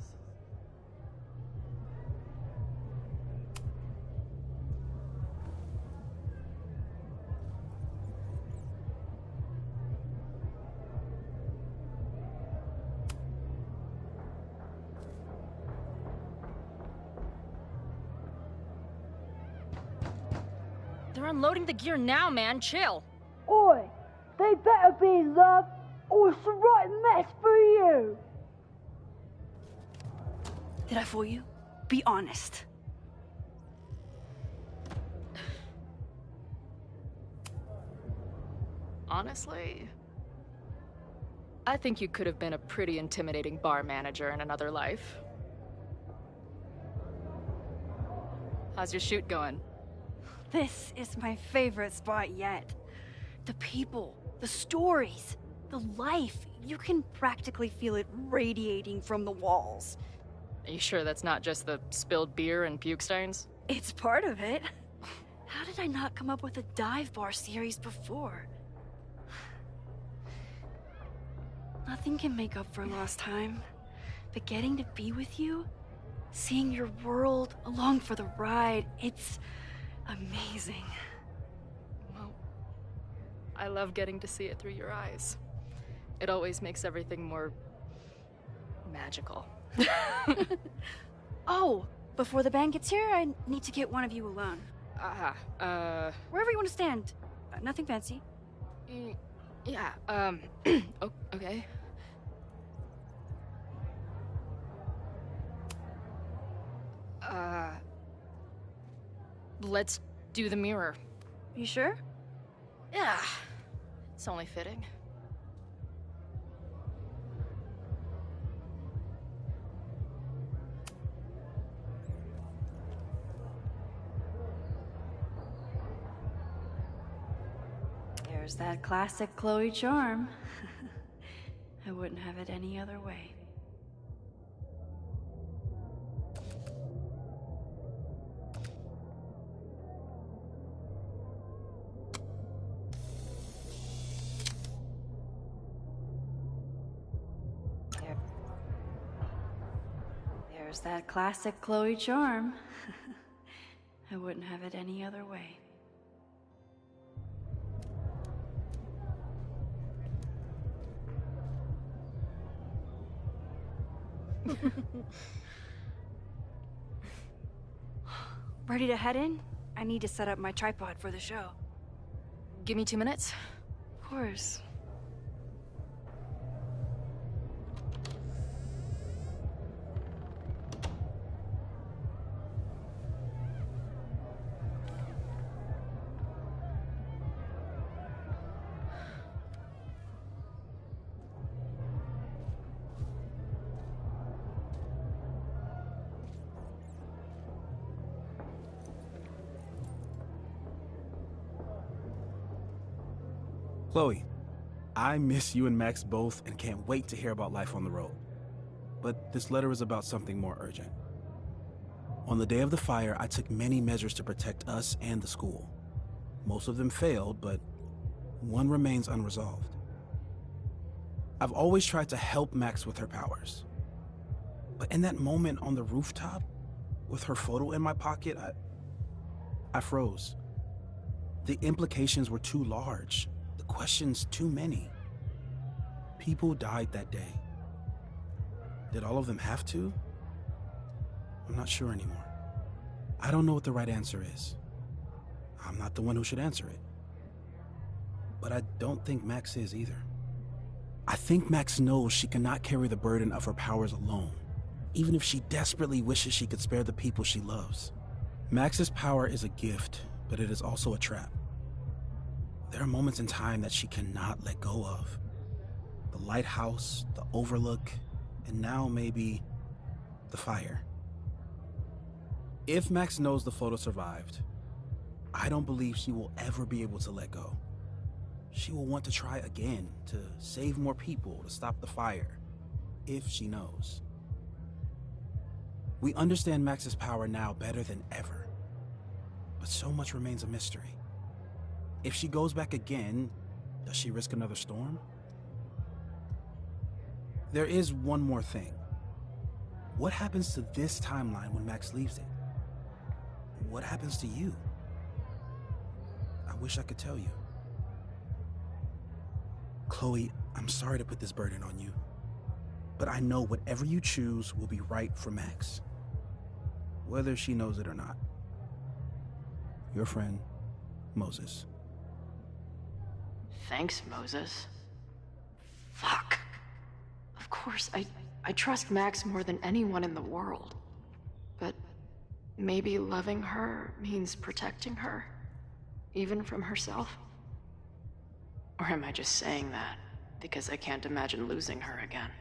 They're unloading the gear now, man. Chill. Oi, they better be love, or it's a right mess for you. Did I fool you? Be honest. Honestly, I think you could have been a pretty intimidating bar manager in another life. How's your shoot going? This is my favorite spot yet. The people, the stories, the life. You can practically feel it radiating from the walls. Are you sure that's not just the spilled beer and puke stains? It's part of it. How did I not come up with a dive bar series before? Nothing can make up for lost time. But getting to be with you, seeing your world along for the ride, it's amazing. Well, I love getting to see it through your eyes. It always makes everything more magical. Oh, before the band gets here, I need to get one of you alone. Wherever you want to stand. Nothing fancy. Yeah, okay. Let's do the mirror. You sure? Yeah. It's only fitting. There's that classic Chloe charm. I wouldn't have it any other way. There's that classic Chloe charm. I wouldn't have it any other way. Ready to head in? I need to set up my tripod for the show. Give me 2 minutes. Of course. Chloe, I miss you and Max both and can't wait to hear about life on the road. But this letter is about something more urgent. On the day of the fire, I took many measures to protect us and the school. Most of them failed, but one remains unresolved. I've always tried to help Max with her powers. But in that moment on the rooftop, with her photo in my pocket, I froze. The implications were too large. The questions too many. People died that day. Did all of them have to? I'm not sure anymore. I don't know what the right answer is. I'm not the one who should answer it. But I don't think Max is either. I think Max knows she cannot carry the burden of her powers alone, even if she desperately wishes she could spare the people she loves. Max's power is a gift, but it is also a trap. There are moments in time that she cannot let go of. The lighthouse, the overlook, and now maybe the fire. If Max knows the photo survived, I don't believe she will ever be able to let go. She will want to try again, to save more people, to stop the fire, if she knows. We understand Max's power now better than ever, but so much remains a mystery. If she goes back again, does she risk another storm? There is one more thing. What happens to this timeline when Max leaves it? What happens to you? I wish I could tell you. Chloe, I'm sorry to put this burden on you, but I know whatever you choose will be right for Max, whether she knows it or not. Your friend, Moses. Thanks, Moses. Fuck. Of course, I trust Max more than anyone in the world. But maybe loving her means protecting her, even from herself? Or am I just saying that because I can't imagine losing her again?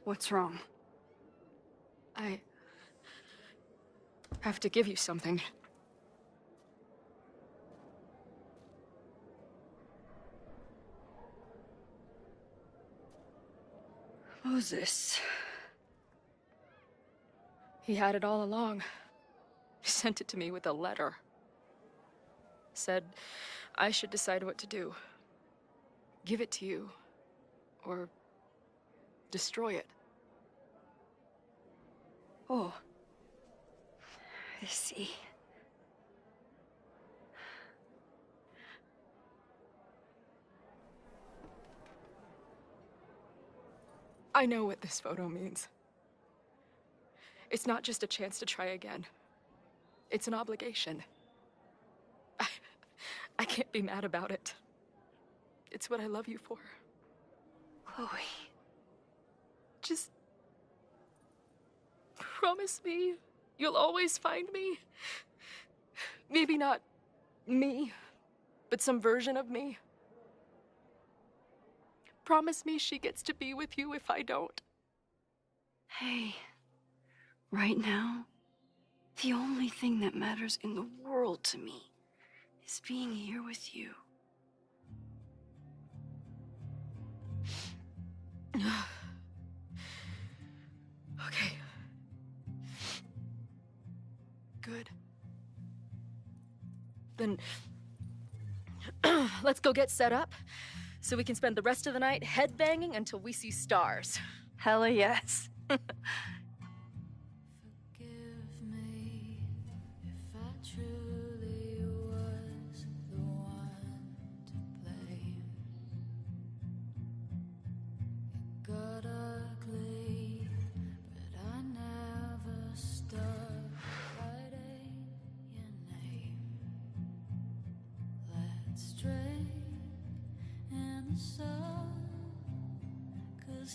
What's wrong? I have to give you something. Moses. He had it all along. He sent it to me with a letter. Said I should decide what to do. Give it to you, or destroy it. Oh. I see. I know what this photo means. It's not just a chance to try again. It's an obligation. I can't be mad about it. It's what I love you for. Chloe. Just promise me you'll always find me. Maybe not me, but some version of me. Promise me she gets to be with you if I don't. Hey, right now, the only thing that matters in the world to me is being here with you. Okay. Good. Then let's go get set up so we can spend the rest of the night headbanging until we see stars. Hella yes.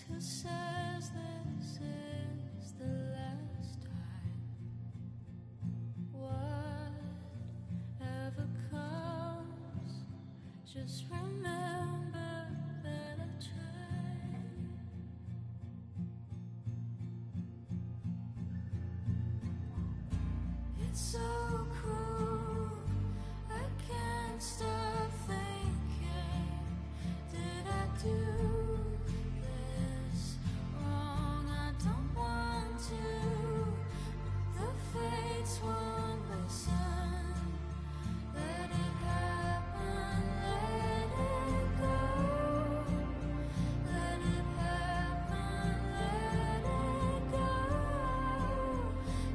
Who says this is the last time? Whatever comes, just remember that I tried. It's so cruel, I can't stop thinking, did I do wrong? I don't want to, but the fates won't listen. Let it happen, let it go. Let it happen, let it go.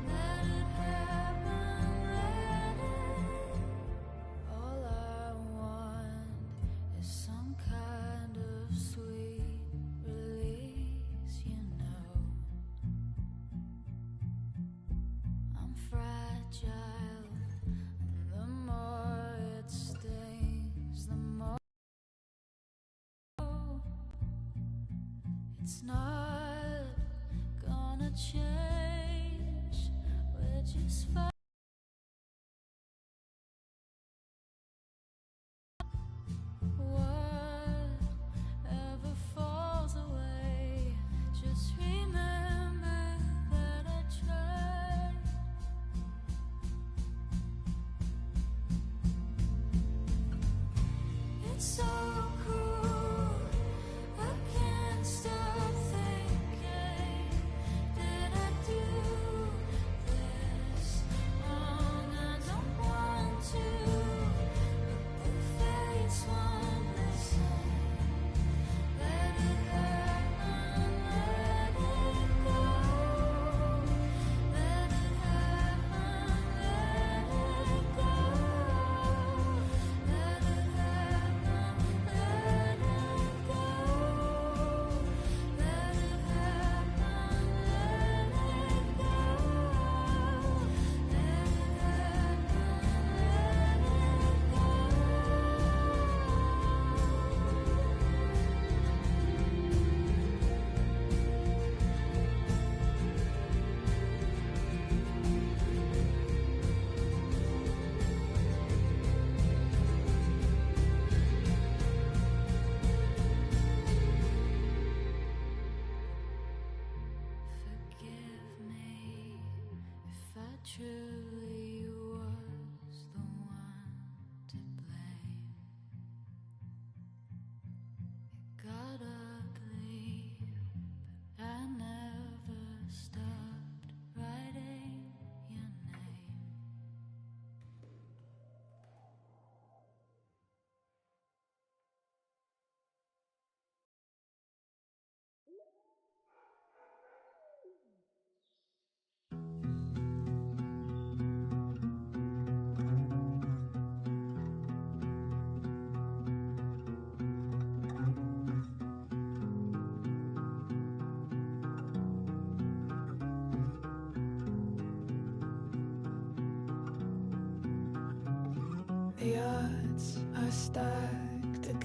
Let it happen, let it. All I want is some kind of sweet release, you know. I'm fragile, and the more it stings, the more it's not gonna change. We're just fine. Whatever falls away, just remember that I tried. It's so cruel, I can't stop thinking, did I do this wrong? I don't want to, but the fates won't listen. Let it happen, let it go. Let it happen, let it go. Let it happen, let it go.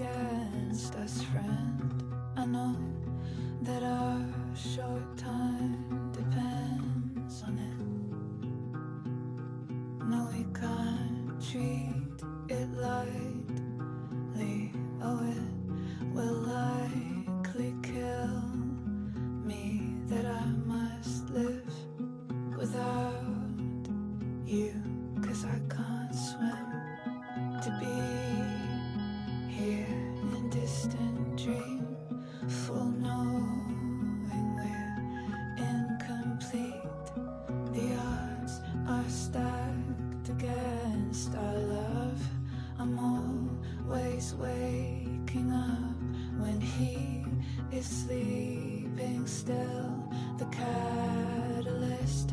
against us, friend. I know that our short time depends on it. No, we can't treat it lightly. Oh, it will likely kill me that I must live without you, 'cause I can't swim. To be here in distant dream, full knowing we're incomplete. The odds are stacked against our love. I'm always waking up when he is sleeping still. The catalyst,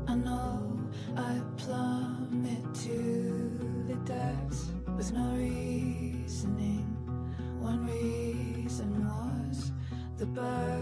I know I plummet to the depths with no reasoning. One reason was the bird